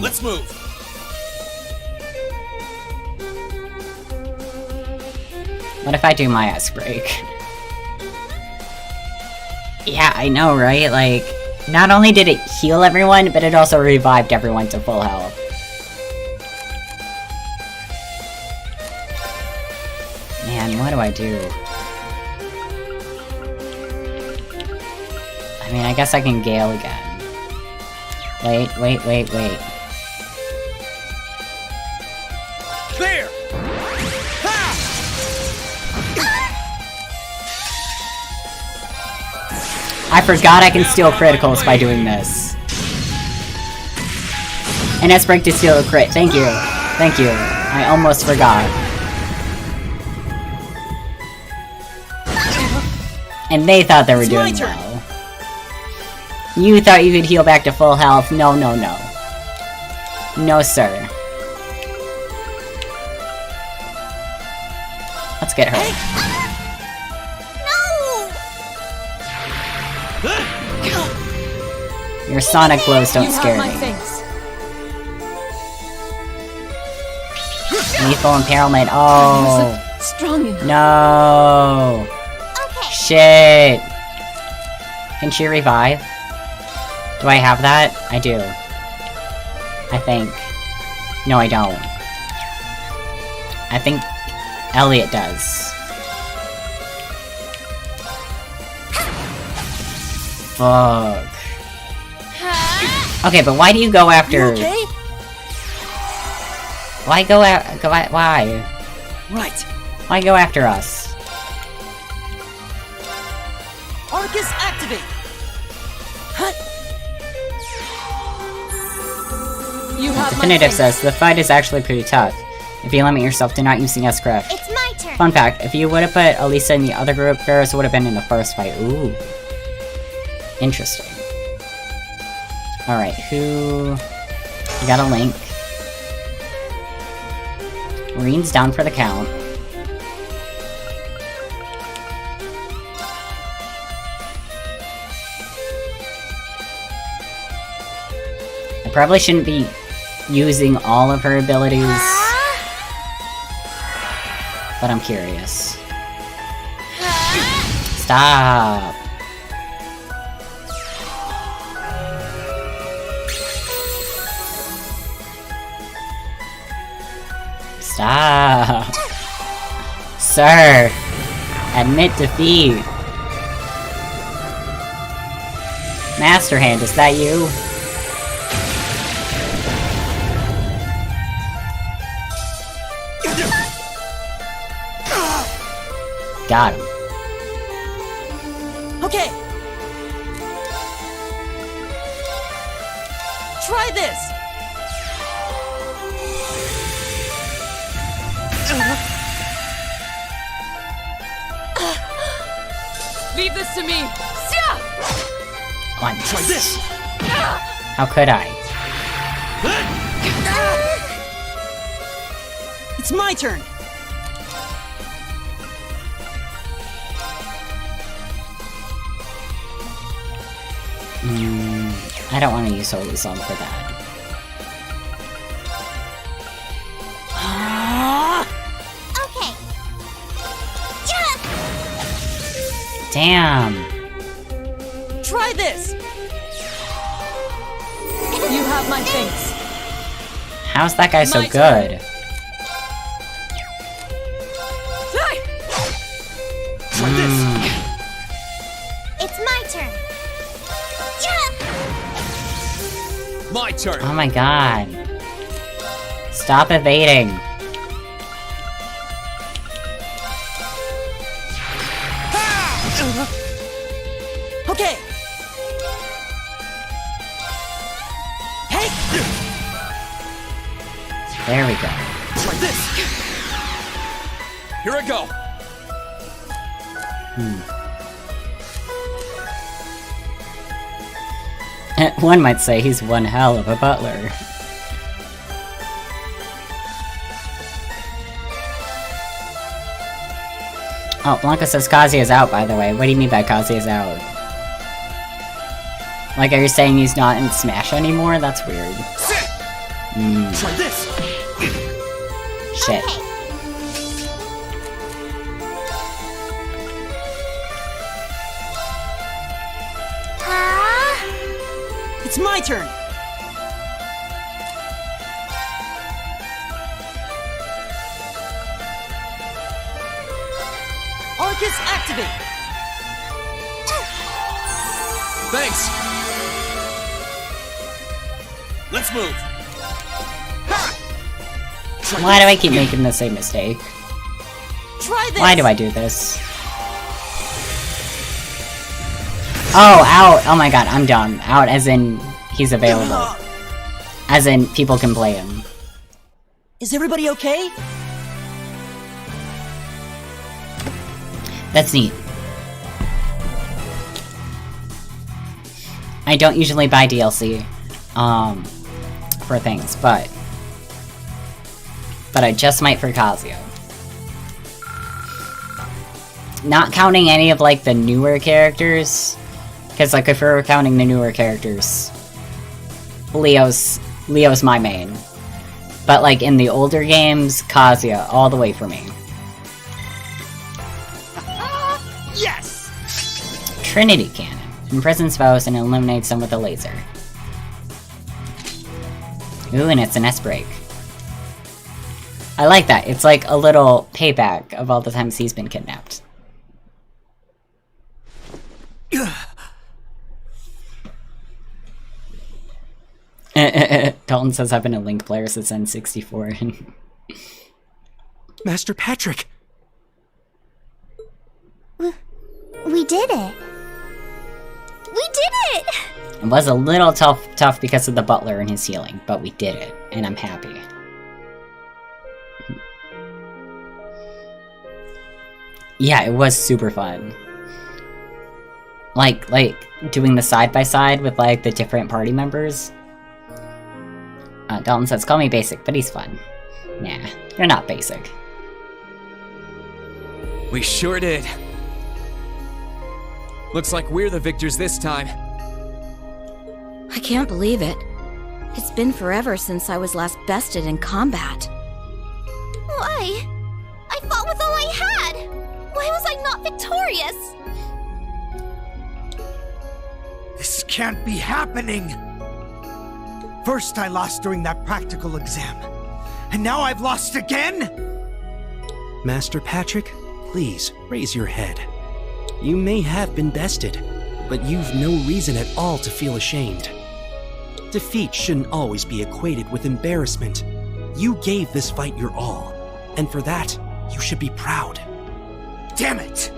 Let's move. What if I do my ice break? Yeah, I know, right? Like, not only did it heal everyone, but it also revived everyone to full health. Man, what do I do? I mean, I guess I can Gale again. Wait. There! I forgot I can steal criticals by doing this. And S break to steal a crit. Thank you. Thank you. I almost forgot. And they thought they were doing well. You thought you could heal back to full health. No. No, sir. Let's get her. Your sonic blows don't scare me. Lethal impalement. Oh. Strong enough. No. Shit. Can she revive? Do I have that? I do. I think. No, I don't. I think Elliot does. Fuck. Okay, but why do you go after... You okay? Why why? Right. Why go after us? Arcus activate. You have Definitive says, the fight is actually pretty tough. If you limit yourself to not using S-Craft. It's my turn. Fun fact, if you would have put Elisa in the other group, Ferris would have been in the first fight. Ooh. Interesting. Alright, who... We got a Link. Rean's down for the count. I probably shouldn't be using all of her abilities. But I'm curious. Stop! Stop! Sir! Admit defeat! Master Hand, is that you? Got him. Okay. Try this. Leave this to me. Once. Try this. How could I? It's my turn. I don't want to use Holy Song for that. Okay. Damn. Try this! You have my thanks. How's that guy so My good? Try this. It's my turn. My turn. Oh my god. Stop evading. Okay. Hey! There we go. Try this. Here I go. One might say he's one hell of a butler. Oh, Blanca says Kazuya's out, by the way. What do you mean by Kazuya's out? Like, are you saying he's not in Smash anymore? That's weird. Try this. Shit. It's my turn! Arcus activate! Thanks. Let's move. Why do I keep making the same mistake? Try this! Why do I do this? Oh, out! Oh my god, I'm dumb. Out as in, he's available. As in, people can play him. Is everybody okay? That's neat. I don't usually buy DLC, for things, but I just might for Kazuya. Not counting any of, like, the newer characters, because, like, if we're counting the newer characters, Leo's my main. But, like, in the older games, Kazuya, all the way for me. Yes! Trinity Cannon. Imprisons foes and eliminates them with a laser. Ooh, and it's an S-break. I like that. It's like a little payback of all the times he's been kidnapped. Dalton says I've been a Link player since N64. Master Patrick! We did it. We did it! It was a little tough because of the butler and his healing, but we did it, and I'm happy. Yeah, it was super fun. Like doing the side-by-side with, like, the different party members. Dalton says, call me basic, but he's fun. Nah, you're not basic. We sure did. Looks like we're the victors this time. I can't believe it. It's been forever since I was last bested in combat. Why? I fought with all I had! Why was I not victorious? This can't be happening! First I lost during that practical exam, and now I've lost again?! Master Patrick, please, raise your head. You may have been bested, but you've no reason at all to feel ashamed. Defeat shouldn't always be equated with embarrassment. You gave this fight your all, and for that, you should be proud. Damn it!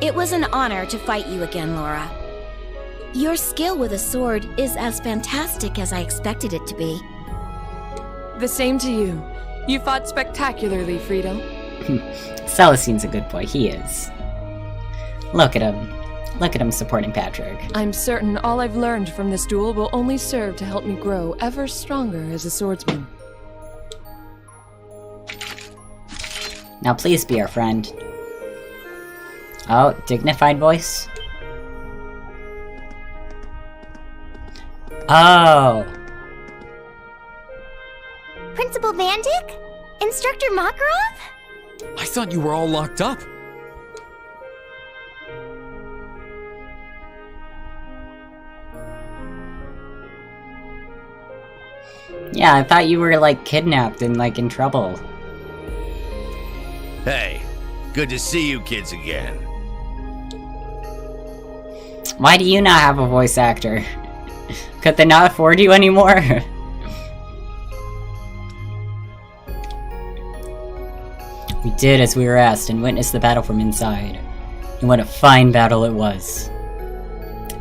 It was an honor to fight you again, Laura. Your skill with a sword is as fantastic as I expected it to be. The same to you. You fought spectacularly, Freedom. Celestine's a good boy, he is. Look at him. Look at him supporting Patrick. I'm certain all I've learned from this duel will only serve to help me grow ever stronger as a swordsman. Now please be our friend. Oh, dignified voice? Oh! Principal Vandik? Instructor Makarov? I thought you were all locked up. Yeah, I thought you were, like, kidnapped and, like, in trouble. Hey, good to see you kids again. Why do you not have a voice actor? Could they not afford you anymore? We did as we were asked and witnessed the battle from inside. And what a fine battle it was.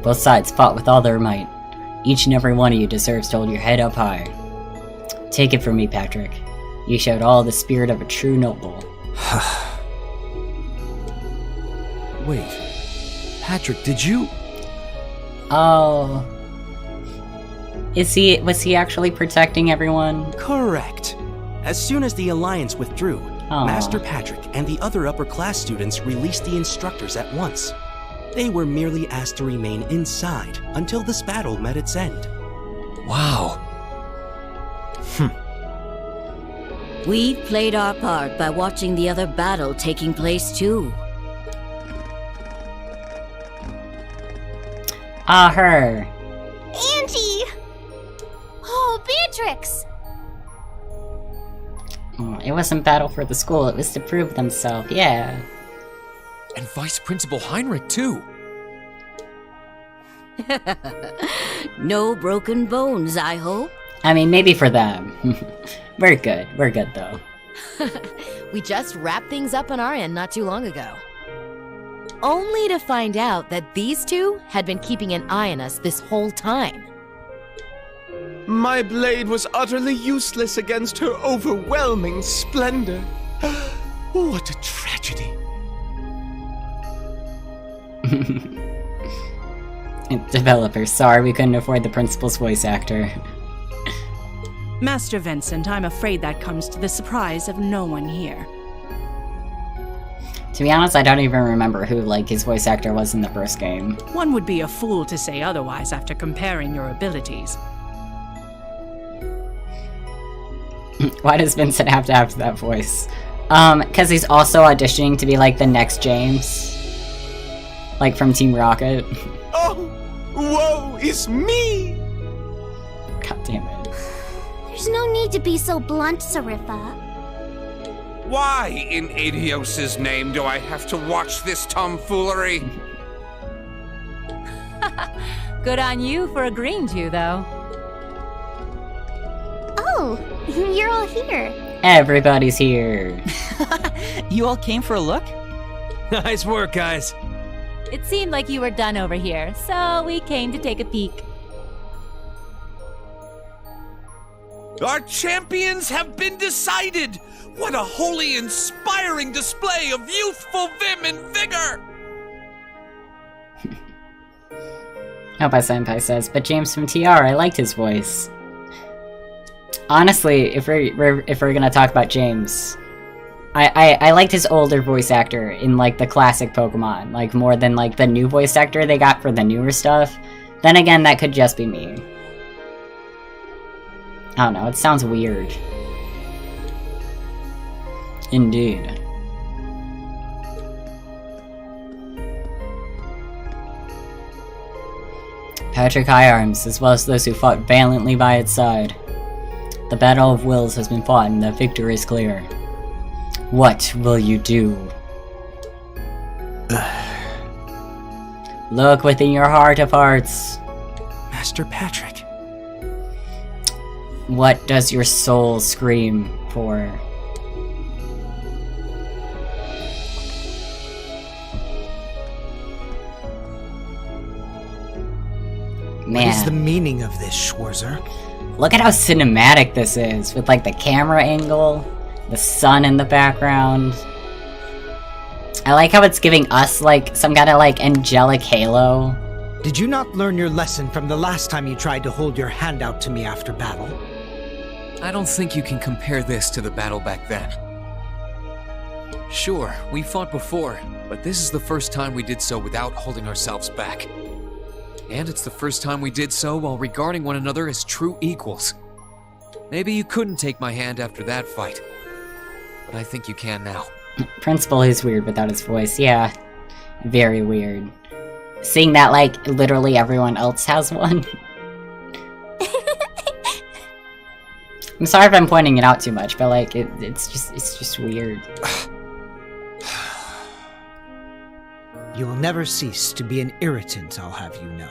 Both sides fought with all their might. Each and every one of you deserves to hold your head up high. Take it from me, Patrick. You showed all the spirit of a true noble. Wait. Patrick, did you... Oh... Was he actually protecting everyone? Correct. As soon as the Alliance withdrew, Aw. Master Patrick and the other upper class students released the instructors at once. They were merely asked to remain inside until this battle met its end. Wow. We played our part by watching the other battle taking place too. Ah, her. Angie! Oh, Beatrix! Oh, it wasn't battle for the school, it was to prove themselves, yeah. And Vice Principal Heinrich, too. No broken bones, I hope. I mean, maybe for them. We're good though. We just wrapped things up on our end not too long ago. Only to find out that these two had been keeping an eye on us this whole time. My blade was utterly useless against her overwhelming splendor. What a tragedy. Developers, sorry we couldn't afford the principal's voice actor. Master Vincent, I'm afraid that comes to the surprise of no one here. To be honest, I don't even remember who, like, his voice actor was in the first game. One would be a fool to say otherwise after comparing your abilities. Why does Vincent have to have that voice? Because he's also auditioning to be, like, the next James. Like, from Team Rocket. Oh, woe is me! God damn it. There's no need to be so blunt, Sarifa. Why, in Adios' name, do I have to watch this tomfoolery? Good on you for agreeing to, though. Oh, you're all here. Everybody's here. You all came for a look? Nice work, guys. It seemed like you were done over here, so we came to take a peek. Our champions have been decided! What a wholly inspiring display of youthful vim and vigor! Helpa Senpai says, but James from TR, I liked his voice. Honestly, if we're gonna talk about James, I liked his older voice actor in, like, the classic Pokemon, like, more than, like, the new voice actor they got for the newer stuff. Then again, that could just be me. I don't know, it sounds weird. Indeed. Patrick Higharms, as well as those who fought valiantly by its side. The battle of wills has been fought and the victory is clear. What will you do? Look within your heart of hearts. Master Patrick. What does your soul scream for? Man. What is the meaning of this, Schwarzer? Look at how cinematic this is, with, like, the camera angle, the sun in the background. I like how it's giving us, like, some kind of, like, angelic halo. Did you not learn your lesson from the last time you tried to hold your hand out to me after battle? I don't think you can compare this to the battle back then. Sure, we fought before, but this is the first time we did so without holding ourselves back. And it's the first time we did so while regarding one another as true equals. Maybe you couldn't take my hand after that fight, but I think you can now. Principal is weird without his voice, yeah. Very weird. Seeing that, like, literally everyone else has one. I'm sorry if I'm pointing it out too much, but like it's just weird. You will never cease to be an irritant, I'll have you know.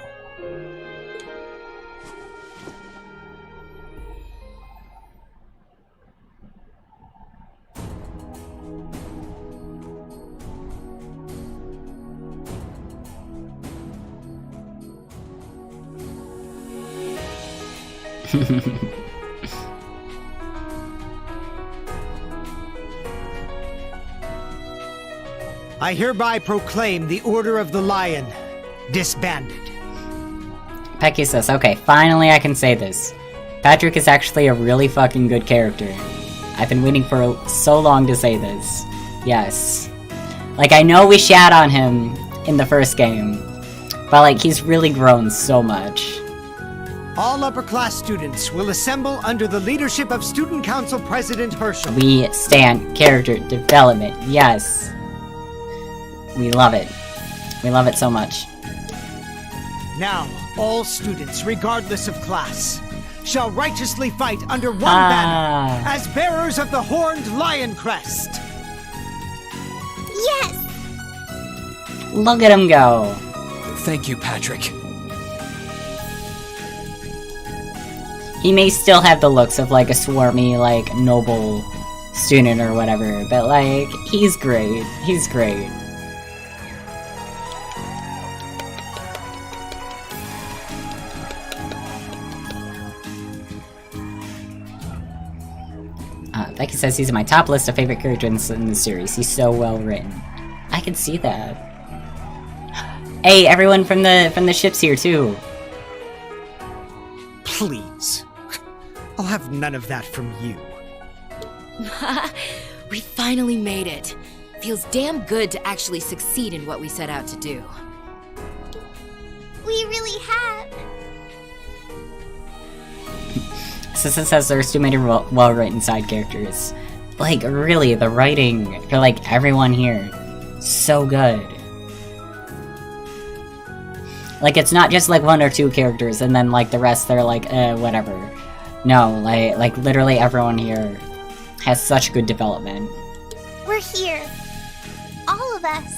I hereby proclaim the Order of the Lion disbanded. Pecky says, okay, finally I can say this. Patrick is actually a really fucking good character. I've been waiting for so long to say this. Yes. Like, I know we shat on him in the first game, but like, he's really grown so much. All upper-class students will assemble under the leadership of Student Council President Herschel. We stand character development, yes. We love it. We love it so much. Now, all students, regardless of class, shall righteously fight under one banner as bearers of the horned lion crest. Yes! Look at him go. Thank you, Patrick. He may still have the looks of like a swarmy, like, noble student or whatever, but like, he's great. He's great. Becky says he's in my top list of favorite characters in the series. He's so well written. I can see that. Hey, everyone from the ship's here too. Please. I'll have none of that from you. We finally made it. Feels damn good to actually succeed in what we set out to do. We really have. Sissa says there's too many well-written side characters. Like, really, the writing for, like, everyone here, so good. Like, it's not just, like, one or two characters, and then, like, the rest, they're like, whatever. No, like literally everyone here has such good development. We're here. All of us.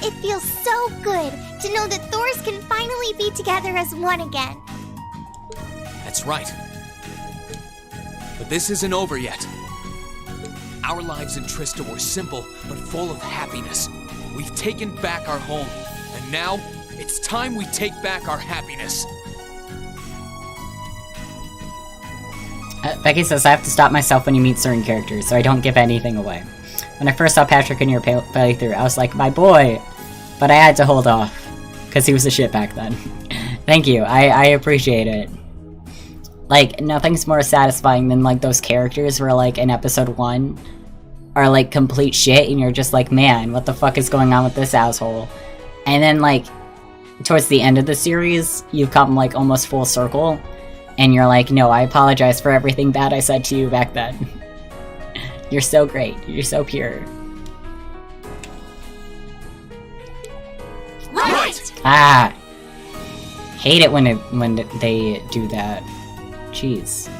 It feels so good to know that Thors can finally be together as one again. That's right. But this isn't over yet. Our lives in Trista were simple, but full of happiness. We've taken back our home, and now it's time we take back our happiness. Becky says I have to stop myself when you meet certain characters, so I don't give anything away. When I first saw Patrick in your playthrough, I was like, my boy! But I had to hold off, because he was a shit back then. Thank you, I appreciate it. Like, nothing's more satisfying than, like, those characters where, like, in episode 1 are, like, complete shit, and you're just like, man, what the fuck is going on with this asshole? And then, like, towards the end of the series, you come, like, almost full circle, and you're like, no, I apologize for everything bad I said to you back then. You're so great. You're so pure. Right! Ah! Hate it when they do that. Jeez.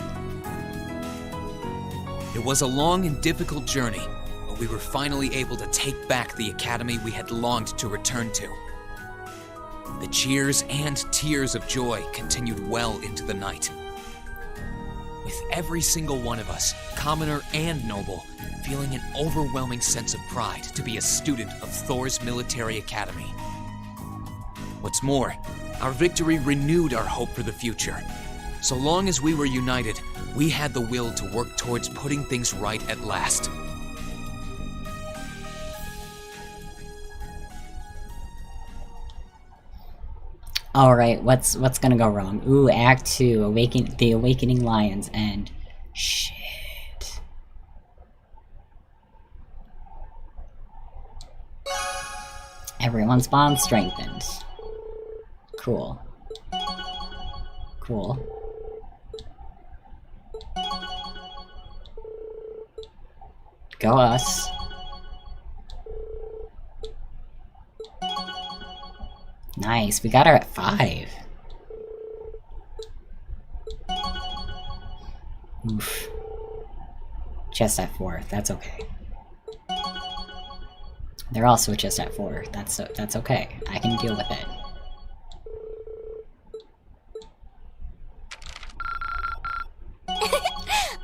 It was a long and difficult journey, but we were finally able to take back the academy we had longed to return to. The cheers and tears of joy continued well into the night. With every single one of us, commoner and noble, feeling an overwhelming sense of pride to be a student of Thor's military academy. What's more, our victory renewed our hope for the future. So long as we were united, we had the will to work towards putting things right at last. Alright, what's gonna go wrong? Ooh, Act 2, the Awakening Lions, and... shit. Everyone's bond strengthened. Cool. Cool. Go us. Nice, we got her at 5. just at 4. That's okay. They're also just at 4. That's okay. I can deal with it.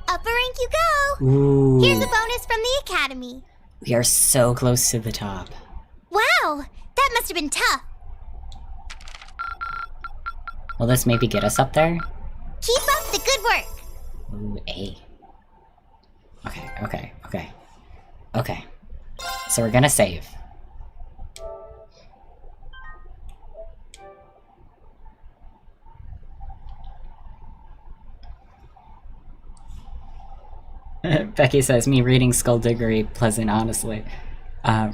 Upper rank you go! Ooh. Here's a bonus from the Academy. We are so close to the top. Wow! That must have been tough. Will this maybe get us up there? Keep up the good work! Ooh, A. Okay. So we're gonna save. Becky says, me reading Skullduggery, pleasant, honestly.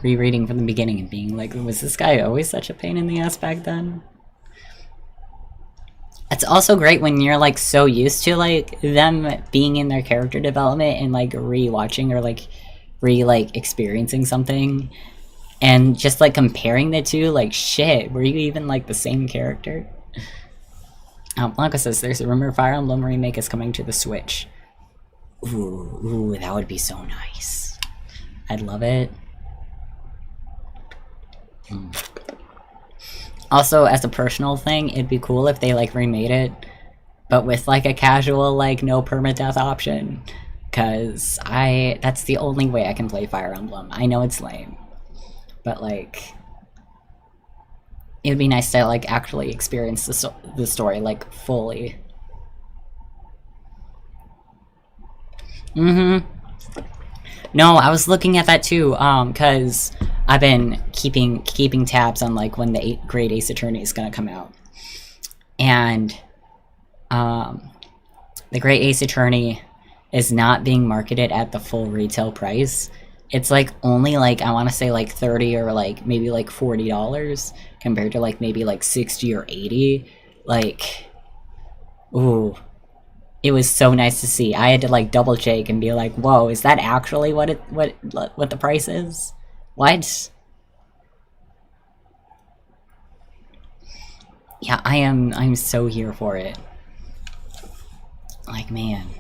Rereading from the beginning and being like, was this guy always such a pain in the ass back then? It's also great when you're like so used to like them being in their character development and like re-watching or like experiencing something and just like comparing the two, like shit, were you even like the same character? Blanca says there's a rumor Fire Emblem remake is coming to the Switch. Ooh, that would be so nice. I'd love it. Also, as a personal thing, it'd be cool if they like remade it, but with like a casual like no permadeath option, cause that's the only way I can play Fire Emblem. I know it's lame, but like it would be nice to like actually experience the story like fully. No, I was looking at that too, cause I've been keeping tabs on like when the Great Ace Attorney is gonna come out, and the Great Ace Attorney is not being marketed at the full retail price. It's like only like I want to say like $30 or like maybe like $40 compared to like maybe like 60 or 80. Like, ooh. It was so nice to see. I had to like double check and be like, "Whoa, is that actually what the price is? What?" Yeah, I'm so here for it. Like, man.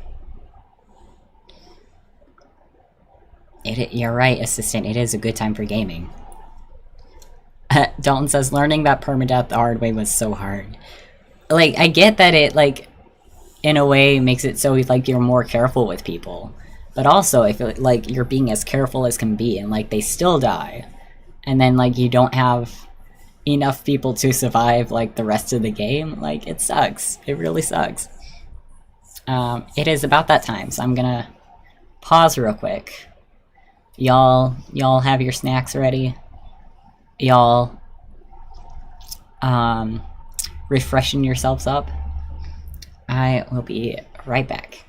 You're right, assistant. It is a good time for gaming. Dalton says learning about permadeath the hard way was so hard. Like, I get that it like in a way makes it so like you're more careful with people, but also I feel like you're being as careful as can be and like they still die, and then like you don't have enough people to survive like the rest of the game. Like, it sucks. It really sucks. It is about that time, so I'm gonna pause real quick. Y'all have your snacks ready? Y'all refreshing yourselves up? I will be right back.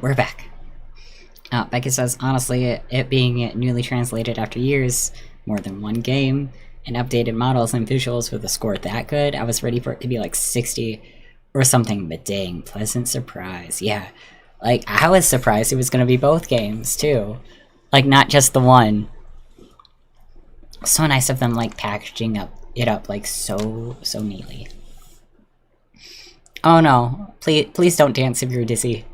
We're back. Becky says, honestly, it being newly translated after years, more than one game, and updated models and visuals with a score that good, I was ready for it to be like 60 or something, but dang, pleasant surprise. Yeah, like, I was surprised it was gonna be both games, too. Like, not just the one. So nice of them, like, packaging it up, like, so neatly. Oh no, please don't dance if you're dizzy.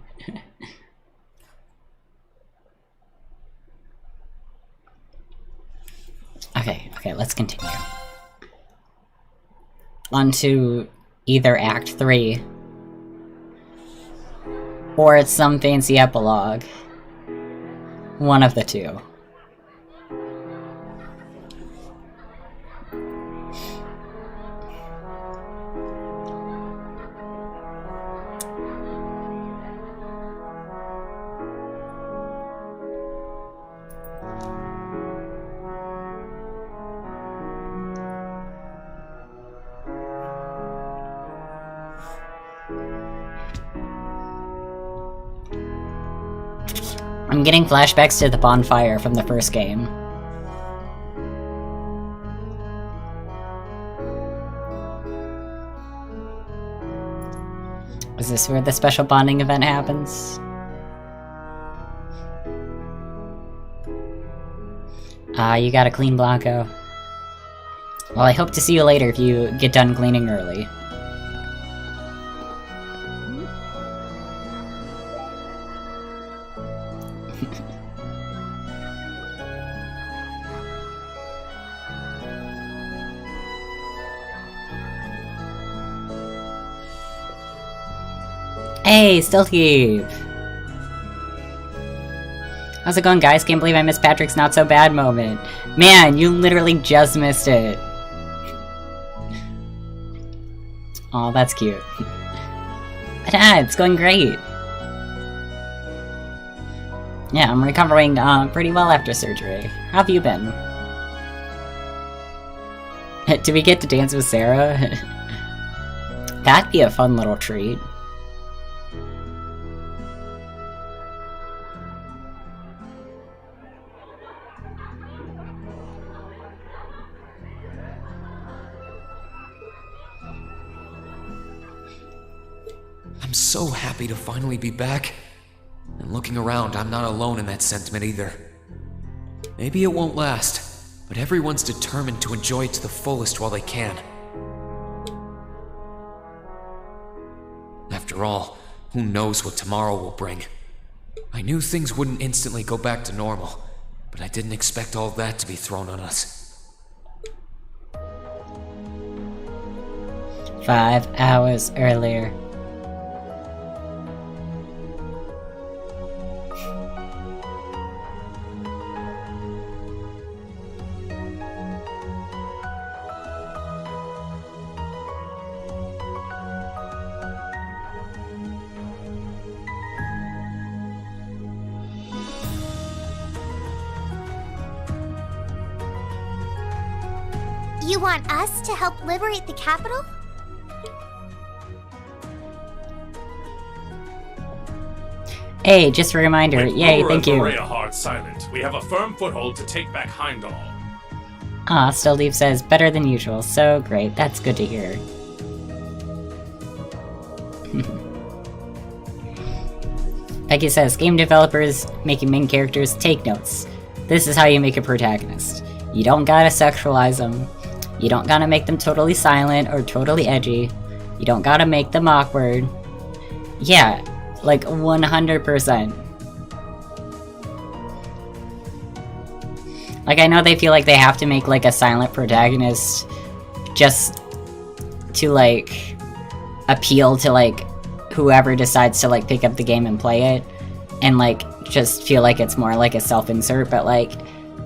Okay, let's continue. On to either Act 3, or it's some fancy epilogue. One of the two. I'm getting flashbacks to the bonfire from the first game. Is this where the special bonding event happens? You gotta clean Blanco. Well, I hope to see you later if you get done cleaning early. Hey, Stealth Keep! How's it going, guys? Can't believe I missed Patrick's not so bad moment. Man, you literally just missed it. Aw, that's cute. But it's going great. Yeah, I'm recovering pretty well after surgery. How have you been? Do we get to dance with Sarah? That'd be a fun little treat. I'm so happy to finally be back. And looking around, I'm not alone in that sentiment either. Maybe it won't last, but everyone's determined to enjoy it to the fullest while they can. After all, who knows what tomorrow will bring? I knew things wouldn't instantly go back to normal, but I didn't expect all that to be thrown on us. 5 hours earlier. You want us to help liberate the capital? Hey, just a reminder. With Yay, Laura thank and you. Maria Hart silent, we have a firm foothold to take back Heimdall. Still Leaf says, better than usual. So great. That's good to hear. Becky says, game developers making main characters, take notes. This is how you make a protagonist. You don't gotta sexualize them. You don't gotta make them totally silent or totally edgy. You don't gotta make them awkward. Yeah, like 100%. Like, I know they feel like they have to make, like, a silent protagonist just to, like, appeal to, like, whoever decides to, like, pick up the game and play it. And, like, just feel like it's more like a self-insert, but, like,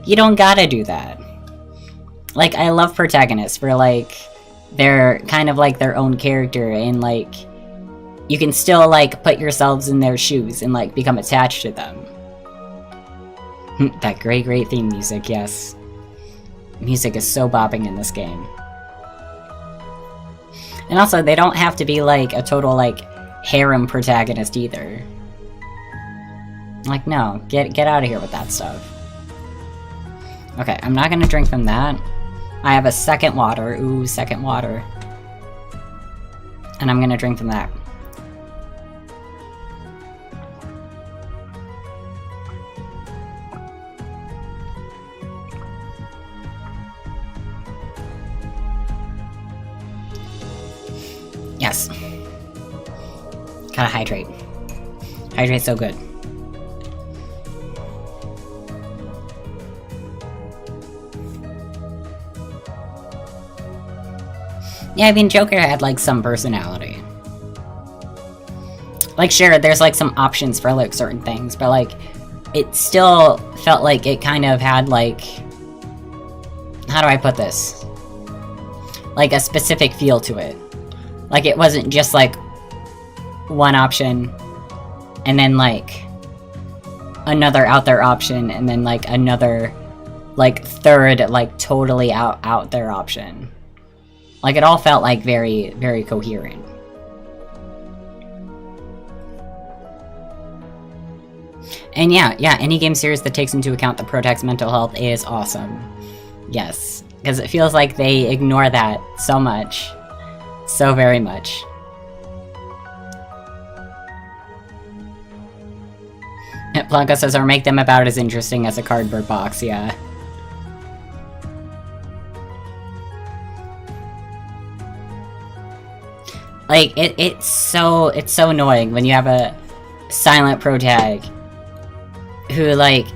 you don't gotta do that. Like, I love protagonists where, like, they're kind of like their own character and, like, you can still, like, put yourselves in their shoes and, like, become attached to them. That great theme music, yes. Music is so bopping in this game. And also, they don't have to be, like, a total, like, harem protagonist either. Like, no, get out of here with that stuff. Okay, I'm not gonna drink from that. I have a second water. Ooh, second water. And I'm gonna drink from that. Yes. Gotta hydrate. Hydrate's so good. Yeah, I mean, Joker had, like, some personality. Like, sure, there's, like, some options for, like, certain things, but, like, it still felt like it kind of had, like... How do I put this? Like, a specific feel to it. Like, it wasn't just, like, one option, and then, like, another out there option, and then, like, another, like, third, like, totally out there option. Like, it all felt, like, very, very coherent. And yeah, any game series that takes into account the protag's mental health is awesome. Yes, because it feels like they ignore that so much. So very much. Blanca says, or make them about as interesting as a cardboard box, yeah. Like, it's so annoying when you have a silent protag who, like,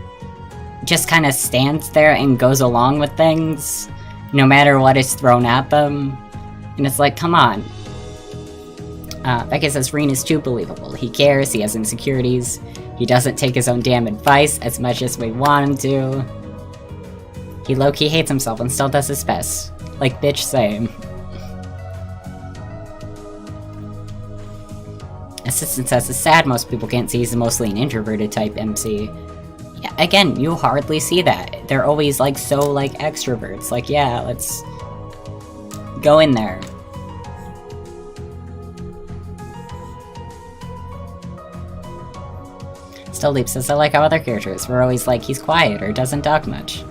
just kind of stands there and goes along with things, no matter what is thrown at them. And it's like, come on. Becca says, Reen is too believable. He cares, he has insecurities, he doesn't take his own damn advice as much as we want him to. He low-key hates himself and still does his best. Like, bitch, same. Assistant says, it's sad most people can't see he's mostly an introverted type MC. Yeah, again, you hardly see that. They're always, like, so, like, extroverts. Like, yeah, let's go in there. Still Leap says, I like how other characters were always like, he's quiet or doesn't talk much.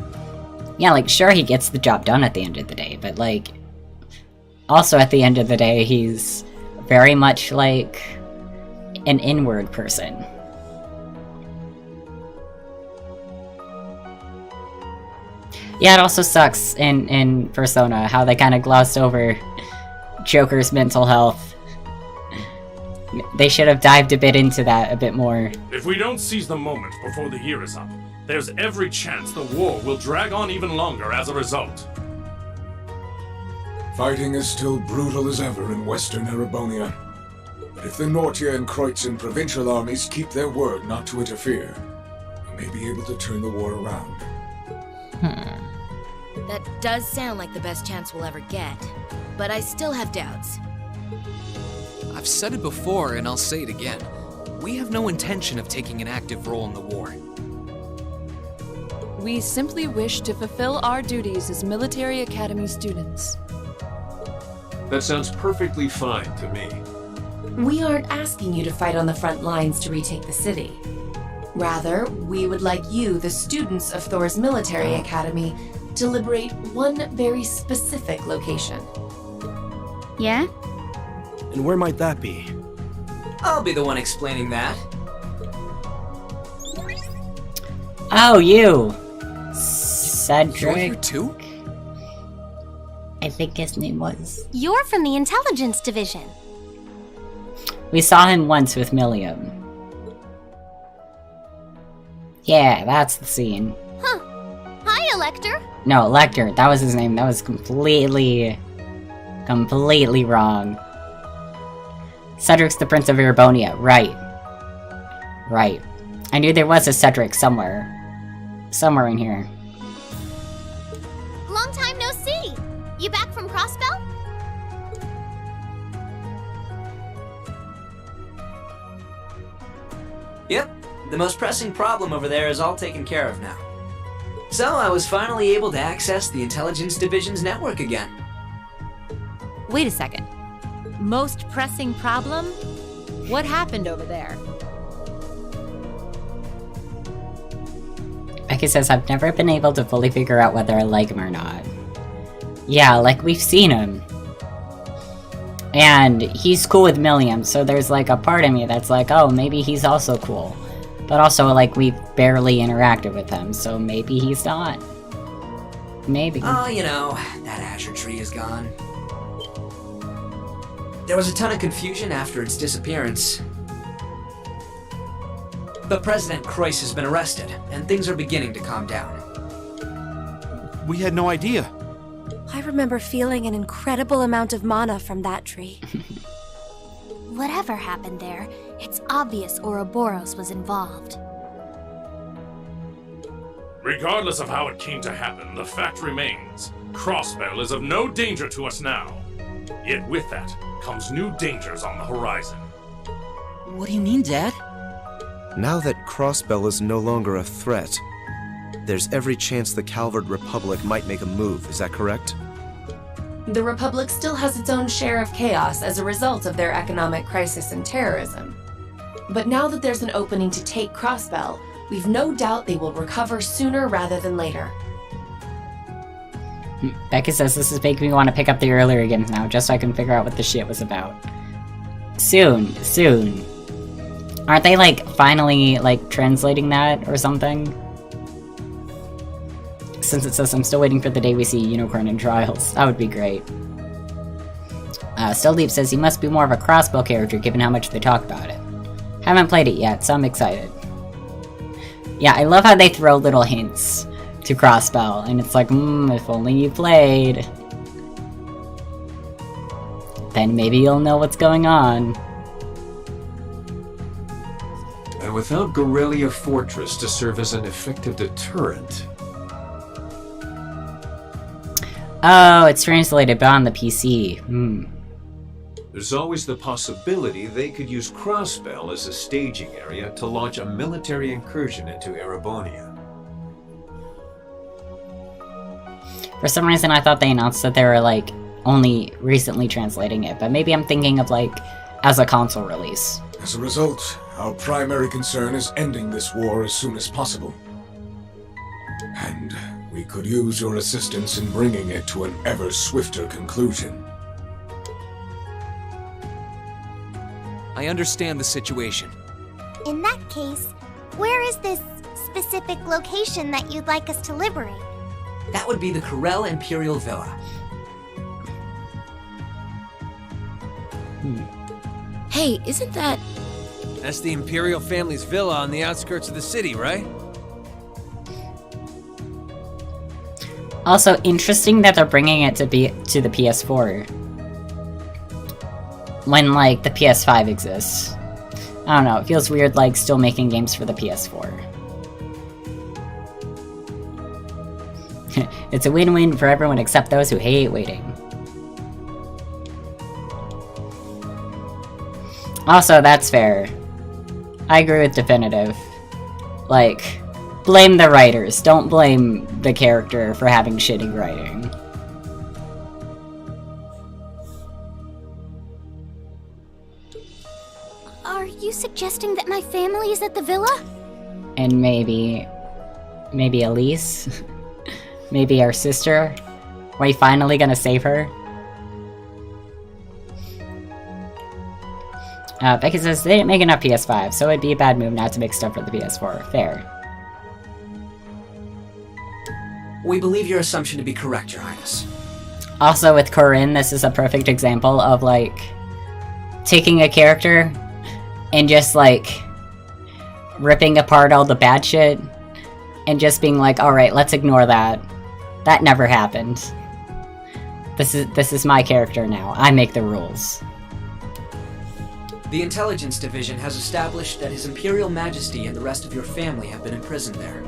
Yeah, like, sure, he gets the job done at the end of the day, but, like, also at the end of the day, he's very much, like, an inward person. Yeah, it also sucks in Persona how they kind of glossed over Joker's mental health. They should have dived a bit into that a bit more. If we don't seize the moment before the year is up, there's every chance the war will drag on even longer as a result. Fighting is still brutal as ever in Western Erebonia. But if the Nortia and Kreutzen provincial armies keep their word not to interfere, we may be able to turn the war around. That does sound like the best chance we'll ever get, but I still have doubts. I've said it before, and I'll say it again. We have no intention of taking an active role in the war. We simply wish to fulfill our duties as military academy students. That sounds perfectly fine to me. We aren't asking you to fight on the front lines to retake the city. Rather, we would like you, the students of Thor's military academy, to liberate one very specific location. Yeah? And where might that be? I'll be the one explaining that. Oh, you! Cedric? You're here too? I think his name was. You're from the intelligence division. We saw him once with Milliam. Yeah, that's the scene. Huh. Hi, Elector. No, Lecter, that was his name. That was completely wrong. Cedric's the Prince of Erebonia. Right. Right. I knew there was a Cedric somewhere. Somewhere in here. Long time no see. You back from Crossbell? Yep, the most pressing problem over there is all taken care of now. So I was finally able to access the Intelligence Division's network again. Wait a second. Most pressing problem? What happened over there? Becky says, I've never been able to fully figure out whether I like him or not. Yeah, like, we've seen him. And he's cool with Milliam, so there's, like, a part of me that's like, oh, maybe he's also cool. But also, like, we've barely interacted with him, so maybe he's not. Maybe. Oh, you know, that Azure Tree is gone. There was a ton of confusion after its disappearance. But President Croyce has been arrested, and things are beginning to calm down. We had no idea. I remember feeling an incredible amount of mana from that tree. Whatever happened there, it's obvious Ouroboros was involved. Regardless of how it came to happen, the fact remains. Crossbell is of no danger to us now. Yet with that comes new dangers on the horizon. What do you mean, Dad? Now that Crossbell is no longer a threat, there's every chance the Calvard Republic might make a move, is that correct? The Republic still has its own share of chaos as a result of their economic crisis and terrorism. But now that there's an opening to take Crossbell, we've no doubt they will recover sooner rather than later. Becky says this is making me want to pick up the earlier games now, just so I can figure out what the shit was about. Soon. Aren't they, like, finally, like, translating that or something? Since it says I'm still waiting for the day we see Unicorn in Trials. That would be great. Still Deep says he must be more of a crossbow character given how much they talk about it. Haven't played it yet, so I'm excited. Yeah, I love how they throw little hints to Crossbell, and it's like, if only you played. Then maybe you'll know what's going on. And without Guerrilla Fortress to serve as an effective deterrent... Oh, it's translated but on the PC. There's always the possibility they could use Crossbell as a staging area to launch a military incursion into Erebonia. For some reason I thought they announced that they were, like, only recently translating it, but maybe I'm thinking of, like, as a console release. As a result, our primary concern is ending this war as soon as possible. And we could use your assistance in bringing it to an ever swifter conclusion. I understand the situation. In that case, where is this specific location that you'd like us to liberate? That would be the Corel Imperial Villa. Hey, isn't that... That's the Imperial family's villa on the outskirts of the city, right? Also, interesting that they're bringing it to the PS4. When, like, the PS5 exists. I don't know, it feels weird, like, still making games for the PS4. It's a win-win for everyone except those who hate waiting. Also, that's fair. I agree with Definitive. Like, blame the writers, don't blame the character for having shitty writing. Are you suggesting that my family is at the villa? And maybe Elise? Maybe our sister? Are we finally gonna save her? Becky says they didn't make enough PS5, so it'd be a bad move not to make stuff for the PS4. Fair. We believe your assumption to be correct, Your Highness. Also, with Corinne, this is a perfect example of, like, taking a character and just, like, ripping apart all the bad shit and just being like, alright, let's ignore that. That never happened. This is my character now. I make the rules. The Intelligence Division has established that His Imperial Majesty and the rest of your family have been imprisoned there.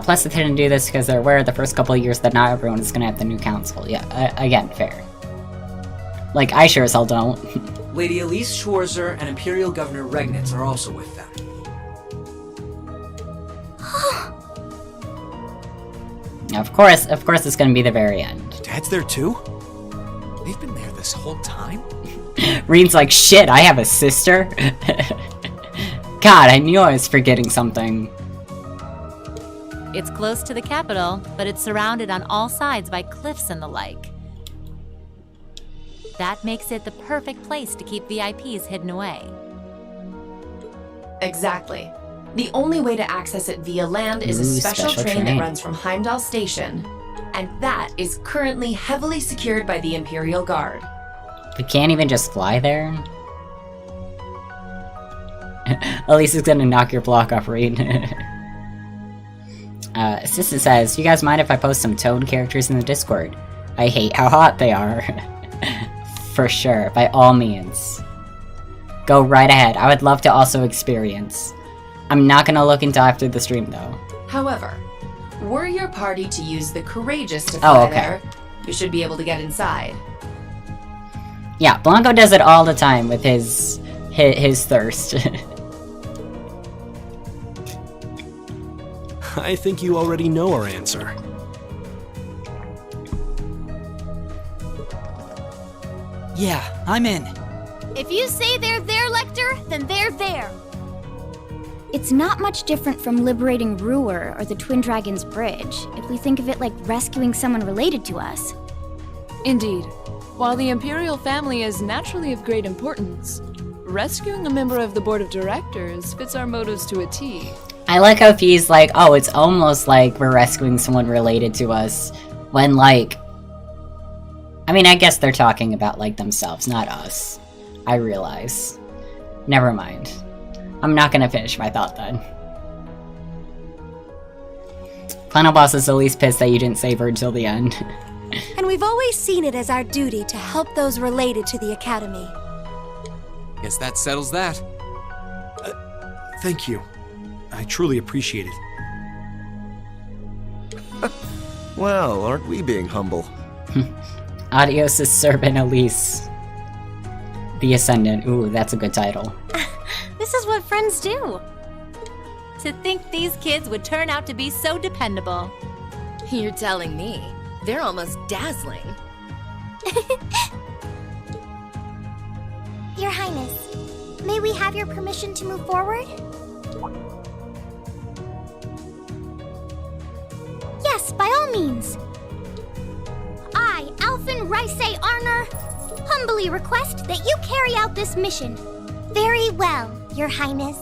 Plus they didn't do this because they're aware the first couple of years that not everyone is gonna have the new council. Yeah, again, fair. Like, I sure as hell don't. Lady Elise Schwarzer and Imperial Governor Regnitz are also with them. Of course it's gonna be the very end. Dad's there too? They've been there this whole time? Reen's like, shit, I have a sister? God, I knew I was forgetting something. It's close to the capital, but it's surrounded on all sides by cliffs and the like. That makes it the perfect place to keep VIPs hidden away. Exactly. The only way to access it via land is a special train that runs from Heimdall Station, and that is currently heavily secured by the Imperial Guard. We can't even just fly there? Elise is gonna knock your block off, Reed. Assistant says, you guys mind if I post some Toad characters in the Discord? I hate how hot they are. For sure, by all means. Go right ahead, I would love to also experience. I'm not gonna look until after the stream though. However, were your party to use the Courageous to fly there, you should be able to get inside. Yeah, Blanco does it all the time with his thirst. I think you already know our answer. Yeah, I'm in. If you say they're there, Lecter, then they're there. It's not much different from liberating Ruhr or the Twin Dragons Bridge, if we think of it like rescuing someone related to us. Indeed. While the Imperial family is naturally of great importance, rescuing a member of the Board of Directors fits our motives to a T. I like how he's like, oh, it's almost like we're rescuing someone related to us, when like... I mean, I guess they're talking about, like, themselves, not us. I realize. Never mind. I'm not gonna finish my thought then. Final boss is the least pissed that you didn't save her until the end. And we've always seen it as our duty to help those related to the Academy. Guess that settles that. Thank you. I truly appreciate it. Well, aren't we being humble? Adios is servant Elise. The Ascendant. Ooh, that's a good title. This is what friends do. To think these kids would turn out to be so dependable. You're telling me. They're almost dazzling. Your Highness, may we have your permission to move forward? Yes, by all means. I, Alphen Rice Arner, humbly request that you carry out this mission. Very well, Your Highness.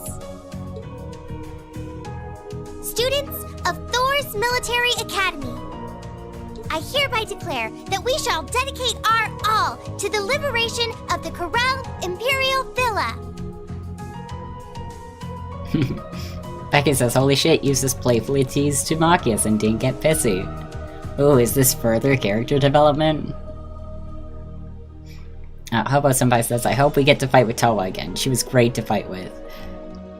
Students of Thor's Military Academy, I hereby declare that we shall dedicate our all to the liberation of the Corel Imperial Villa. Becky says, holy shit, Eustace playfully teased Tumakius and didn't get pissy. Ooh, is this further character development? How about somebody says, I hope we get to fight with Towa again. She was great to fight with.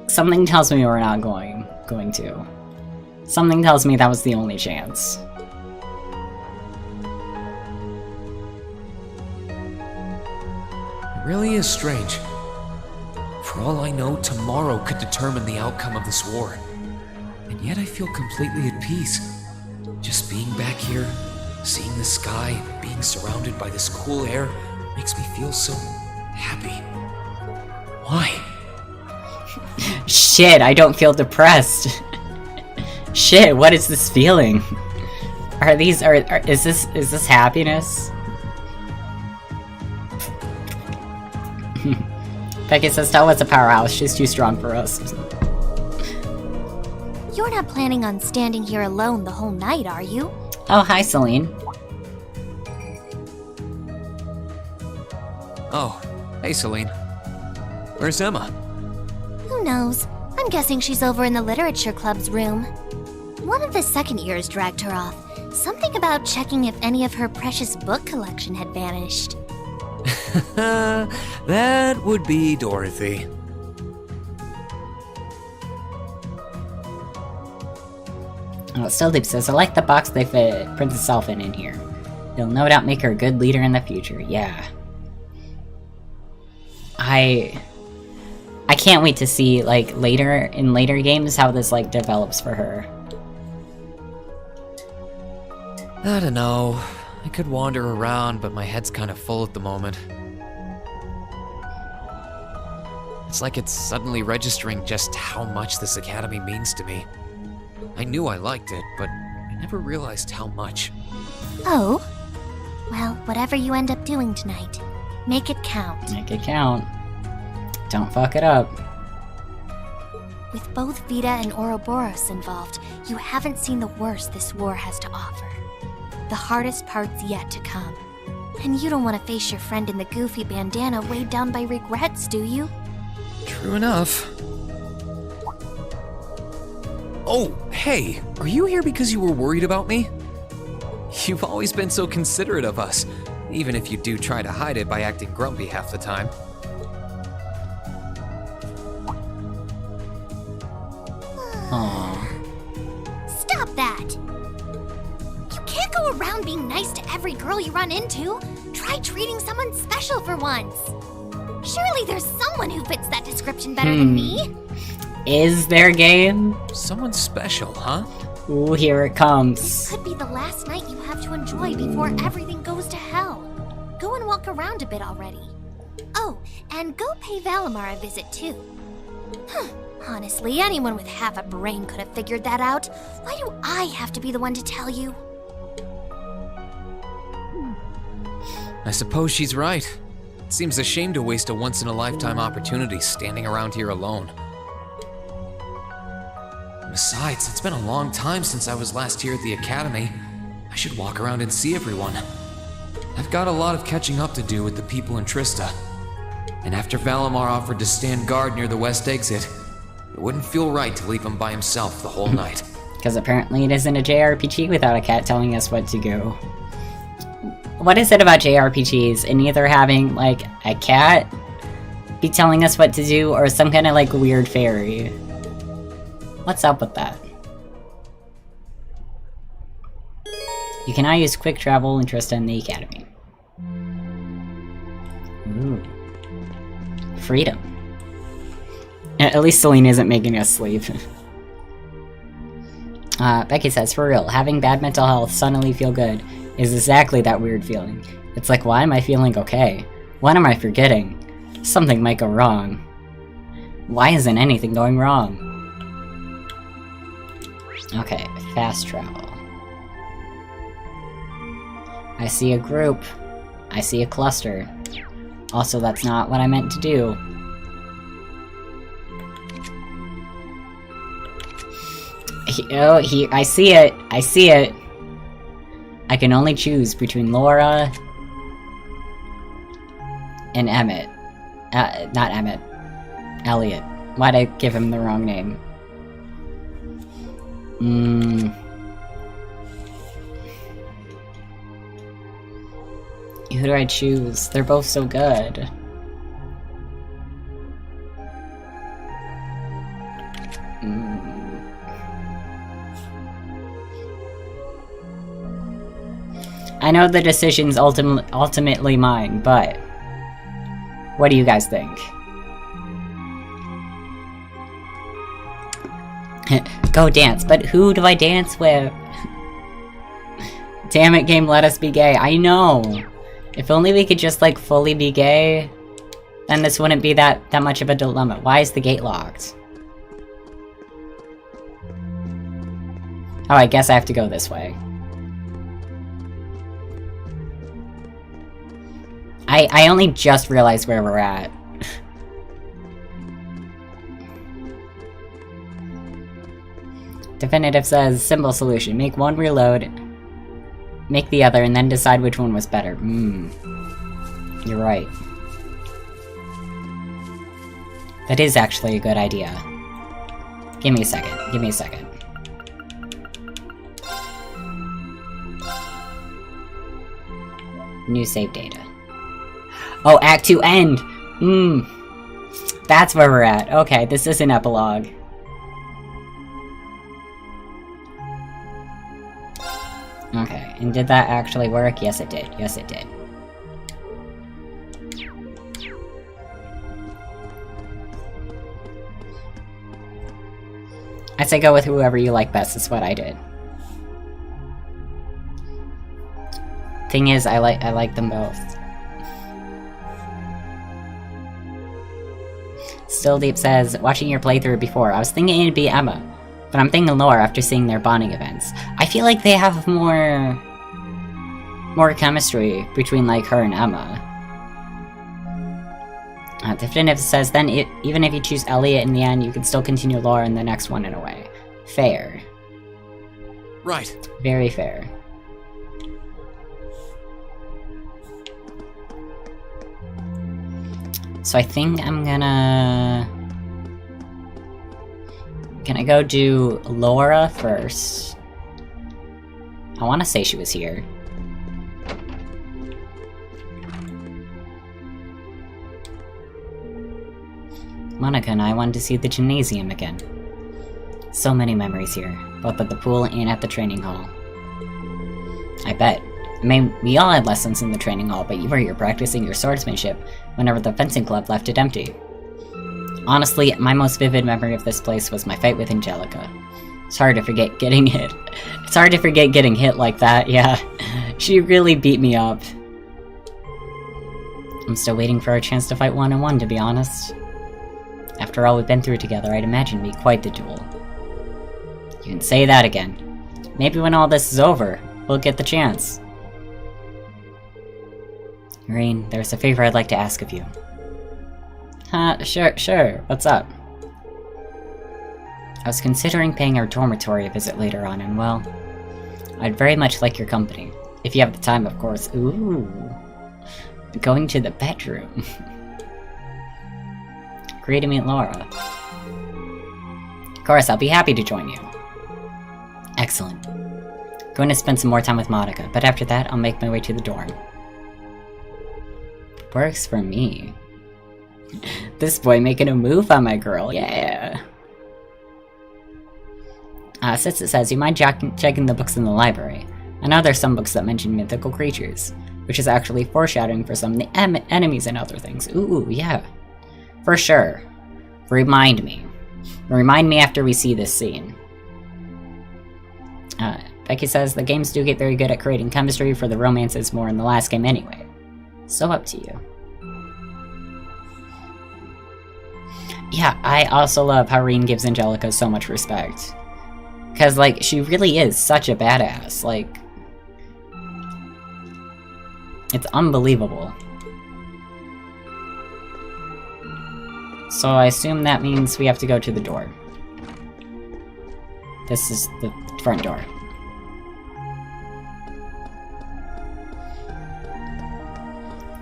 Something tells me we're not going to. Something tells me that was the only chance. It really is strange. For all I know, tomorrow could determine the outcome of this war. And yet I feel completely at peace. Just being back here, seeing the sky, being surrounded by this cool air, makes me feel so happy. Why? Shit, I don't feel depressed. Shit, what is this feeling? Is this happiness? Becky says, Towa's a powerhouse, she's too strong for us. You're not planning on standing here alone the whole night, are you? Oh, hi, Celine. Oh, hey Celine. Where's Emma? Who knows? I'm guessing she's over in the Literature Club's room. One of the second years dragged her off. Something about checking if any of her precious book collection had vanished. That would be Dorothy. Oh, Stilldeep says, I like the box they fit Princess Elfin in here. It'll no doubt make her a good leader in the future, yeah. I can't wait to see, like, in later games how this, like, develops for her. I don't know. I could wander around, but my head's kind of full at the moment. It's like it's suddenly registering just how much this academy means to me. I knew I liked it, but I never realized how much. Oh? Well, whatever you end up doing tonight, make it count. Make it count. Don't fuck it up. With both Vita and Ouroboros involved, you haven't seen the worst this war has to offer. The hardest part's yet to come. And you don't want to face your friend in the goofy bandana weighed down by regrets, do you? True enough. Oh, hey, are you here because you were worried about me? You've always been so considerate of us, even if you do try to hide it by acting grumpy half the time. Aww. Stop that! You can't go around being nice to every girl you run into. Try treating someone special for once. Surely there's someone who fits that description better than me. Is there game? Someone special, huh? Ooh, here it comes. Could be the last night you have to enjoy before everything goes to hell. Go and walk around a bit already. Oh, and go pay Valimar a visit too. Honestly, anyone with half a brain could have figured that out. Why do I have to be the one to tell you? I suppose she's right. It seems a shame to waste a once-in-a-lifetime opportunity standing around here alone. Besides, it's been a long time since I was last here at the academy. I should walk around and see everyone. I've got a lot of catching up to do with the people in Trista. And after Valimar offered to stand guard near the west exit, it wouldn't feel right to leave him by himself the whole night. Because apparently it isn't a JRPG without a cat telling us what to do. What is it about JRPGs and either having, like, a cat be telling us what to do or some kind of, like, weird fairy? What's up with that? You can now use quick travel and Trista in the academy. Ooh. Freedom. At least Celine isn't making us sleep. Becky says, for real, having bad mental health suddenly feel good is exactly that weird feeling. It's like, why am I feeling okay? What am I forgetting? Something might go wrong. Why isn't anything going wrong? Okay, fast travel. I see a group. I see a cluster. Also, that's not what I meant to do. I see it. I see it. I can only choose between Laura and Emmett. Not Emmett. Elliot. Why'd I give him the wrong name? Who do I choose? They're both so good. I know the decision's ultimately mine, but what do you guys think? Go dance, but who do I dance with? Damn it, game, let us be gay. I know. If only we could just, like, fully be gay, then this wouldn't be that much of a dilemma. Why is the gate locked? Oh, I guess I have to go this way. I only just realized where we're at. Definitive says, simple solution. Make one reload, make the other, and then decide which one was better. You're right. That is actually a good idea. Give me a second. Give me a second. New save data. Oh, Act 2 end! That's where we're at. Okay, this is an epilogue. Okay, and did that actually work? Yes, it did. Yes, it did. I say go with whoever you like best, is what I did. Thing is, I like them both. Still Deep says, watching your playthrough before, I was thinking it'd be Emma, but I'm thinking Laura after seeing their bonding events. I feel like they have more chemistry between, like, her and Emma. Definitive says, then even if you choose Elliot in the end, you can still continue Laura in the next one in a way. Fair. Right. Very fair. So I think I'm gonna go do Laura first. I want to say she was here. Monica and I wanted to see the gymnasium again. So many memories here, both at the pool and at the training hall. I bet. I mean, we all had lessons in the training hall, but you were here practicing your swordsmanship whenever the fencing club left it empty. Honestly, my most vivid memory of this place was my fight with Angelica. It's hard to forget getting hit. It's hard to forget getting hit like that, yeah. She really beat me up. I'm still waiting for our chance to fight one-on-one, to be honest. After all we've been through together, I'd imagine it'd be quite the duel. You can say that again. Maybe when all this is over, we'll get the chance. Rain, there's a favor I'd like to ask of you. Sure. What's up? I was considering paying our dormitory a visit later on, and well, I'd very much like your company. If you have the time, of course. Ooh. Going to the bedroom. Great to meet Laura. Of course, I'll be happy to join you. Excellent. Going to spend some more time with Monica, but after that, I'll make my way to the dorm. Works for me. This boy making a move on my girl, yeah. Since it says, you mind checking the books in the library. I know there's some books that mention mythical creatures, which is actually foreshadowing for some of the enemies and other things. Ooh, yeah. For sure. Remind me. Remind me after we see this scene. Becky says, the games do get very good at creating chemistry for the romances more in the last game anyway. So up to you. Yeah, I also love how Rean gives Angelica so much respect. Because, like, she really is such a badass. Like, it's unbelievable. So I assume that means we have to go to the door. This is the front door.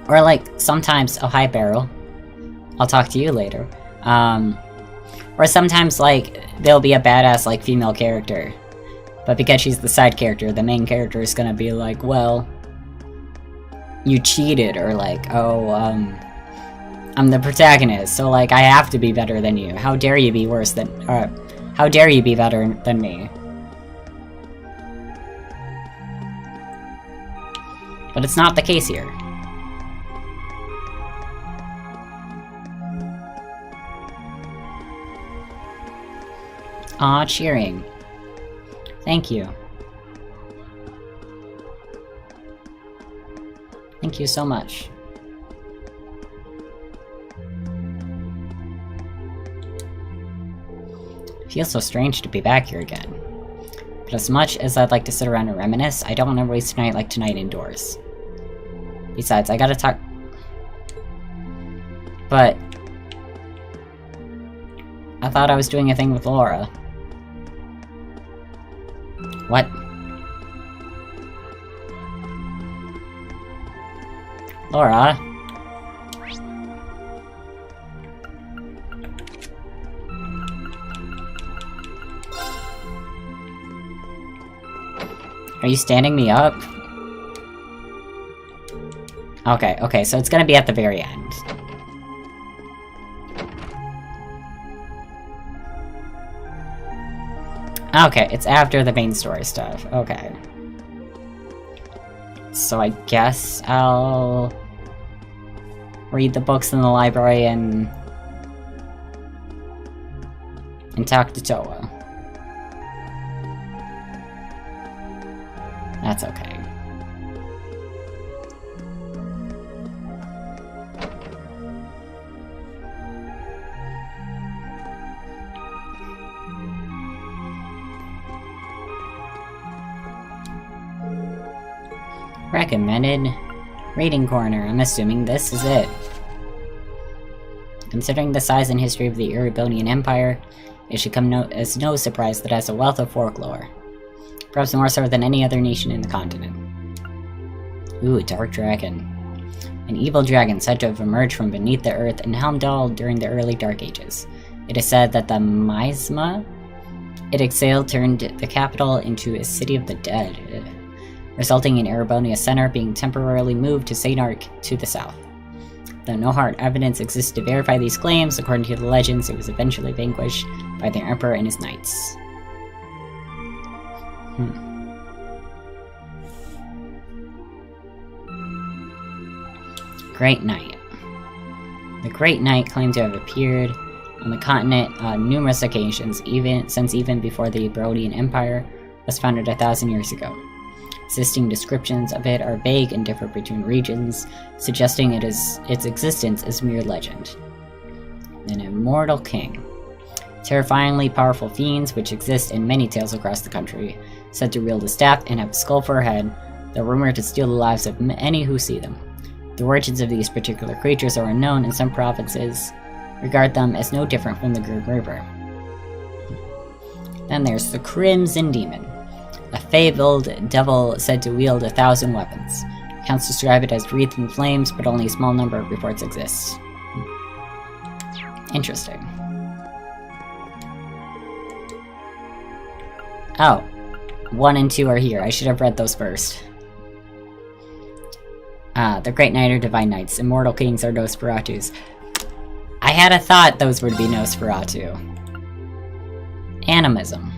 Or like, sometimes, oh hi Beryl, I'll talk to you later. Or sometimes like, there'll be a badass like female character. But because she's the side character, the main character is gonna be like, well, you cheated, or like, oh, I'm the protagonist, so like, I have to be better than you. How dare you be worse than, how dare you be better than me? But it's not the case here. Aw, cheering. Thank you. Thank you so much. Feels so strange to be back here again. But as much as I'd like to sit around and reminisce, I don't want to waste a night like tonight indoors. Besides, I gotta talk... But... I thought I was doing a thing with Laura. What? Laura? Are you standing me up? Okay, so it's gonna be at the very end. Okay, it's after the main story stuff. Okay. So I guess I'll read the books in the library and talk to Towa. That's okay. Recommended reading corner. I'm assuming this is it. Considering the size and history of the Erebonian Empire, it should come as no surprise that it has a wealth of folklore. Perhaps more so than any other nation in the continent. Ooh, Dark Dragon. An evil dragon said to have emerged from beneath the earth in Helmdall during the early Dark Ages. It is said that the miasma it exhaled turned the capital into a city of the dead, resulting in Erebonia Center being temporarily moved to St. Ark to the south. Though no hard evidence exists to verify these claims, according to the legends, it was eventually vanquished by the Emperor and his knights. Great Knight. The Great Knight claimed to have appeared on the continent on numerous occasions, even before the Erebonian Empire was founded 1,000 years ago. Existing descriptions of it are vague and differ between regions, suggesting its existence is mere legend. An immortal king. Terrifyingly powerful fiends, which exist in many tales across the country, said to wield a staff and have a skull for a head, though rumored to steal the lives of any who see them. The origins of these particular creatures are unknown, and some provinces regard them as no different from the Grim Reaper. Then there's the Crimson Demon, a fabled devil said to wield 1,000 weapons. Accounts describe it as wreathed in flames, but only a small number of reports exist. Interesting. Oh, 1 and 2 are here. I should have read those first. The Great Knight or Divine Knights. Immortal Kings are Nosferatus. I had a thought those would be Nosferatu. Animism.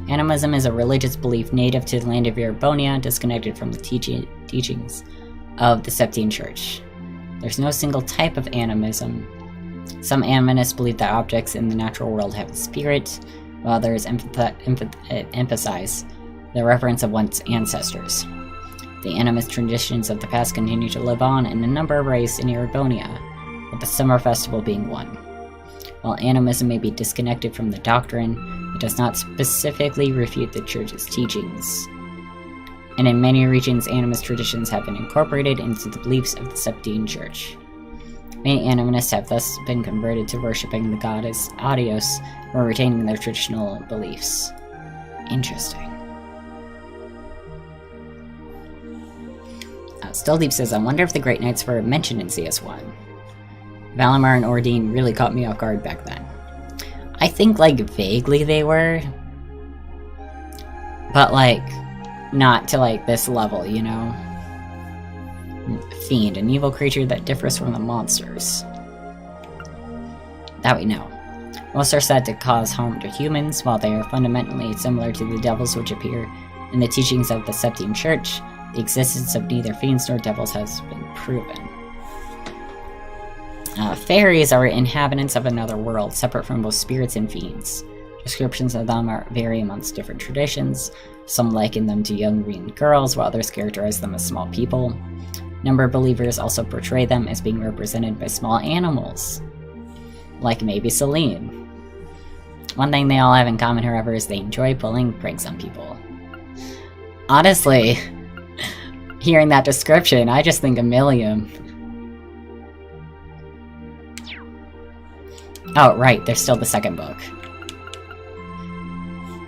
Animism is a religious belief native to the land of Erebonia, disconnected from the teachings of the Septine Church. There's no single type of animism. Some animists believe that objects in the natural world have a spirit, while others emphasize the reverence of one's ancestors. The animist traditions of the past continue to live on in a number of ways in Erebonia, with the summer festival being one. While animism may be disconnected from the doctrine, it does not specifically refute the Church's teachings. And in many regions, animist traditions have been incorporated into the beliefs of the Septine Church. Many animists have thus been converted to worshipping the goddess Adios, or retaining their traditional beliefs. Interesting. Stilldeep says, I wonder if the Great Knights were mentioned in CS1. Valimar and Ordine really caught me off guard back then. I think, like, vaguely they were. But, like, not to, like, this level, you know? Fiend, an evil creature that differs from the monsters. That we know. Most are said to cause harm to humans, while they are fundamentally similar to the devils which appear in the teachings of the Septine Church. The existence of neither fiends nor devils has been proven. Fairies are inhabitants of another world, separate from both spirits and fiends. Descriptions of them vary amongst different traditions. Some liken them to young green girls, while others characterize them as small people. A number of believers also portray them as being represented by small animals, like maybe Celine. One thing they all have in common, however, is they enjoy pulling pranks on people. Honestly, hearing that description, I just think of Millium. Oh, right, there's still the second book.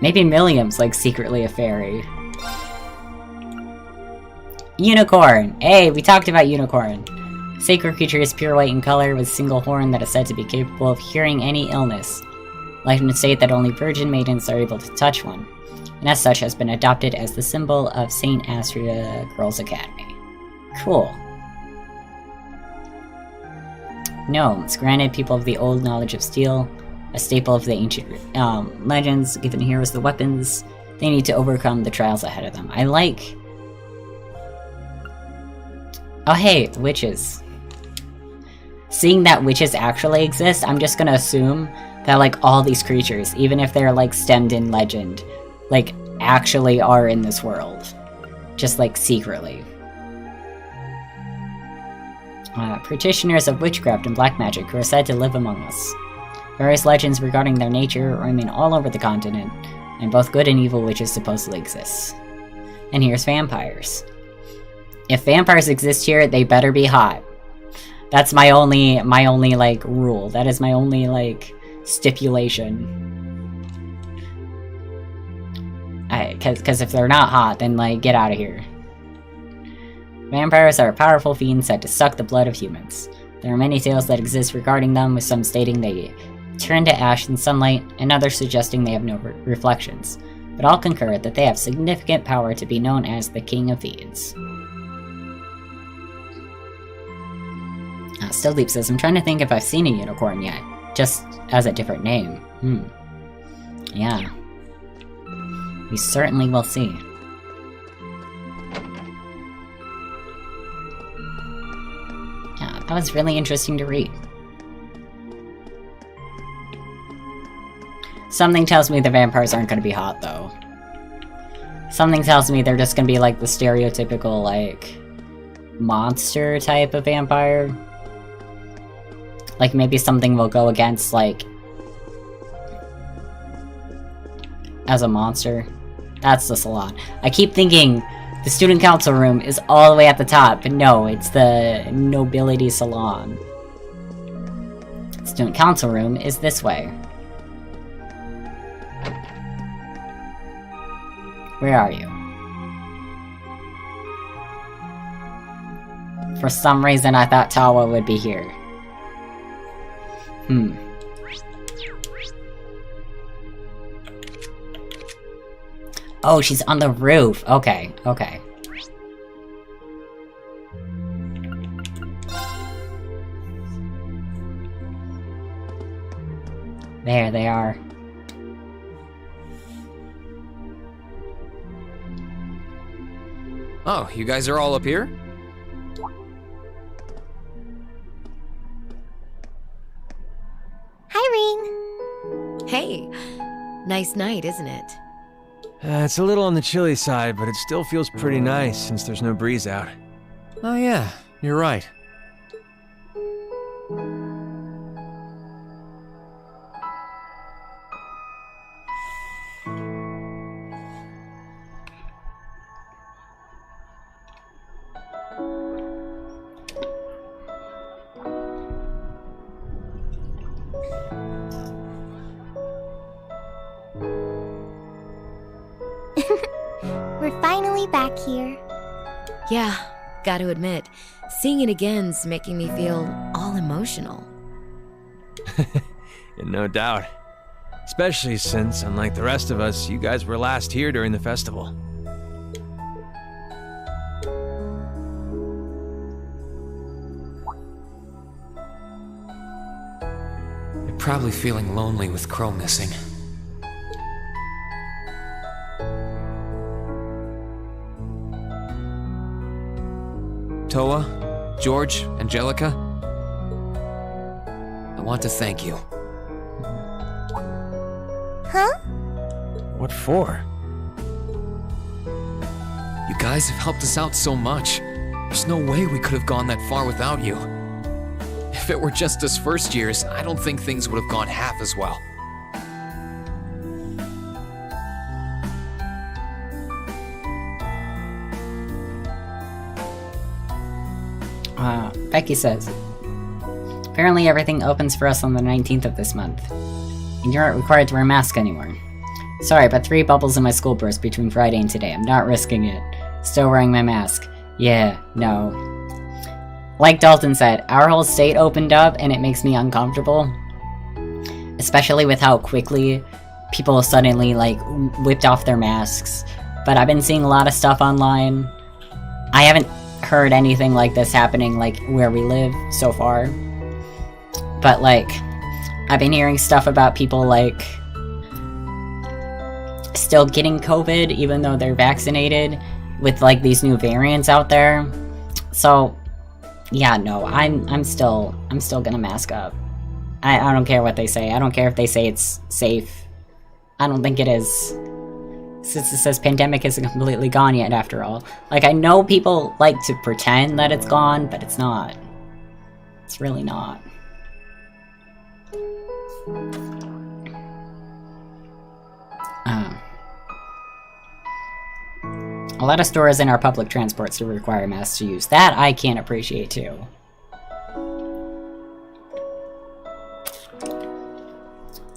Maybe Millium's, like, secretly a fairy. Unicorn! Hey, we talked about Unicorn. Sacred creature is pure white in color with single horn that is said to be capable of curing any illness. Legends state that only virgin maidens are able to touch one, and as such has been adopted as the symbol of St. Astria Girls' Academy. Cool. Gnomes, granted people of the old knowledge of steel, a staple of the ancient legends, given heroes the weapons they need to overcome the trials ahead of them. I like... Oh hey, witches. Seeing that witches actually exist, I'm just gonna assume that, like, all these creatures, even if they're, like, stemmed in legend, like, actually are in this world. Just, like, secretly. Practitioners of witchcraft and black magic who are said to live among us. Various legends regarding their nature remain all over the continent, and both good and evil witches supposedly exist. And here's vampires. If vampires exist here, they better be hot. That's my only like rule. That is my only like stipulation. Cause if they're not hot, then like get out of here. Vampires are powerful fiends said to suck the blood of humans. There are many tales that exist regarding them, with some stating they turn to ash in sunlight, and others suggesting they have no reflections. But all concur that they have significant power to be known as the King of Fiends. Still Deep says, I'm trying to think if I've seen a unicorn yet, just as a different name. Yeah. We certainly will see. Yeah, that was really interesting to read. Something tells me the vampires aren't going to be hot, though. Something tells me they're just going to be like the stereotypical, like, monster type of vampire. Like, maybe something will go against, like, as a monster. That's the salon. I keep thinking the student council room is all the way at the top, but no, it's the nobility salon. Student council room is this way. Where are you? For some reason I thought Tawa would be here. Oh, she's on the roof. Okay, okay. There they are. Oh, you guys are all up here? Hi, Ring. Hey, nice night, isn't it? It's a little on the chilly side, but it still feels pretty nice since there's no breeze out. Oh yeah, you're right. We're finally back here. Yeah, gotta admit, seeing it again's making me feel all emotional. No doubt. Especially since, unlike the rest of us, you guys were last here during the festival. You're probably feeling lonely with Crow missing. Towa, George, Angelica, I want to thank you. Huh? What for? You guys have helped us out so much. There's no way we could have gone that far without you. If it were just us first years, I don't think things would have gone half as well. Becky says, apparently everything opens for us on the 19th of this month, and you aren't required to wear a mask anymore. Sorry, but 3 bubbles in my school burst between Friday and today. I'm not risking it. Still wearing my mask. Yeah, no. Like Dalton said, our whole state opened up and it makes me uncomfortable. Especially with how quickly people suddenly, like, whipped off their masks. But I've been seeing a lot of stuff online. I haven't heard anything like this happening, like, where we live so far. But, like, I've been hearing stuff about people, like, still getting COVID even though they're vaccinated with, like, these new variants out there. So, yeah, no, I'm still gonna mask up. I don't care what they say. I don't care if they say it's safe. I don't think it is. Since it says pandemic isn't completely gone yet, after all. Like, I know people like to pretend that it's gone, but it's not. It's really not. A lot of stores in our public transport still require masks to use. That I can appreciate too.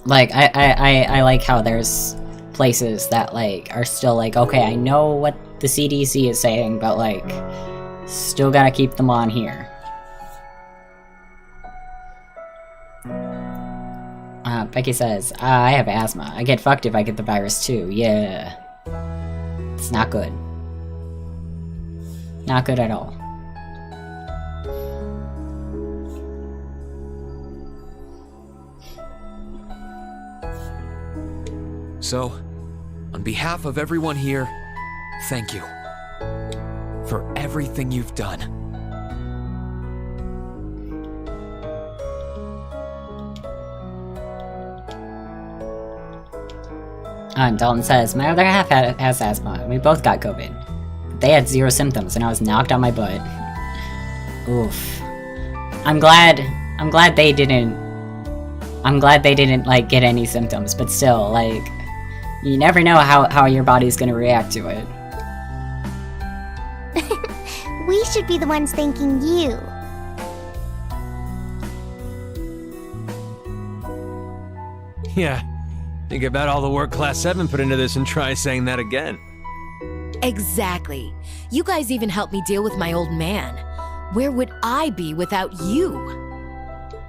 Like, I like how there's places that, like, are still like, okay, I know what the CDC is saying, but, like, still gotta keep them on here. Becky says, I have asthma. I get fucked if I get the virus too. Yeah. It's not good. Not good at all. So, on behalf of everyone here, thank you for everything you've done. And Dalton says, my other half has asthma, and we both got COVID. They had 0 symptoms, and I was knocked on my butt. Oof. I'm glad they didn't, like, get any symptoms, but still, like, you never know how your body's gonna react to it. We should be the ones thanking you. Yeah. Think about all the work Class 7 put into this and try saying that again. Exactly. You guys even helped me deal with my old man. Where would I be without you?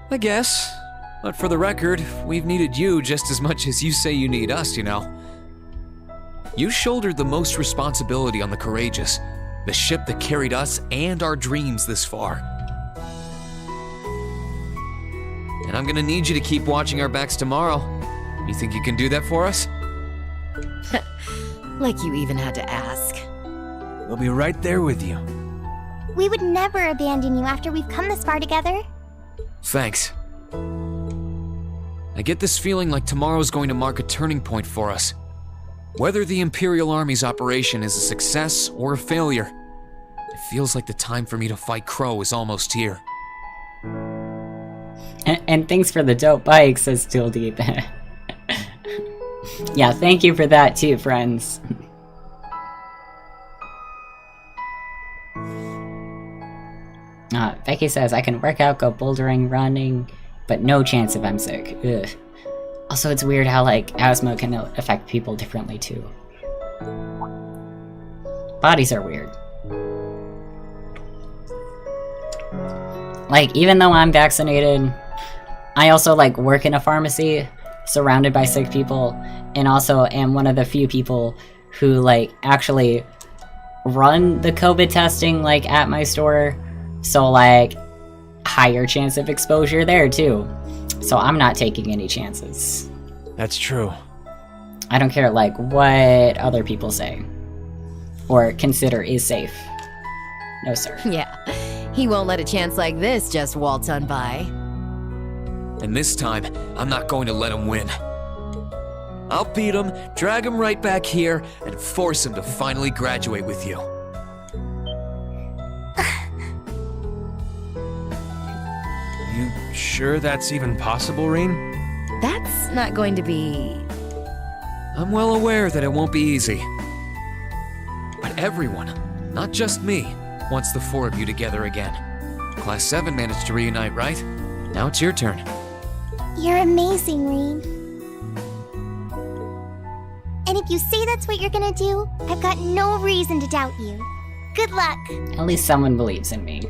I guess. But for the record, we've needed you just as much as you say you need us, you know. You shouldered the most responsibility on the Courageous, the ship that carried us and our dreams this far. And I'm gonna need you to keep watching our backs tomorrow. You think you can do that for us? Like you even had to ask. We'll be right there with you. We would never abandon you after we've come this far together. Thanks. I get this feeling like tomorrow's going to mark a turning point for us. Whether the Imperial Army's operation is a success or a failure, it feels like the time for me to fight Crow is almost here. And thanks for the dope bike, says Still Deep. Yeah, thank you for that too, friends. Becky says, I can work out, go bouldering, running, but no chance if I'm sick. Ugh. Also, it's weird how, like, asthma can affect people differently too. Bodies are weird. Like, even though I'm vaccinated, I also, like, work in a pharmacy surrounded by sick people, and also am one of the few people who, like, actually run the COVID testing, like, at my store. So, like, higher chance of exposure there, too. So I'm not taking any chances. That's true. I don't care, like, what other people say. Or consider is safe. No, sir. Yeah, he won't let a chance like this just waltz on by. And this time, I'm not going to let him win. I'll beat him, drag him right back here, and force him to finally graduate with you. You sure that's even possible, Rain? That's not going to be... I'm well aware that it won't be easy. But everyone, not just me, wants the 4 of you together again. Class 7 managed to reunite, right? Now it's your turn. You're amazing, Rain. And if you say that's what you're gonna do, I've got no reason to doubt you. Good luck. At least someone believes in me.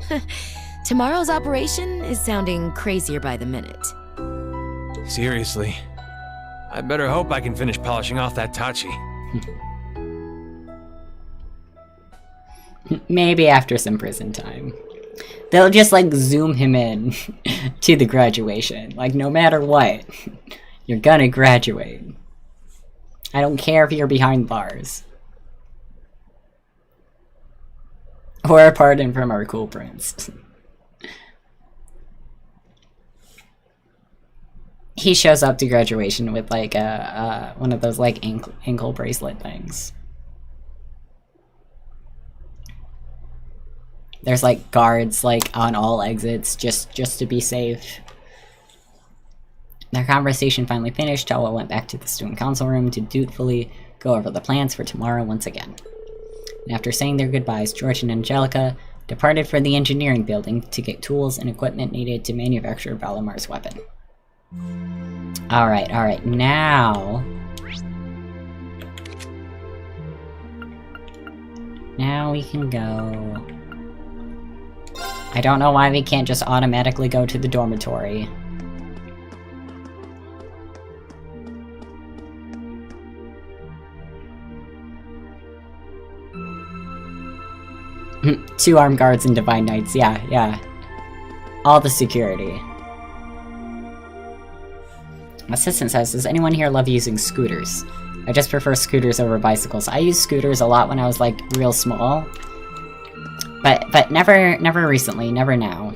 Tomorrow's operation is sounding crazier by the minute. Seriously. I better hope I can finish polishing off that Tachi. Maybe after some prison time. They'll just, like, zoom him in to the graduation. Like, no matter what, you're gonna graduate. I don't care if you're behind bars. Or a pardon from our cool prince. He shows up to graduation with, like, one of those, like, ankle bracelet things. There's, like, guards, like, on all exits, just to be safe. Their conversation finally finished. Towa went back to the student council room to dutifully go over the plans for tomorrow once again. And after saying their goodbyes, George and Angelica departed for the engineering building to get tools and equipment needed to manufacture Valamar's weapon. Alright, now... Now we can go... I don't know why we can't just automatically go to the dormitory. Two armed guards and divine knights, yeah. All the security. Assistant says, does anyone here love using scooters? I just prefer scooters over bicycles. I used scooters a lot when I was, like, real small. But never recently, never now.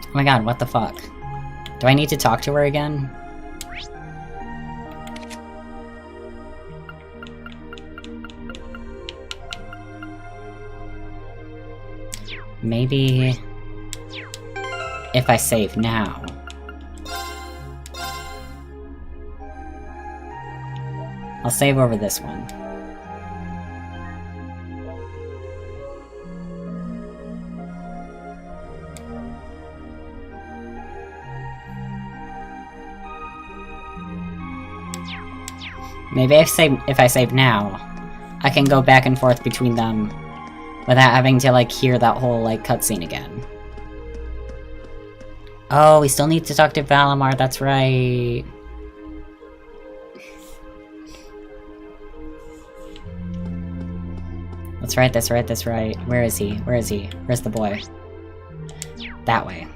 Oh my god, what the fuck? Do I need to talk to her again? Maybe... if I save now. I'll save over this one. Maybe if I save now, I can go back and forth between them without having to, like, hear that whole, like, cutscene again. Oh, we still need to talk to Valamar, that's right. That's right. Where is he? Where's the boy? That way.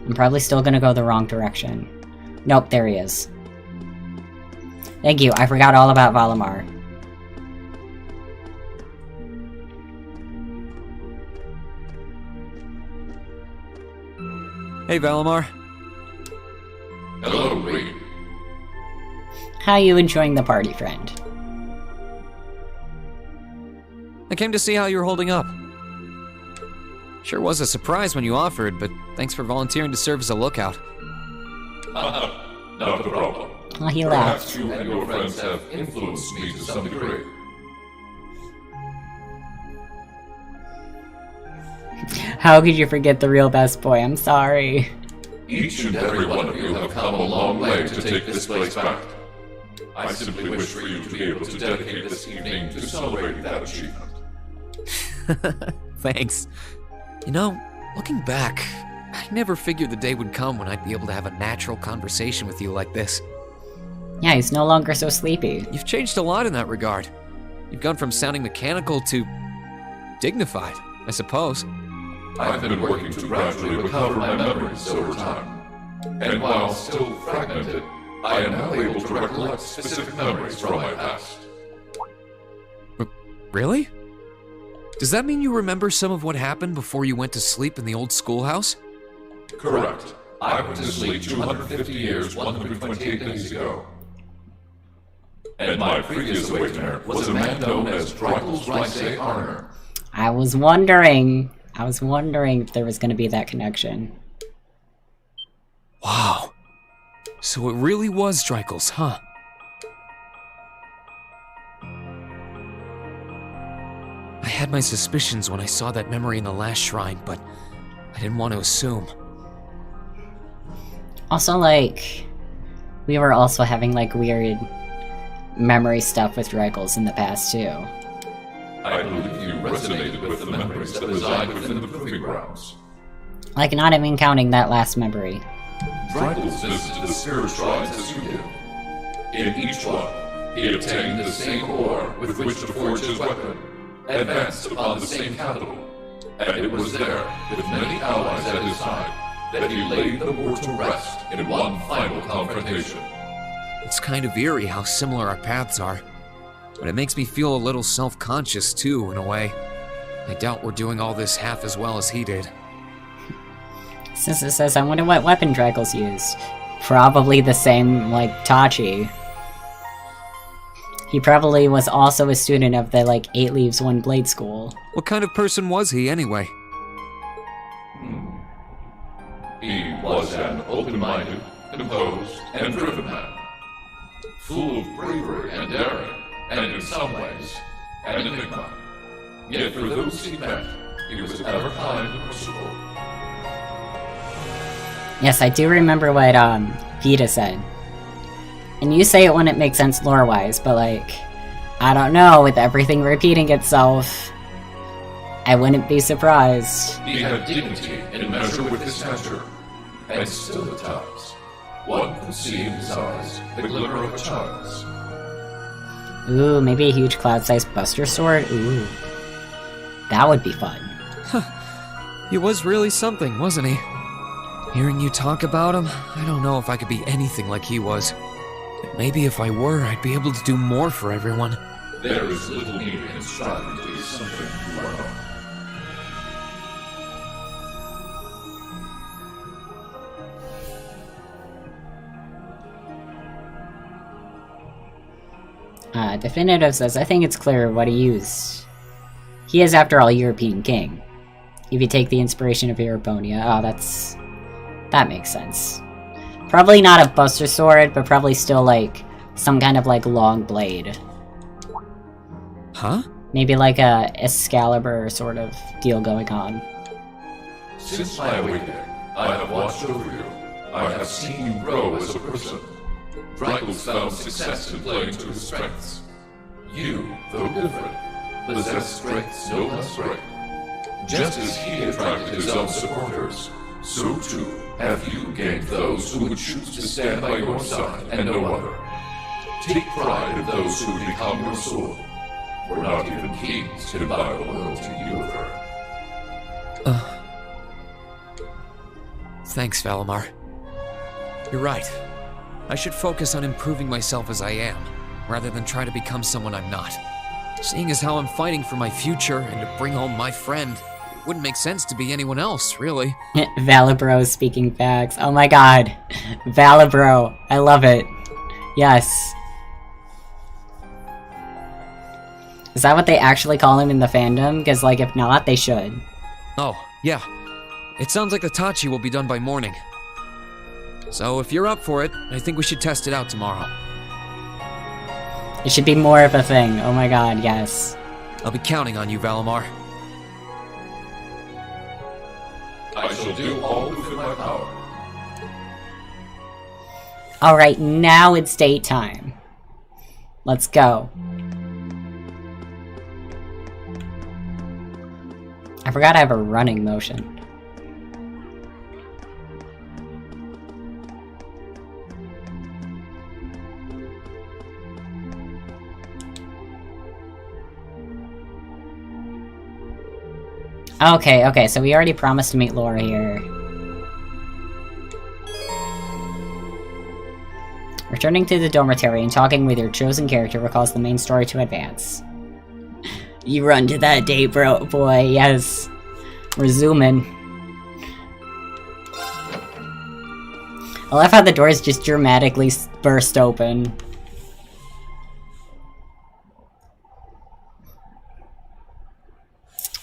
I'm probably still gonna go the wrong direction. Nope, there he is. Thank you, I forgot all about Valamar. Hey, Valamar. Hello, Reed. How you enjoying the party, friend? I came to see how you were holding up. Sure was a surprise when you offered, but thanks for volunteering to serve as a lookout. Not a problem. Oh, he laughed. Perhaps you and your friends have influenced me to some degree. How could you forget the real best boy? I'm sorry. Each and every one of you have come a long way to take this place back. I simply wish for you to be able to dedicate this evening to celebrating that achievement. Thanks. You know, looking back, I never figured the day would come when I'd be able to have a natural conversation with you like this. Yeah, he's no longer so sleepy. You've changed a lot in that regard. You've gone from sounding mechanical to dignified, I suppose. I've been working to gradually recover my memories over time. And while still fragmented, I am now able to recollect specific memories from my past. Really? Does that mean you remember some of what happened before you went to sleep in the old schoolhouse? Correct. I went to sleep 250 years, 128 days ago. And my previous awakener was a man known as Drykel's Rice Arner. I was wondering if there was going to be that connection. Wow. So it really was Drykel's, huh? I had my suspicions when I saw that memory in the last shrine, but I didn't want to assume. Also, like, we were also having, like, weird memory stuff with Drykel's in the past, too. I believe you resonated with the memories that reside within the proving grounds. Like, not even counting that last memory. Drykel's visited the spirit shrines as you did. In each one, he obtained the same ore with which to forge his weapon, advanced upon the same capital, and it was there, with many allies at his side, that he laid the war to rest in one final confrontation. It's kind of eerie how similar our paths are, but it makes me feel a little self-conscious too, in a way. I doubt we're doing all this half as well as he did. Since it says, I wonder what weapon Drykel's used. Probably the same, like, Tachi. He probably was also a student of the, like, 8 Leaves, 1 Blade school. What kind of person was he, anyway? He was an open-minded, composed, and driven man. Full of bravery and daring, and in some ways, an enigma. Yet for those he met, he was ever kind and merciful. Yes, I do remember what, Vita said. And you say it when it makes sense lore-wise, but, like, I don't know, with everything repeating itself, I wouldn't be surprised. He had dignity in measure with his stature, and still at times, one could see in his eyes the glimmer of a child's. Ooh, maybe a huge cloud-sized Buster Sword? Ooh. That would be fun. He was really something, wasn't he? Hearing you talk about him, I don't know if I could be anything like he was. But maybe if I were, I'd be able to do more for everyone. There is little need in striving to be something you are not. Definitive says, I think it's clear what he used. He is, after all, a European king. If you take the inspiration of Erabonia, that makes sense. Probably not a Buster Sword, but probably still, like, some kind of, like, long blade. Huh? Maybe like a Excalibur sort of deal going on. Since my awakening, I have watched over you. I have seen you grow as a person. Draco's found success in playing to his strengths. You, though different, possess strengths no less great. Just as he attracted his own supporters, so too have you gained those who would choose to stand by your side and no other. Take pride in those who would become your sword, for not even kings can buy the world to yield her. Thanks, Valimar. You're right. I should focus on improving myself as I am, rather than try to become someone I'm not. Seeing as how I'm fighting for my future and to bring home my friend, it wouldn't make sense to be anyone else, really. Valibro speaking facts. Oh my god. Valibro. I love it. Yes. Is that what they actually call him in the fandom? Because, like, if not, they should. Oh, yeah. It sounds like the Tachi will be done by morning. So if you're up for it, I think we should test it out tomorrow. It should be more of a thing. Oh my god, yes. I'll be counting on you, Valimar. I shall do all within my power. Alright, now it's daytime. Let's go. I forgot I have a running motion. Okay, so we already promised to meet Laura here. Returning to the dormitory and talking with your chosen character will cause the main story to advance. You run to that date, boy, yes. We're zooming. I love how the doors just dramatically burst open.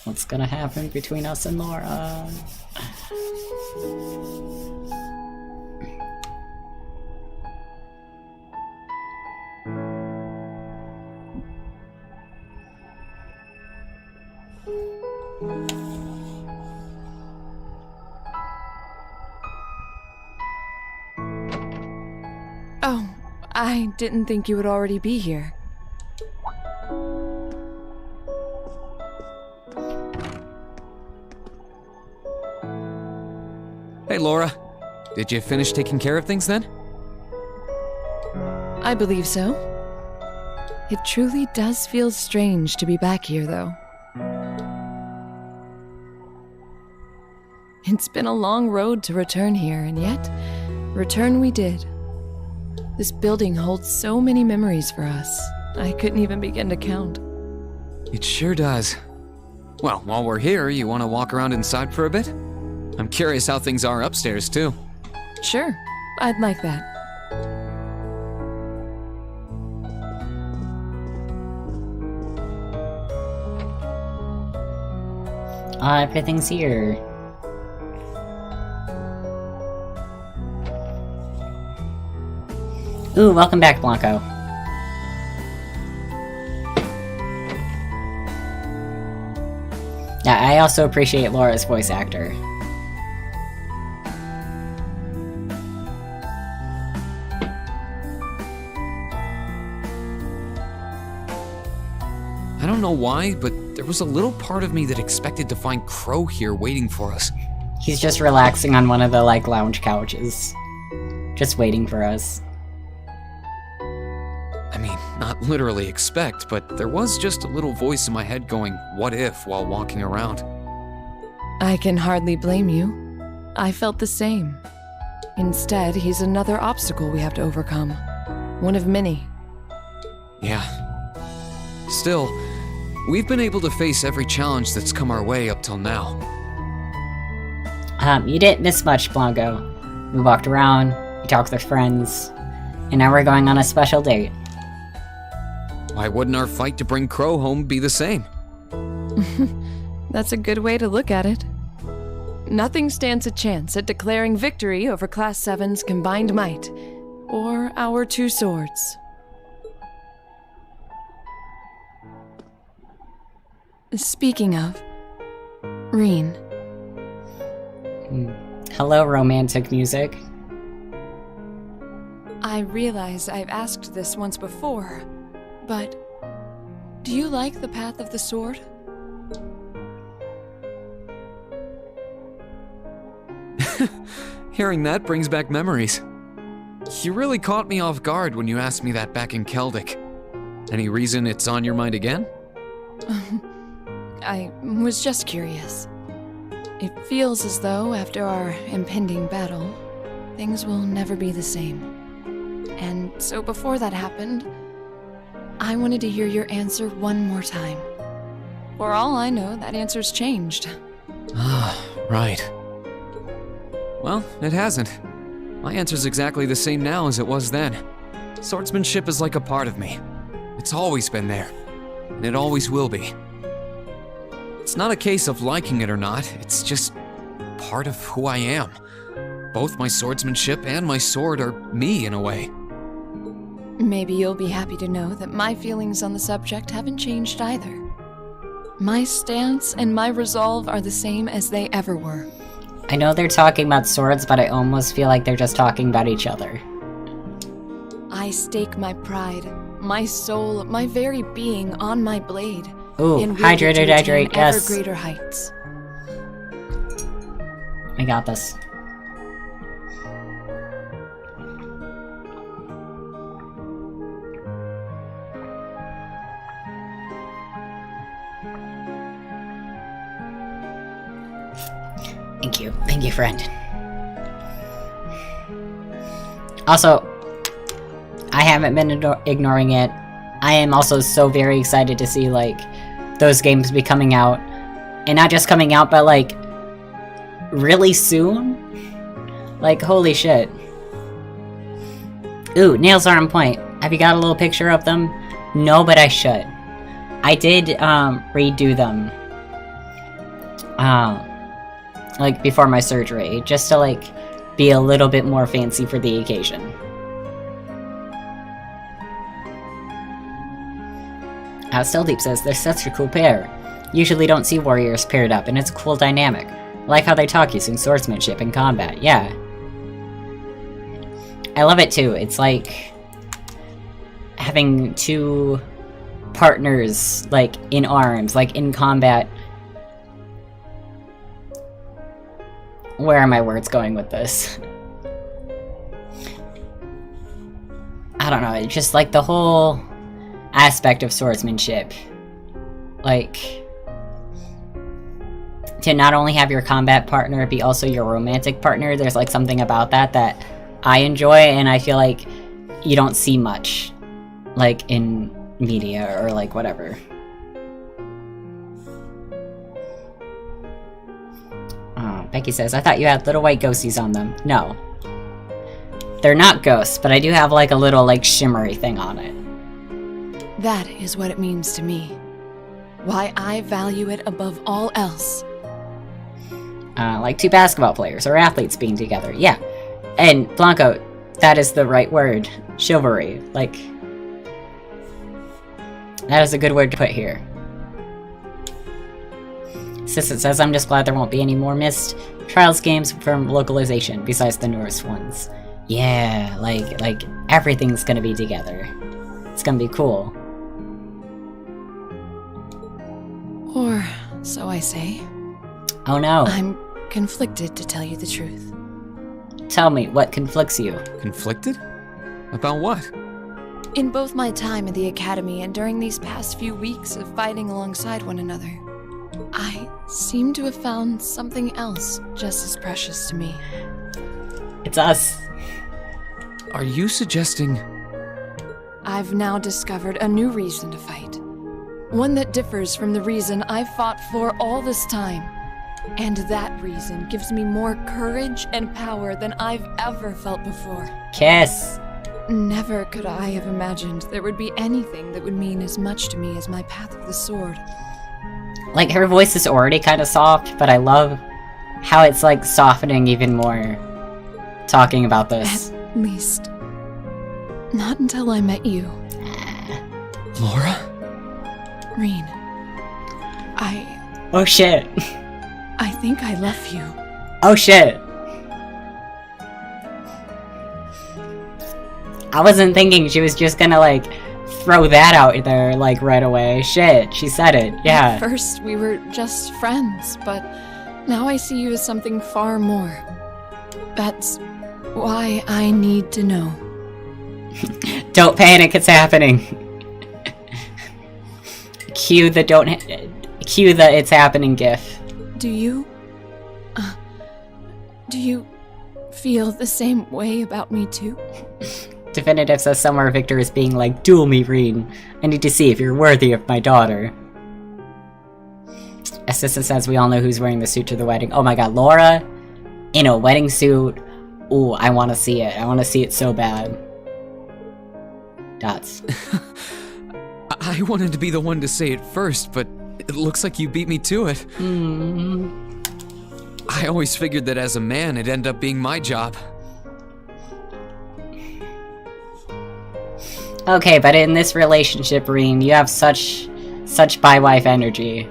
What's gonna happen between us and Laura? Oh, I didn't think you would already be here. Hey, Laura. Did you finish taking care of things then? I believe so. It truly does feel strange to be back here, though. It's been a long road to return here, and yet, return we did. This building holds so many memories for us, I couldn't even begin to count. It sure does. Well, while we're here, you want to walk around inside for a bit? I'm curious how things are upstairs, too. Sure, I'd like that. Everything's here. Ooh, welcome back, Blanco. I also appreciate Laura's voice actor. I don't know why, but there was a little part of me that expected to find Crow here waiting for us. He's just relaxing on one of the, like, lounge couches. Just waiting for us. I mean, not literally expect, but there was just a little voice in my head going, what if, while walking around. I can hardly blame you. I felt the same. Instead, he's another obstacle we have to overcome. One of many. Yeah. Still, we've been able to face every challenge that's come our way up till now. You didn't miss much, Blanco. We walked around, we talked with friends, and now we're going on a special date. Why wouldn't our fight to bring Crow home be the same? That's a good way to look at it. Nothing stands a chance at declaring victory over Class 7's combined might, or our two swords. Speaking of, Reen. Hello, romantic music. I realize I've asked this once before, but do you like the path of the sword? Hearing that brings back memories. You really caught me off guard when you asked me that back in Celtic. Any reason it's on your mind again? I was just curious. It feels as though, after our impending battle, things will never be the same. And so before that happened, I wanted to hear your answer one more time. For all I know, that answer's changed. Ah, right. Well, it hasn't. My answer's exactly the same now as it was then. Swordsmanship is like a part of me. It's always been there, and it always will be. It's not a case of liking it or not, it's just part of who I am. Both my swordsmanship and my sword are me in a way. Maybe you'll be happy to know that my feelings on the subject haven't changed either. My stance and my resolve are the same as they ever were. I know they're talking about swords, but I almost feel like they're just talking about each other. I stake my pride, my soul, my very being on my blade. Ooh, hydrate, ever yes. greater heights. I got this. Thank you, friend. Also, I haven't been ignoring it. I am also so very excited to see, like, those games be coming out. And not just coming out, but, like, really soon? Like, holy shit. Ooh, nails are on point. Have you got a little picture of them? No, but I should. I did, redo them. Like, before my surgery, just to, like, be a little bit more fancy for the occasion. Still Deep says, they're such a cool pair. Usually don't see warriors paired up, and it's a cool dynamic. I like how they talk using swordsmanship in combat, yeah. I love it too, it's like having two partners, like, in arms, like, in combat. Where are my words going with this? I don't know, it's just like the whole aspect of swordsmanship. Like, to not only have your combat partner be also your romantic partner, there's like something about that that I enjoy, and I feel like you don't see much, like, in media or like whatever. Becky says, I thought you had little white ghosties on them. No. They're not ghosts, but I do have like a little like shimmery thing on it. That is what it means to me. Why I value it above all else. Like two basketball players or athletes being together. Yeah. And Blanco, that is the right word. Chivalry. Like, that is a good word to put here. Sisset says, I'm just glad there won't be any more missed Trials games from localization besides the newest ones. Yeah, like everything's gonna be together. It's gonna be cool. Or so I say. Oh no. I'm conflicted, to tell you the truth. Tell me, what conflicts you? Conflicted? About what? In both my time at the Academy and during these past few weeks of fighting alongside one another, I seem to have found something else just as precious to me. It's us. Are you suggesting... I've now discovered a new reason to fight. One that differs from the reason I've fought for all this time. And that reason gives me more courage and power than I've ever felt before. Kiss. Never could I have imagined there would be anything that would mean as much to me as my path of the sword. Like, her voice is already kind of soft, but I love how it's, like, softening even more talking about this. At least, not until I met you. Laura? Reen. Oh shit. I think I love you. Oh shit. I wasn't thinking she was just gonna, like, throw that out there, like, right away. Shit, she said it, yeah. At first, we were just friends, but now I see you as something far more. That's why I need to know. Don't panic, it's happening. Cue the cue the it's happening gif. Do you feel the same way about me too? Definitive says somewhere Victor is being like, duel me, Reen. I need to see if you're worthy of my daughter. Assistant says we all know who's wearing the suit to the wedding. Oh my god, Laura in a wedding suit. Ooh, I want to see it. I want to see it so bad. Dots. I wanted to be the one to say it first, but it looks like you beat me to it. I always figured that as a man, it'd end up being my job. Okay, but in this relationship, Reen, you have such bi-wife energy.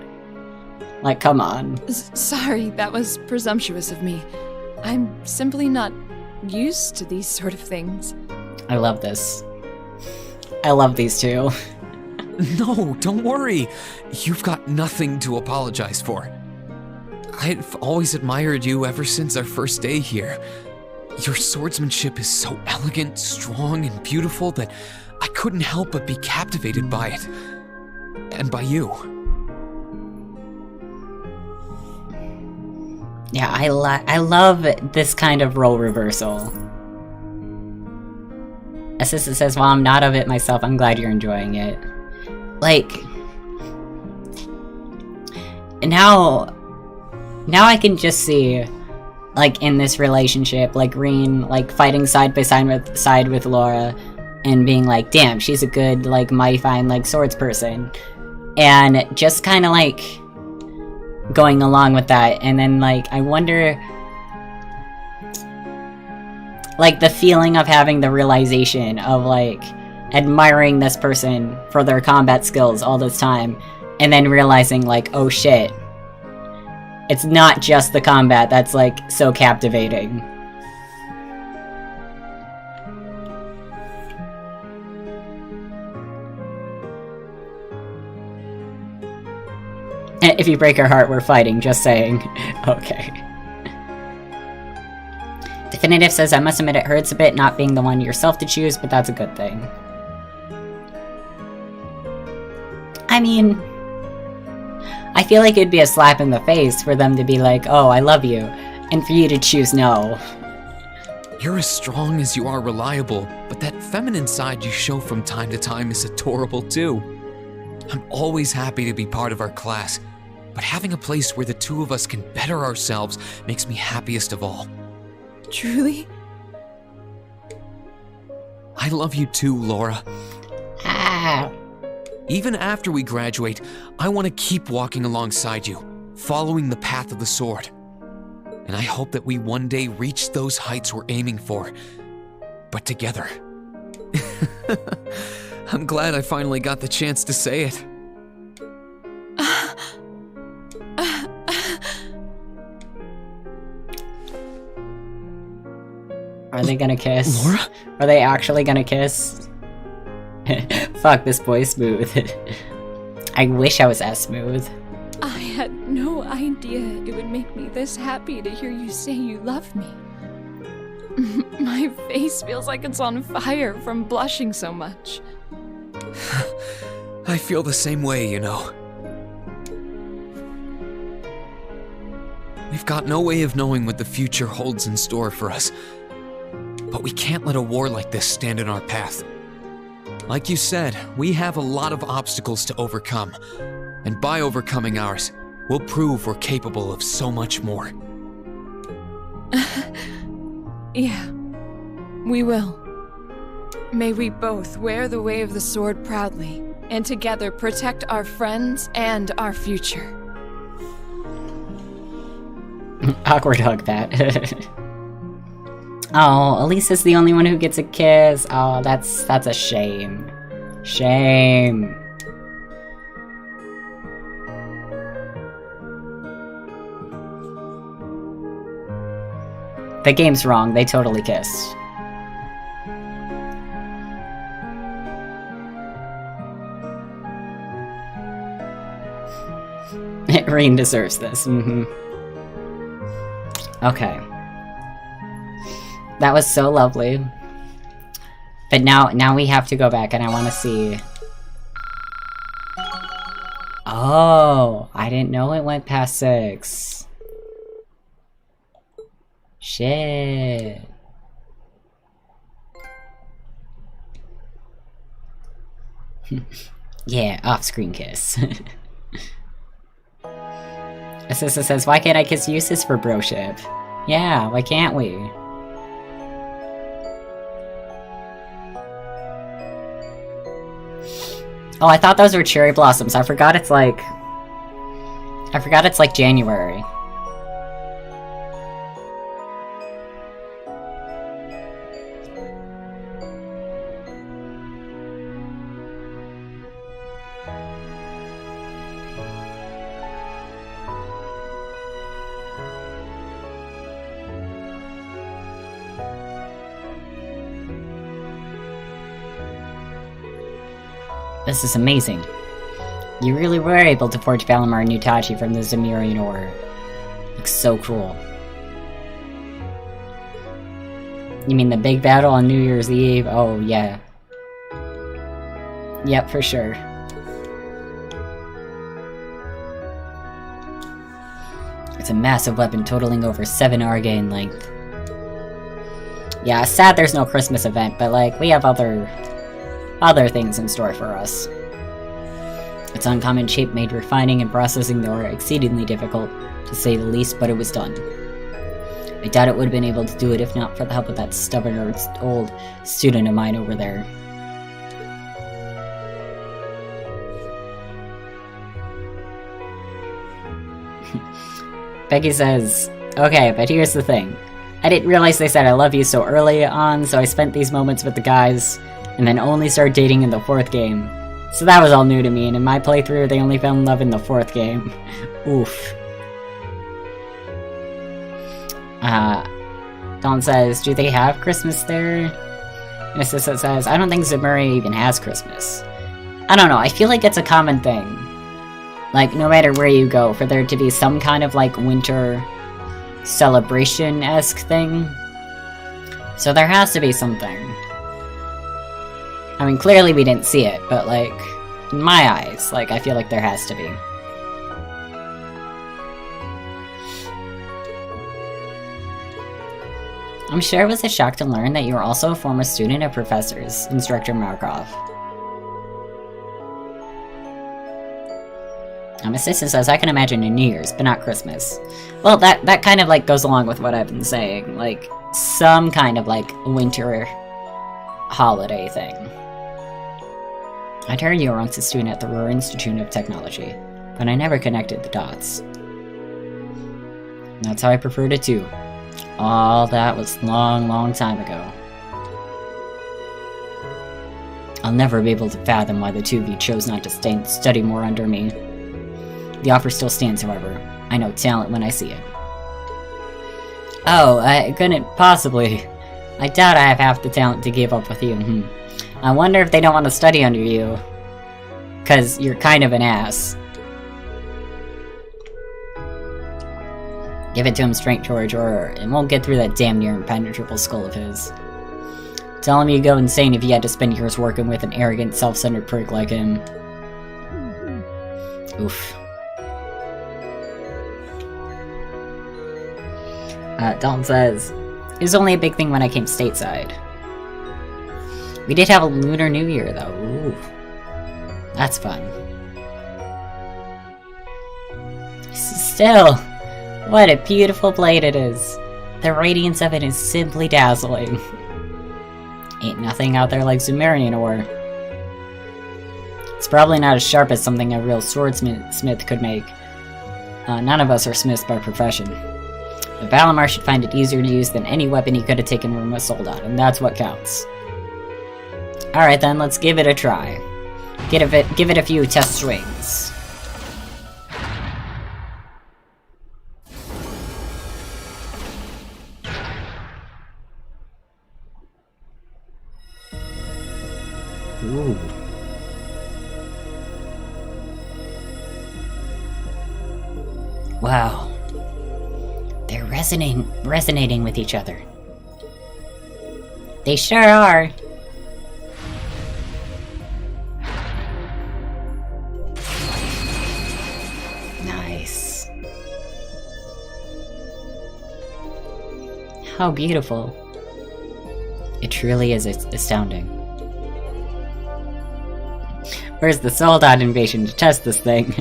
Like, come on. Sorry, that was presumptuous of me. I'm simply not used to these sort of things. I love this. I love these two. No, don't worry. You've got nothing to apologize for. I've always admired you ever since our first day here. Your swordsmanship is so elegant, strong, and beautiful that I couldn't help but be captivated by it. And by you. Yeah, I love this kind of role reversal. Assistant says, while I'm not of it myself, I'm glad you're enjoying it. Like, now I can just see, like, in this relationship, like, Reen, like, fighting side by side with Laura, and being like, damn, she's a good, like, mighty fine, like, swords person. And just kind of, like, going along with that, and then, like, I wonder, like, the feeling of having the realization of, like, admiring this person for their combat skills all this time, and then realizing, like, oh shit, it's not just the combat that's, like, so captivating. If you break our heart, we're fighting, just saying. Okay. Definitive says, I must admit it hurts a bit not being the one yourself to choose, but that's a good thing. I mean, I feel like it'd be a slap in the face for them to be like, oh, I love you, and for you to choose no. You're as strong as you are reliable, but that feminine side you show from time to time is adorable too. I'm always happy to be part of our class, but having a place where the two of us can better ourselves makes me happiest of all. Truly? I love you too, Laura. Ah. Even after we graduate, I want to keep walking alongside you, following the path of the sword. And I hope that we one day reach those heights we're aiming for, but together. I'm glad I finally got the chance to say it. Are they gonna kiss? Laura? Are they actually gonna kiss? Fuck, this boy's smooth. I wish I was as smooth. I had no idea it would make me this happy to hear you say you love me. My face feels like it's on fire from blushing so much. I feel the same way, you know. We've got no way of knowing what the future holds in store for us. But we can't let a war like this stand in our path. Like you said, we have a lot of obstacles to overcome. And by overcoming ours, we'll prove we're capable of so much more. Yeah, we will. May we both wear the way of the sword proudly, and together protect our friends and our future. Awkward hug, Pat. Oh, Elisa's the only one who gets a kiss. Oh, that's a shame. Shame. The game's wrong. They totally kissed. Rain deserves this. Okay. That was so lovely. But now we have to go back and I want to see... Oh, I didn't know it went past 6. Shit. Yeah, off-screen kiss. Assista says, why can't I kiss Eustace for broship? Yeah, why can't we? Oh, I thought those were cherry blossoms. I forgot it's like January. This is amazing. You really were able to forge Valimar and Nutachi from the Zemurian ore. Looks so cool. You mean the big battle on New Year's Eve? Oh, yeah. Yep, for sure. It's a massive weapon totaling over 7 Arga in length. Yeah, sad there's no Christmas event, but like, we have other things in store for us. Its uncommon shape made refining and processing the ore exceedingly difficult, to say the least, but it was done. I doubt it would have been able to do it if not for the help of that stubborn old student of mine over there. Becky says, okay, but here's the thing. I didn't realize they said I love you so early on, so I spent these moments with the guys, and then only started dating in the 4th game. So that was all new to me, and in my playthrough, they only fell in love in the 4th game. Oof. Dawn says, do they have Christmas there? And Assistant says, I don't think Zemuri even has Christmas. I don't know, I feel like it's a common thing. Like, no matter where you go, for there to be some kind of, like, winter celebration-esque thing. So there has to be something. I mean, clearly we didn't see it, but, like, in my eyes, like, I feel like there has to be. I'm sure it was a shock to learn that you were also a former student of Professor's, Instructor Markov. Assistant says, I can imagine a New Year's, but not Christmas. Well, that kind of, like, goes along with what I've been saying. Like, some kind of, like, winter holiday thing. I'd heard you were once a student at the Ruhr Institute of Technology, but I never connected the dots. That's how I preferred it too. All that was long, long time ago. I'll never be able to fathom why the two of you chose not to study more under me. The offer still stands, however. I know talent when I see it. Oh, I couldn't possibly I doubt I have half the talent to keep up with you. I wonder if they don't want to study under you. 'Cause you're kind of an ass. Give it to him straight, George, or it won't get through that damn near impenetrable skull of his. Tell him you'd go insane if you had to spend years working with an arrogant, self-centered prick like him. Oof. Dalton says, it was only a big thing when I came stateside. We did have a Lunar New Year, though. Ooh. That's fun. Still, what a beautiful blade it is. The radiance of it is simply dazzling. Ain't nothing out there like Sumerian ore. It's probably not as sharp as something a real swordsmith could make. None of us are smiths by profession. But Valimar should find it easier to use than any weapon he could have taken from a soldat, and that's what counts. Alright then, let's give it a try. Give it a few test swings. Ooh. Wow. They're resonating with each other. They sure are. Nice. How beautiful. It truly is astounding. Where's the soldat invasion to test this thing?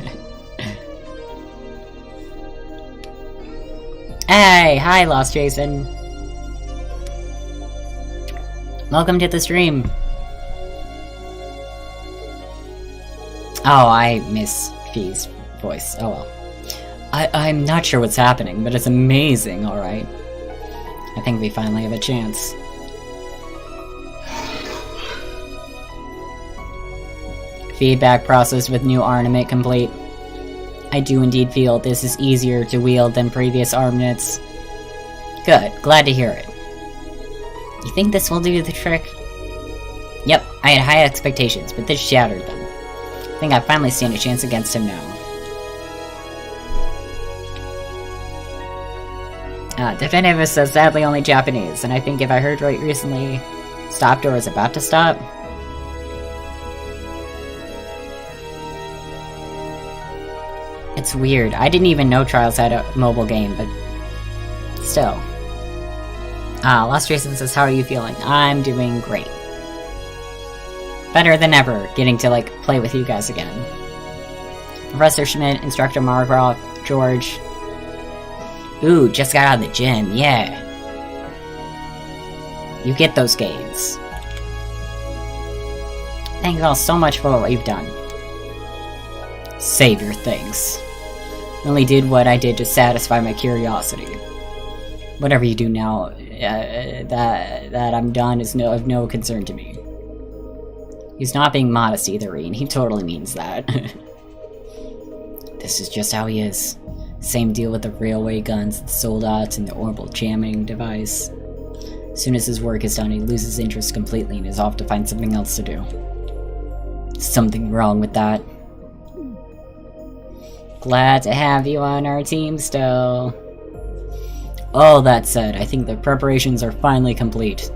Hey! Hi, Lost Jason! Welcome to the stream! Oh, I miss Fee's voice. Oh well. I'm not sure what's happening, but it's amazing, alright. I think we finally have a chance. Feedback processed with new armament complete. I do indeed feel this is easier to wield than previous armaments. Good, glad to hear it. You think this will do the trick? Yep, I had high expectations, but this shattered them. I think I finally stand a chance against him now. Definitive says sadly only Japanese, and I think if I heard right recently, stopped or is about to stop. It's weird. I didn't even know Trials had a mobile game, but still. Lost Jason says, how are you feeling? I'm doing great. Better than ever, getting to, like, play with you guys again. Professor Schmidt, Instructor Margroff, George. Ooh, just got out of the gym, yeah. You get those gains. Thank you all so much for what you've done. Save your things. Only did what I did to satisfy my curiosity. Whatever you do now, that I'm done is of no concern to me. He's not being modest either, Reen. He totally means that. This is just how he is. Same deal with the railway guns, the soldats, and the orbital jamming device. As soon as his work is done, he loses interest completely and is off to find something else to do. Something wrong with that. Glad to have you on our team still. All that said, I think the preparations are finally complete.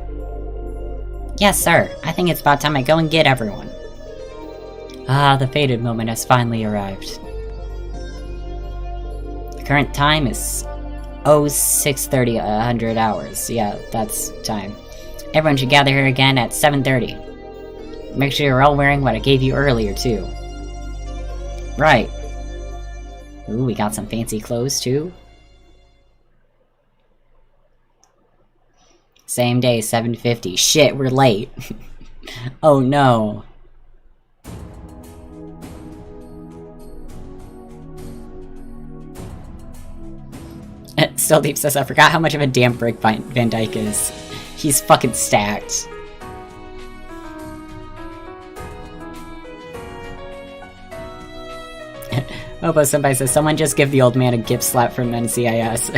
Yes, sir. I think it's about time I go and get everyone. Ah, the fated moment has finally arrived. The current time is 0630, 100 hours. Yeah, that's time. Everyone should gather here again at 7:30. Make sure you're all wearing what I gave you earlier, too. Right. Ooh, we got some fancy clothes, too. Same day, 7:50. Shit, we're late. Oh no. Still Deep says, I forgot how much of a damn brick Van Dyke is. He's fucking stacked. Opo Senpai says, someone just give the old man a gift slap from NCIS.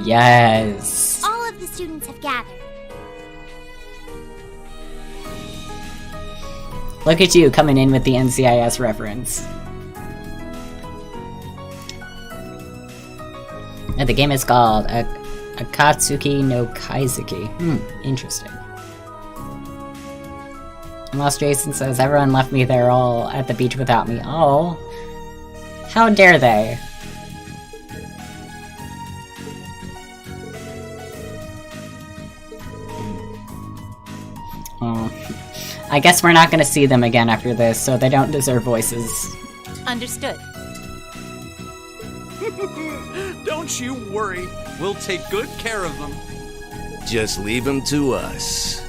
Yes. All of this students have gathered. Look at you coming in with the NCIS reference. And the game is called Akatsuki no Kaizuki. Interesting. Unless Jason says everyone left me there all at the beach without me. Oh. How dare they? Oh. I guess we're not gonna see them again after this, so they don't deserve voices. Understood. Don't you worry. We'll take good care of them. Just leave them to us.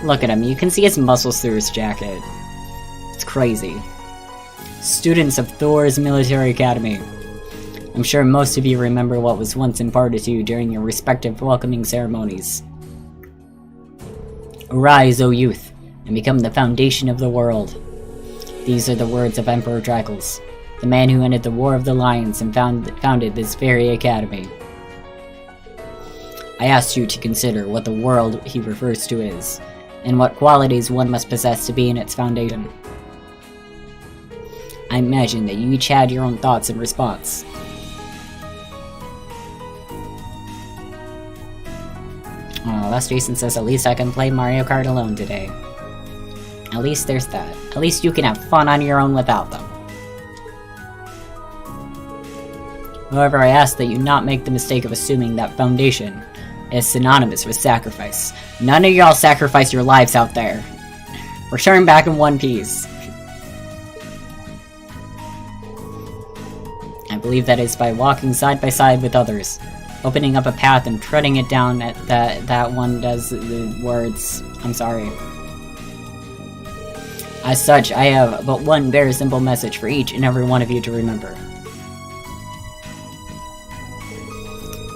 Look at him. You can see his muscles through his jacket. It's crazy. Students of TOWA'S Military Academy. I'm sure most of you remember what was once imparted to you during your respective welcoming ceremonies. Arise, O youth, and become the foundation of the world. These are the words of Emperor Dracles, the man who ended the War of the Lions and founded this very academy. I asked you to consider what the world he refers to is, and what qualities one must possess to be in its foundation. I imagine that you each had your own thoughts in response. Oh, Les Jason says, at least I can play Mario Kart alone today. At least there's that. At least you can have fun on your own without them. However, I ask that you not make the mistake of assuming that foundation is synonymous with sacrifice. None of y'all sacrifice your lives out there. Return back in one piece. I believe that is by walking side by side with others, opening up a path and treading it down at that one does the words. I'm sorry. As such, I have but one very simple message for each and every one of you to remember.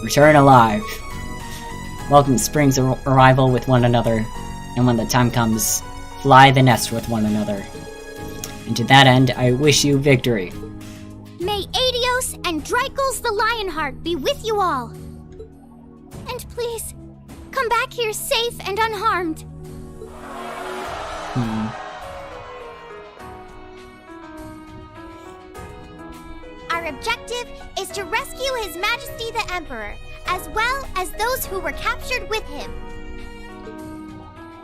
Return alive. Welcome spring's arrival with one another, and when the time comes, fly the nest with one another. And to that end, I wish you victory. May Adios and Drycles the Lionheart be with you all. And please, come back here safe and unharmed. Our objective is to rescue His Majesty the Emperor, as well as those who were captured with him.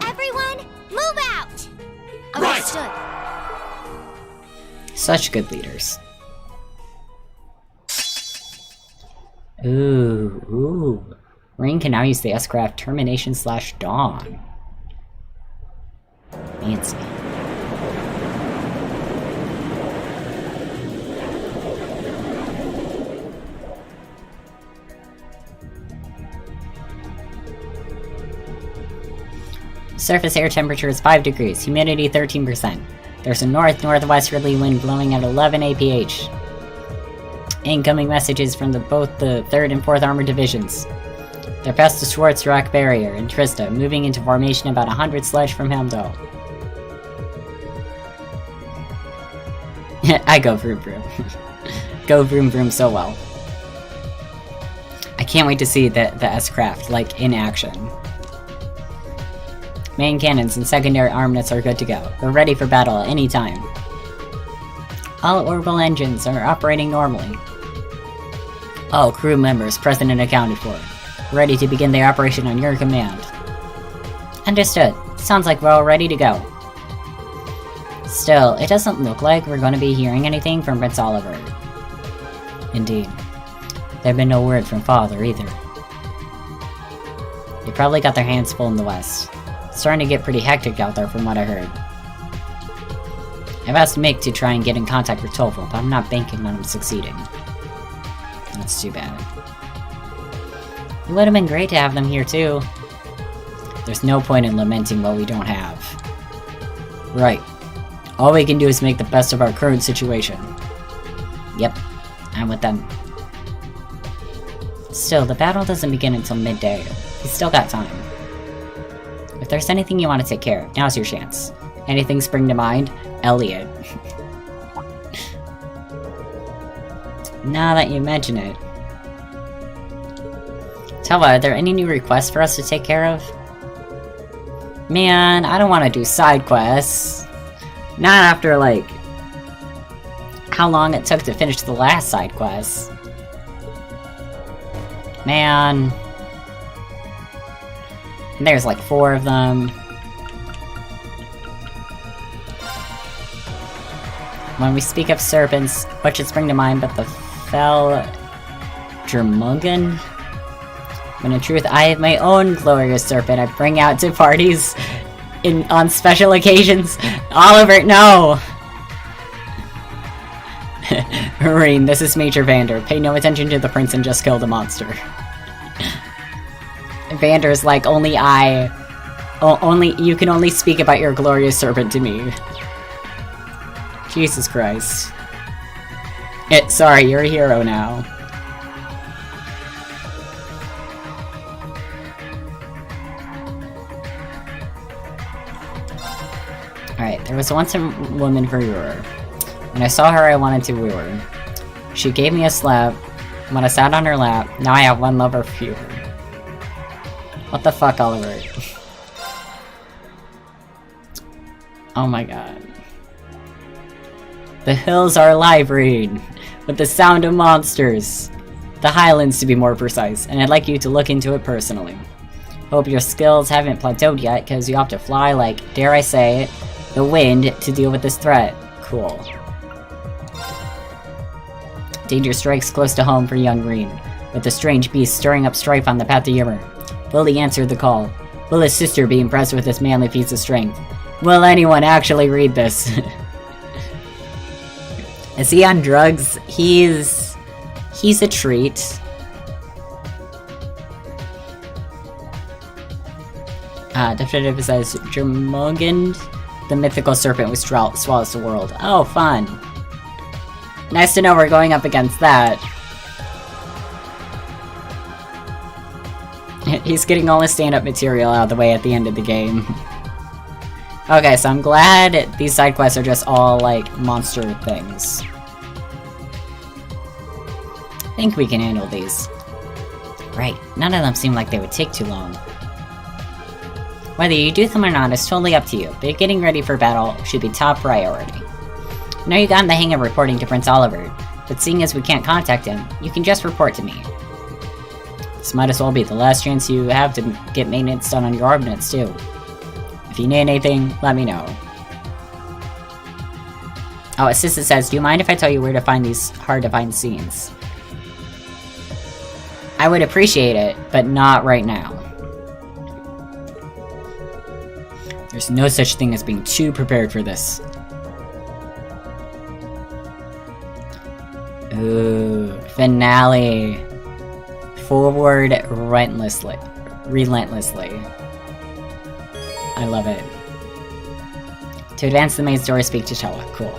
Everyone, move out! Understood. Such good leaders. Ooh. Rain can now use the S-Craft Termination/Dawn. Fancy. Surface air temperature is 5 degrees, humidity 13%. There's a north-northwesterly wind blowing at 11 APH. Incoming messages from both the 3rd and 4th Armored Divisions. They're past the Schwartz Rock Barrier in Trista, moving into formation about 100 sledge from Heimdall. I go vroom vroom. Go vroom vroom so well. I can't wait to see the S-Craft, like, in action. Main cannons and secondary armaments are good to go. We're ready for battle at any time. All orbital engines are operating normally. All crew members present and accounted for. Ready to begin their operation on your command. Understood. Sounds like we're all ready to go. Still, it doesn't look like we're going to be hearing anything from Prince Oliver. Indeed. There've been no word from Father either. They probably got their hands full in the West. It's starting to get pretty hectic out there from what I heard. I've asked Mick to try and get in contact with Toval, but I'm not banking on him succeeding. That's too bad. It would have been great to have them here too. There's no point in lamenting what we don't have. Right. All we can do is make the best of our current situation. Yep, I'm with them. Still, the battle doesn't begin until midday. He's still got time. If there's anything you want to take care of, now's your chance. Anything spring to mind? Elliot. Now that you mention it. Towa, are there any new requests for us to take care of? Man, I don't want to do side quests. Not after, like, how long it took to finish the last side quest. Man. And there's like 4 of them. When we speak of serpents, what should spring to mind but the fell Jermungan? When in truth I have my own glorious serpent I bring out to parties on special occasions. Oliver, no! Marine, this is Major Vander. Pay no attention to the prince and just kill the monster. Vander's like, only you can only speak about your glorious serpent to me. Jesus Christ. Sorry, you're a hero now. Alright, there was once a woman viewer. When I saw her, I wanted to woo her. She gave me a slap. When I sat on her lap, now I have one lover fewer. What the fuck, Oliver? Oh my god. The hills are alive, Reed, with the sound of monsters. The Highlands, to be more precise, and I'd like you to look into it personally. Hope your skills haven't plateaued yet, because you have to fly like, dare I say it, the wind to deal with this threat. Cool. Danger strikes close to home for young Green, with the strange beast stirring up strife on the path to Yimmer. Will he answer the call? Will his sister be impressed with his manly feats of strength? Will anyone actually read this? Is he on drugs? He's a treat. Definitive says, Jermogand, the mythical serpent which swallows the world. Oh, fun. Nice to know we're going up against that. He's getting all his stand-up material out of the way at the end of the game. Okay, so I'm glad these side quests are just all, like, monster things. I think we can handle these. Right, none of them seem like they would take too long. Whether you do them or not is totally up to you, but getting ready for battle should be top priority. I know you got in the hang of reporting to Prince Oliver, but seeing as we can't contact him, you can just report to me. This might as well be the last chance you have to get maintenance done on your ordnance, too. If you need anything, let me know. Oh, Assistant says, do you mind if I tell you where to find these hard-to-find scenes? I would appreciate it, but not right now. There's no such thing as being too prepared for this. Ooh, finale. Forward relentlessly. I love it. To advance the main story, speak to Towa. Cool.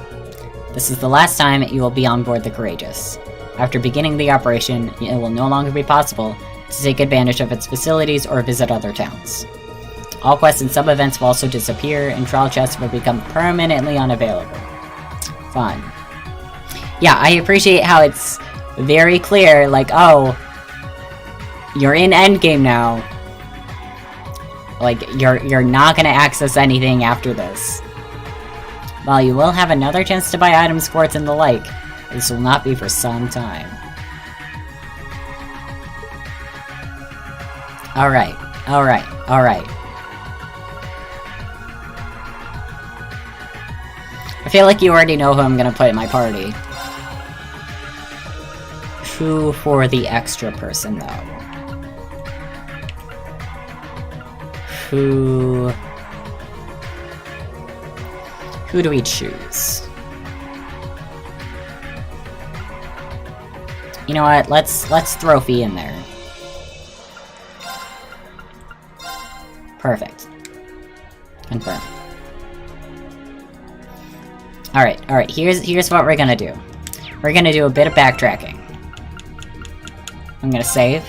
This is the last time you will be on board the Courageous. After beginning the operation, it will no longer be possible to take advantage of its facilities or visit other towns. All quests and sub-events will also disappear, and trial chests will become permanently unavailable. Fun. Yeah, I appreciate how it's very clear, like, oh, you're in endgame now. Like, you're not gonna access anything after this. While you will have another chance to buy items, quartz, and the like, this will not be for some time. Alright. I feel like you already know who I'm gonna put in my party. Who for the extra person, though? Who do we choose? You know what? Let's throw Fee in there. Perfect. Confirm. Alright, here's what we're gonna do. We're gonna do a bit of backtracking. I'm gonna save.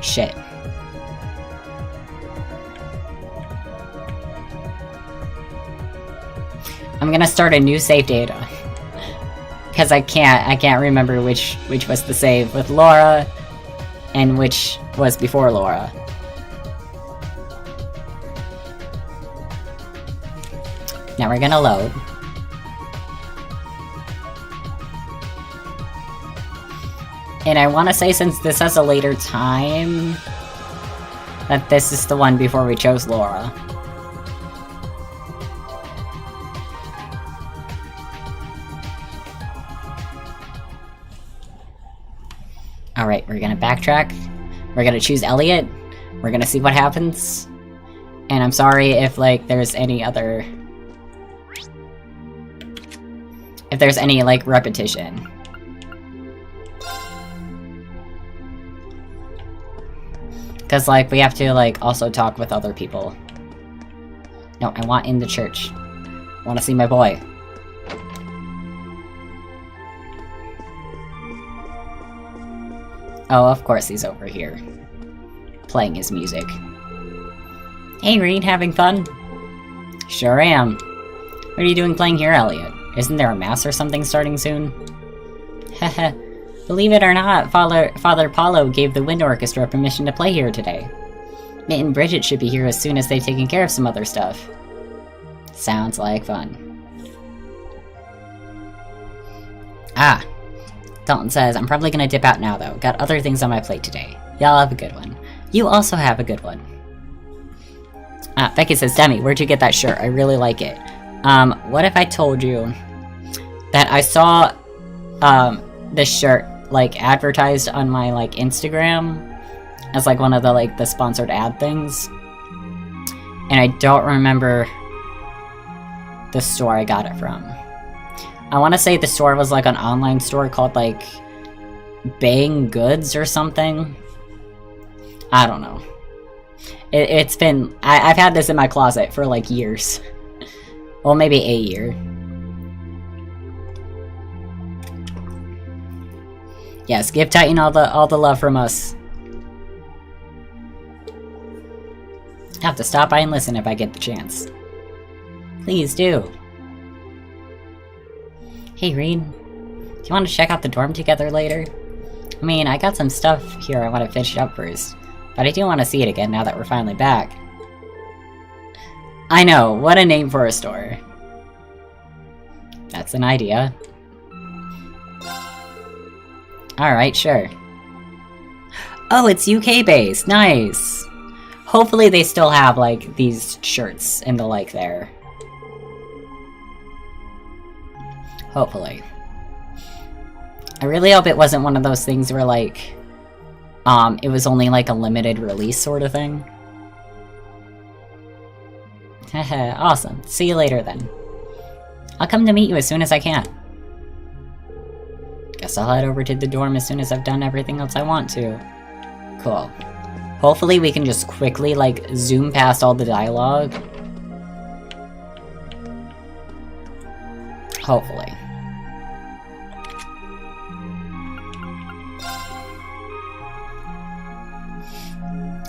Shit. I'm gonna start a new save data. Because I can't remember which was the save with Laura and which was before Laura. Now we're gonna load. And I want to say, since this has a later time, that this is the one before we chose Laura. Alright, we're gonna backtrack. We're gonna choose Elliot. We're gonna see what happens. And I'm sorry if, like, there's any other... if there's any, like, repetition. Because, like, we have to, like, also talk with other people. No, I want in the church. I want to see my boy. Oh, of course he's over here. Playing his music. Hey, Reed, having fun? Sure am. What are you doing playing here, Elliot? Isn't there a mass or something starting soon? Heh. Believe it or not, Father Paulo gave the Wind Orchestra permission to play here today. Mitt and Bridget should be here as soon as they've taken care of some other stuff. Sounds like fun. Ah. Dalton says, I'm probably gonna dip out now though. Got other things on my plate today. Y'all have a good one. You also have a good one. Ah, Becky says, Demi, where'd you get that shirt? I really like it. What if I told you that I saw, this shirt, like, advertised on my, like, Instagram as, like, one of the, like, the sponsored ad things. And I don't remember the store I got it from. I want to say the store was, like, an online store called, like, Bang Goods or something. I don't know. It's been... I've had this in my closet for, like, years. Well, maybe a year. Yes, give Titan all the love from us. I have to stop by and listen if I get the chance. Please do. Hey, Reed. Do you want to check out the dorm together later? I mean, I got some stuff here I want to finish up first, but I do want to see it again now that we're finally back. I know, what a name for a store. That's an idea. Alright, sure. Oh, it's UK based. Nice. Hopefully they still have, like, these shirts and the like there. Hopefully. I really hope it wasn't one of those things where, like, it was only, like, a limited release sort of thing. Haha, awesome. See you later, then. I'll come to meet you as soon as I can. Guess I'll head over to the dorm as soon as I've done everything else I want to. Cool. Hopefully we can just quickly, like, zoom past all the dialogue. Hopefully.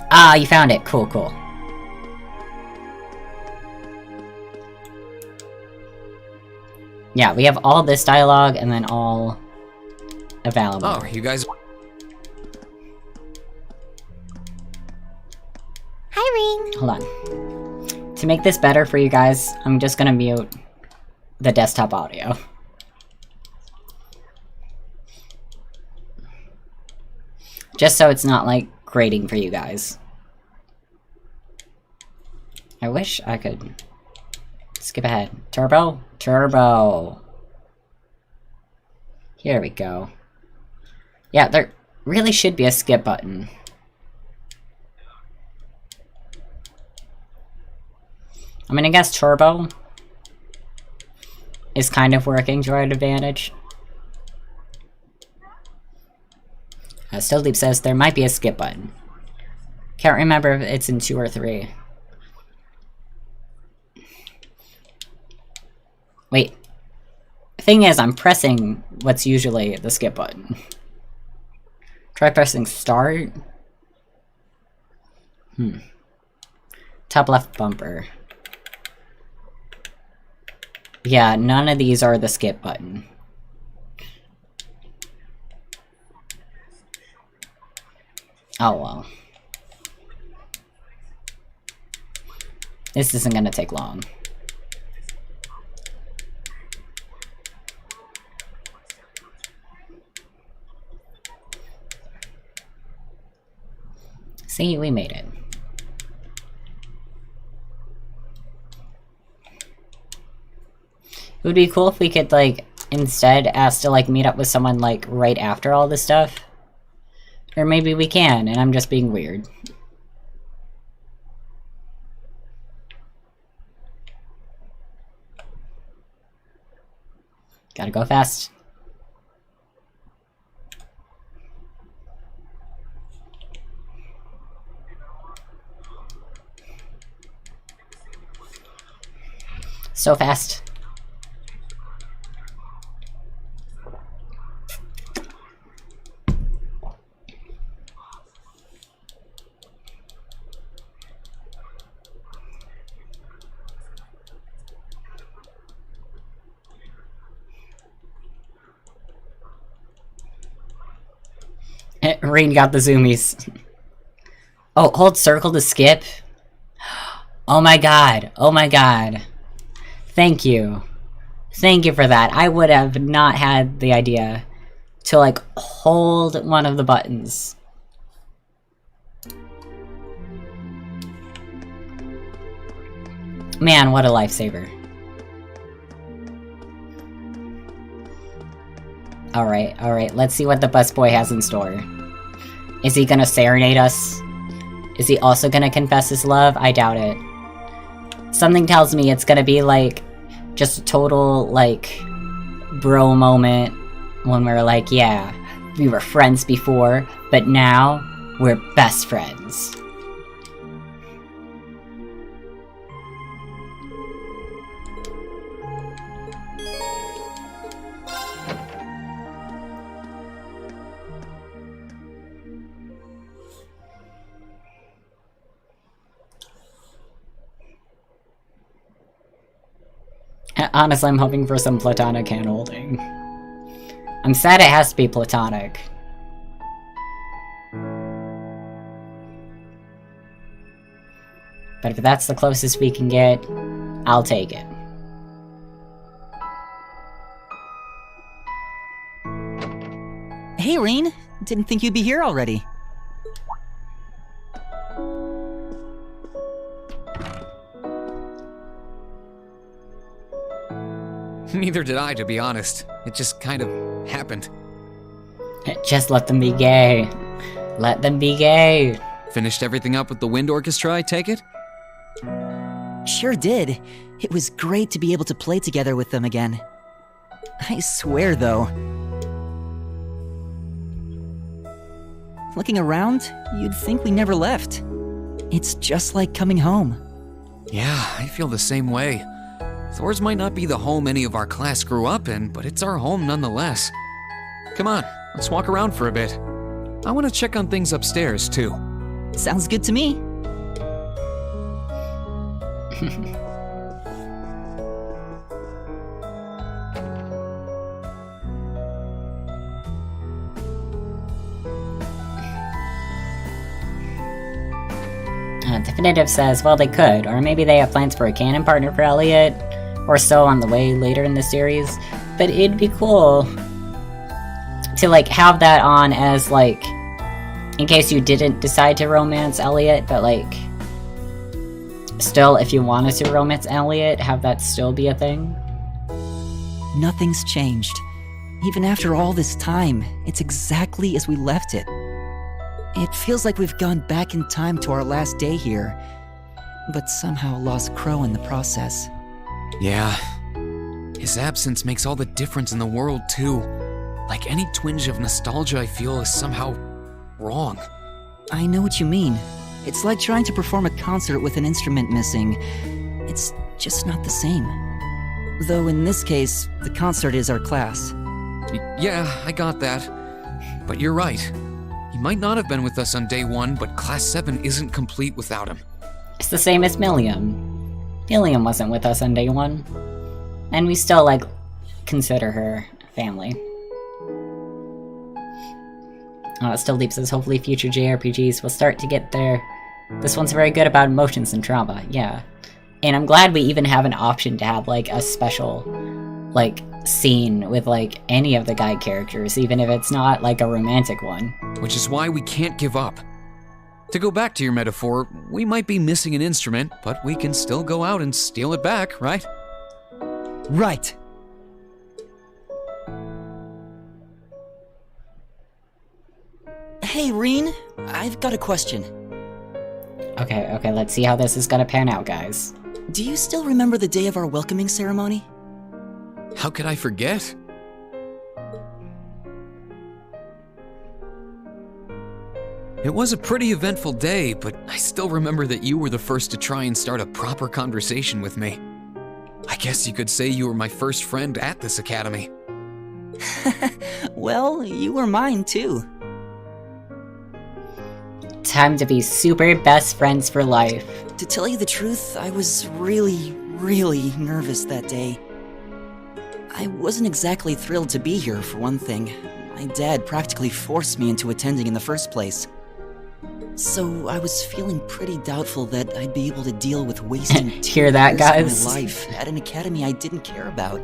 Ah, you found it. Cool, cool. Yeah, we have all this dialogue and then all available. Oh, you guys... Hi, Ring. Hold on. To make this better for you guys, I'm just gonna mute the desktop audio. Just so it's not, like, grating for you guys. I wish I could skip ahead. Turbo? Turbo! Here we go. Yeah, there really should be a skip button. I mean, I guess Turbo is kind of working to our advantage. Still Deep says there might be a skip button. Can't remember if it's in 2 or 3. Wait. Thing is, I'm pressing what's usually the skip button. Try pressing start. Top left bumper. Yeah, none of these are the skip button. Oh well. This isn't gonna take long. See, we made it. It would be cool if we could, like, instead ask to, like, meet up with someone, like, right after all this stuff. Or maybe we can, and I'm just being weird. Gotta go fast. So fast. Rain got the zoomies. Oh, hold circle to skip. Oh my god. Oh my god. Thank you. Thank you for that. I would have not had the idea to, like, hold one of the buttons. Man, what a lifesaver. Alright, let's see what the busboy has in store. Is he gonna serenade us? Is he also gonna confess his love? I doubt it. Something tells me it's gonna be, like, just a total, like, bro moment when we're like, yeah, we were friends before, but now we're best friends. Honestly, I'm hoping for some platonic hand-holding. I'm sad it has to be platonic. But if that's the closest we can get, I'll take it. Hey, Rain! Didn't think you'd be here already. Neither did I, to be honest. It just kind of happened. Just let them be gay. Let them be gay. Finished everything up with the wind orchestra, I take it? Sure did. It was great to be able to play together with them again. I swear, though. Looking around, you'd think we never left. It's just like coming home. Yeah, I feel the same way. TOWA'S might not be the home any of our class grew up in, but it's our home nonetheless. Come on, let's walk around for a bit. I want to check on things upstairs, too. Sounds good to me. Definitive says, well, they could, or maybe they have plans for a canon partner for Elliot, or so on the way later in the series, but it'd be cool to, like, have that on as, like, in case you didn't decide to romance Elliot, but, like, still, if you wanted to romance Elliot, have that still be a thing. Nothing's changed. Even after all this time, it's exactly as we left it. It feels like we've gone back in time to our last day here, but somehow lost Crow in the process. Yeah. His absence makes all the difference in the world, too. Like, any twinge of nostalgia I feel is somehow wrong. I know what you mean. It's like trying to perform a concert with an instrument missing. It's just not the same. Though in this case, the concert is our class. Yeah, I got that. But you're right. He might not have been with us on day 1, but Class 7 isn't complete without him. It's the same as Milliam. Milliam wasn't with us on day 1. And we still, like, consider her family. Still Deep says, hopefully future JRPGs will start to get there. This one's very good about emotions and trauma, yeah. And I'm glad we even have an option to have, like, a special, like, scene with, like, any of the guide characters, even if it's not, like, a romantic one. Which is why we can't give up. To go back to your metaphor, we might be missing an instrument, but we can still go out and steal it back, right? Right. Hey, Reen, I've got a question. Okay, let's see how this is gonna pan out, guys. Do you still remember the day of our welcoming ceremony? How could I forget? It was a pretty eventful day, but I still remember that you were the first to try and start a proper conversation with me. I guess you could say you were my first friend at this academy. Well, you were mine too. Time to be super best friends for life. To tell you the truth, I was really nervous that day. I wasn't exactly thrilled to be here, for one thing. My dad practically forced me into attending in the first place. So I was feeling pretty doubtful that I'd be able to deal with wasting Hear that, guys? of my life at an academy I didn't care about.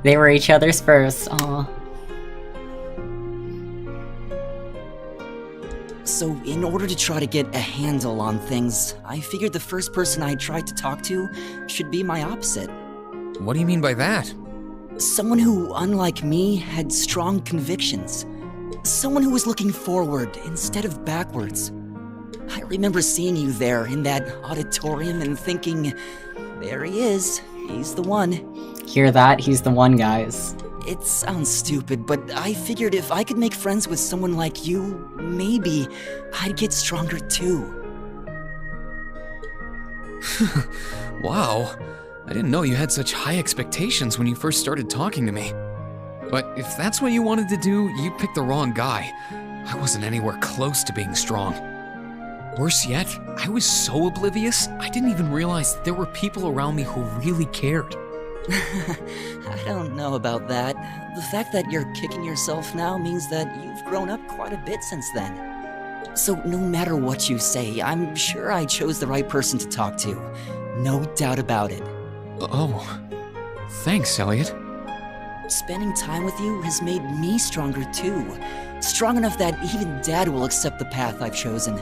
They were each other's first, aw. So in order to try to get a handle on things, I figured the first person I tried to talk to should be my opposite. What do you mean by that? Someone who, unlike me, had strong convictions. Someone who was looking forward instead of backwards. I remember seeing you there in that auditorium and thinking, there he is, he's the one. Hear that? He's the one, guys. It sounds stupid, but I figured if I could make friends with someone like you, maybe I'd get stronger too. Wow, I didn't know you had such high expectations when you first started talking to me. But if that's what you wanted to do, you picked the wrong guy. I wasn't anywhere close to being strong. Worse yet, I was so oblivious, I didn't even realize that there were people around me who really cared. I don't know about that. The fact that you're kicking yourself now means that you've grown up quite a bit since then. So no matter what you say, I'm sure I chose the right person to talk to. No doubt about it. Oh, thanks, Elliot. Spending time with you has made me stronger too. Strong enough that even Dad will accept the path I've chosen.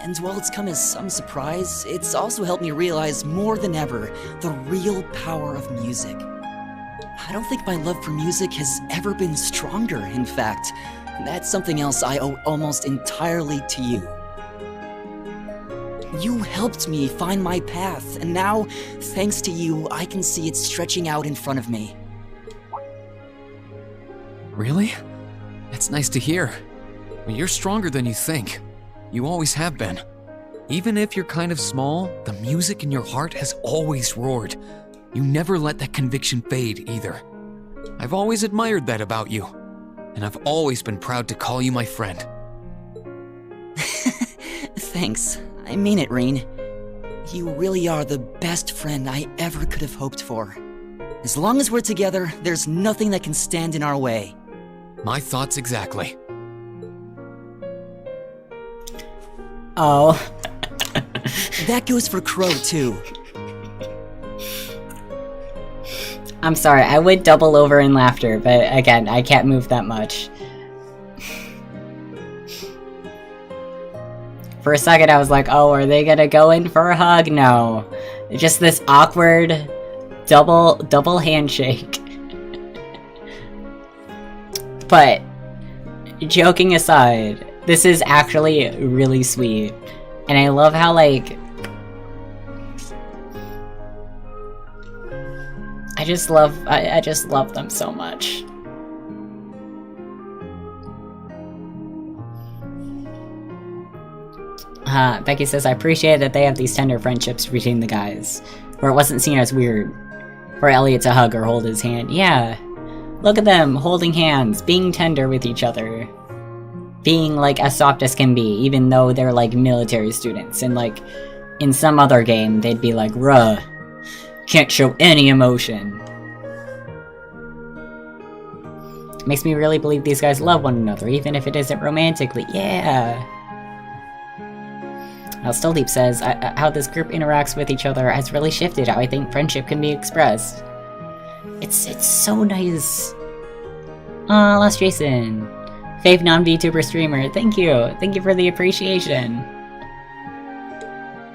And while it's come as some surprise, it's also helped me realize more than ever the real power of music. I don't think my love for music has ever been stronger, in fact. That's something else I owe almost entirely to you. You helped me find my path, and now, thanks to you, I can see it stretching out in front of me. Really? That's nice to hear. But you're stronger than you think. You always have been. Even if you're kind of small, the music in your heart has always roared. You never let that conviction fade, either. I've always admired that about you. And I've always been proud to call you my friend. Thanks. I mean it, Reen. You really are the best friend I ever could have hoped for. As long as we're together, there's nothing that can stand in our way. My thoughts exactly. Oh. That goes for Crow, too. I'm sorry, I would double over in laughter, but again, I can't move that much. For a second I was like, oh, are they gonna go in for a hug? No. Just this awkward double handshake. But, joking aside, this is actually really sweet. And I love how, like, I just love them so much. Becky says, I appreciate that they have these tender friendships between the guys, where it wasn't seen as weird for Elliot to hug or hold his hand. Yeah, look at them, holding hands, being tender with each other. Being, like, as soft as can be, even though they're, like, military students. And, like, in some other game, they'd be like, ruh, can't show any emotion. Makes me really believe these guys love one another, even if it isn't romantically. Yeah! Still Deep says, how this group interacts with each other has really shifted how I think friendship can be expressed. It's so nice. Lost Jason. Fave non-VTuber streamer, thank you. Thank you for the appreciation.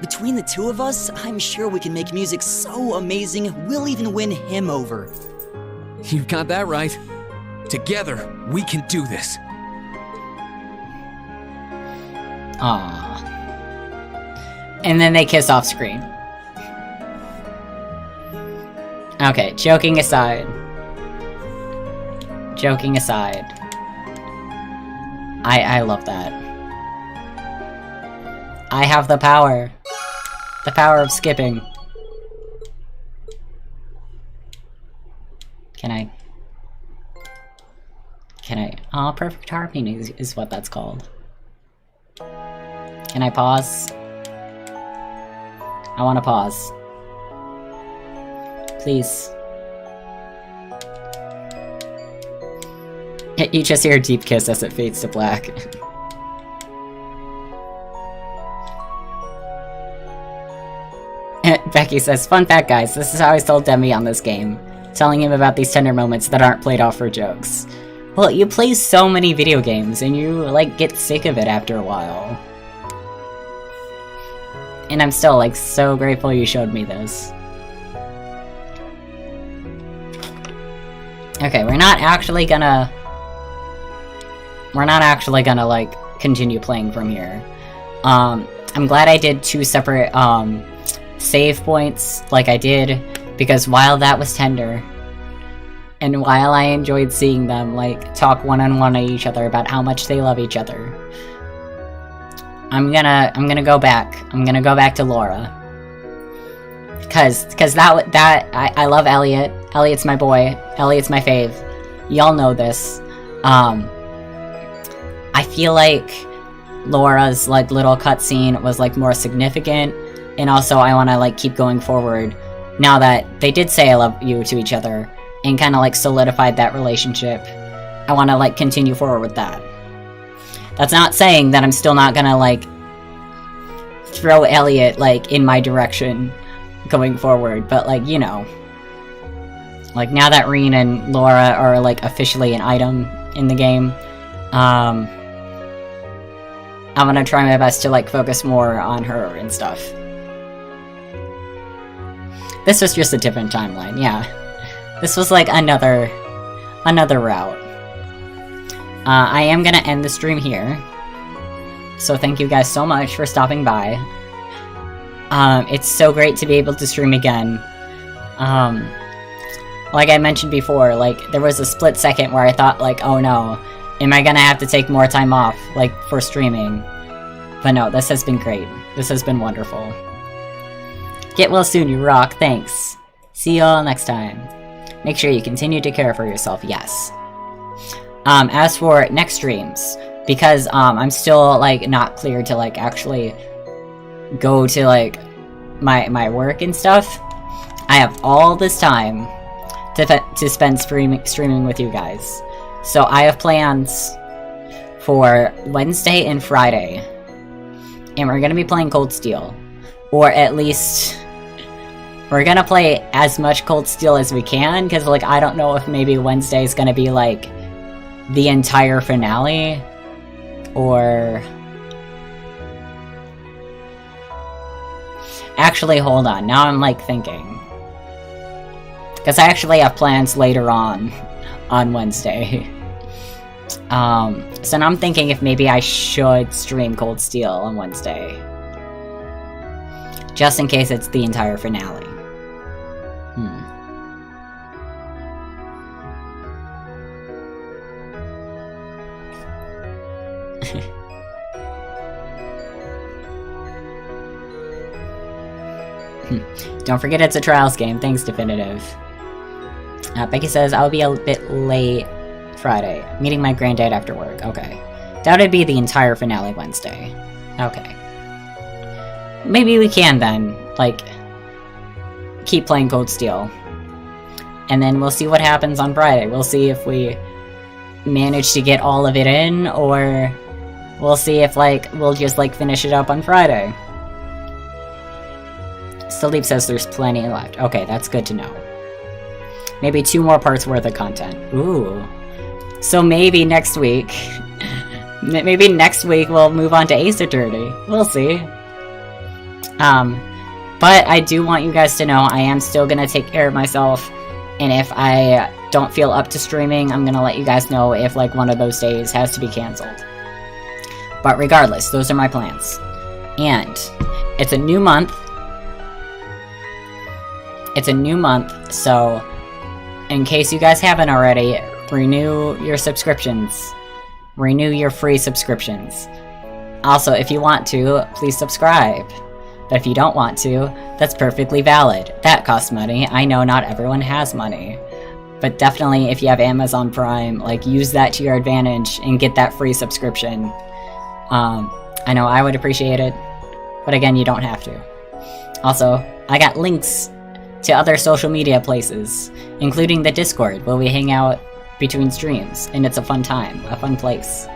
Between the two of us, I'm sure we can make music so amazing, we'll even win him over. You've got that right. Together, we can do this. Aww. And then they kiss off screen. Okay, joking aside. Joking aside. I love that. I have the power. The power of skipping. Can I? Oh, perfect harmony is what that's called. Can I pause? I want to pause. Please. You just hear a deep kiss as it fades to black. Becky says, fun fact guys, this is how I sold Demi on this game. Telling him about these tender moments that aren't played off for jokes. Well, you play so many video games and you, like, get sick of it after a while. And I'm still, like, so grateful you showed me this. Okay, we're not actually gonna, like, continue playing from here. I'm glad I did 2 separate, save points like I did, because while that was tender, and while I enjoyed seeing them, like, talk one-on-one to each other about how much they love each other, I'm gonna go back. I'm gonna go back to Laura. Cause I love Elliot. Elliot's my boy. Elliot's my fave. Y'all know this. I feel like Laura's, like, little cutscene was, like, more significant, and also I wanna, like, keep going forward now that they did say I love you to each other, and kinda, like, solidified that relationship. I wanna, like, continue forward with that. That's not saying that I'm still not gonna, like, throw Elliot, like, in my direction going forward, but, like, you know. Like, now that Reen and Laura are, like, officially an item in the game, I'm gonna try my best to, like, focus more on her and stuff. This was just a different timeline, yeah. This was, like, another route. I am gonna end the stream here. So thank you guys so much for stopping by. It's so great to be able to stream again. Like I mentioned before, like, there was a split second where I thought, like, oh no, am I gonna have to take more time off, like, for streaming? But no, this has been great. This has been wonderful. Get well soon, you rock. Thanks. See you all next time. Make sure you continue to care for yourself, yes. As for next streams, because, I'm still, like, not clear to, like, actually go to, like, my work and stuff, I have all this time to spend streaming with you guys. So I have plans for Wednesday and Friday, and we're gonna be playing Cold Steel. Or at least, we're gonna play as much Cold Steel as we can, because, like, I don't know if maybe Wednesday is gonna be, like, the entire finale, or... Actually, hold on, now I'm, like, thinking. Because I actually have plans later on Wednesday. So now I'm thinking if maybe I should stream Cold Steel on Wednesday. Just in case it's the entire finale. Don't forget it's a Trials game. Thanks, Definitive. Becky says, I'll be a bit late Friday. Meeting my granddad after work. Okay. That would be the entire finale Wednesday. Okay. Maybe we can then, like, keep playing Cold Steel. And then we'll see what happens on Friday. We'll see if we manage to get all of it in, or we'll see if, like, we'll just, like, finish it up on Friday. Sleep says there's plenty left. Okay, that's good to know. Maybe 2 more parts worth of content. Ooh. So maybe next week... maybe next week we'll move on to Ace Attorney. We'll see. But I do want you guys to know I am still gonna take care of myself, and if I don't feel up to streaming, I'm gonna let you guys know if, like, one of those days has to be cancelled. But regardless, those are my plans. And it's a new month. It's a new month, so in case you guys haven't already, renew your subscriptions. Renew your free subscriptions. Also, if you want to, please subscribe. But if you don't want to, that's perfectly valid. That costs money. I know not everyone has money. But definitely, if you have Amazon Prime, like, use that to your advantage and get that free subscription. I know I would appreciate it, but again, you don't have to. Also, I got links to other social media places, including the Discord, where we hang out between streams, and it's a fun time, a fun place.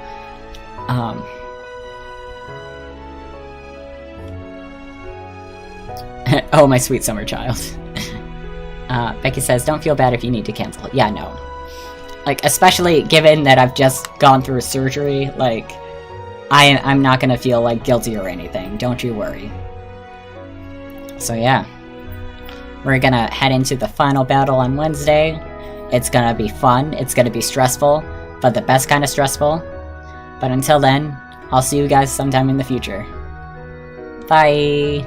Oh, my sweet summer child. Becky says, don't feel bad if you need to cancel. Yeah, no. Like, especially given that I've just gone through surgery, like, I'm not gonna feel, like, guilty or anything. Don't you worry. So, yeah. We're gonna head into the final battle on Wednesday. It's gonna be fun, it's gonna be stressful, but the best kind of stressful. But until then, I'll see you guys sometime in the future. Bye!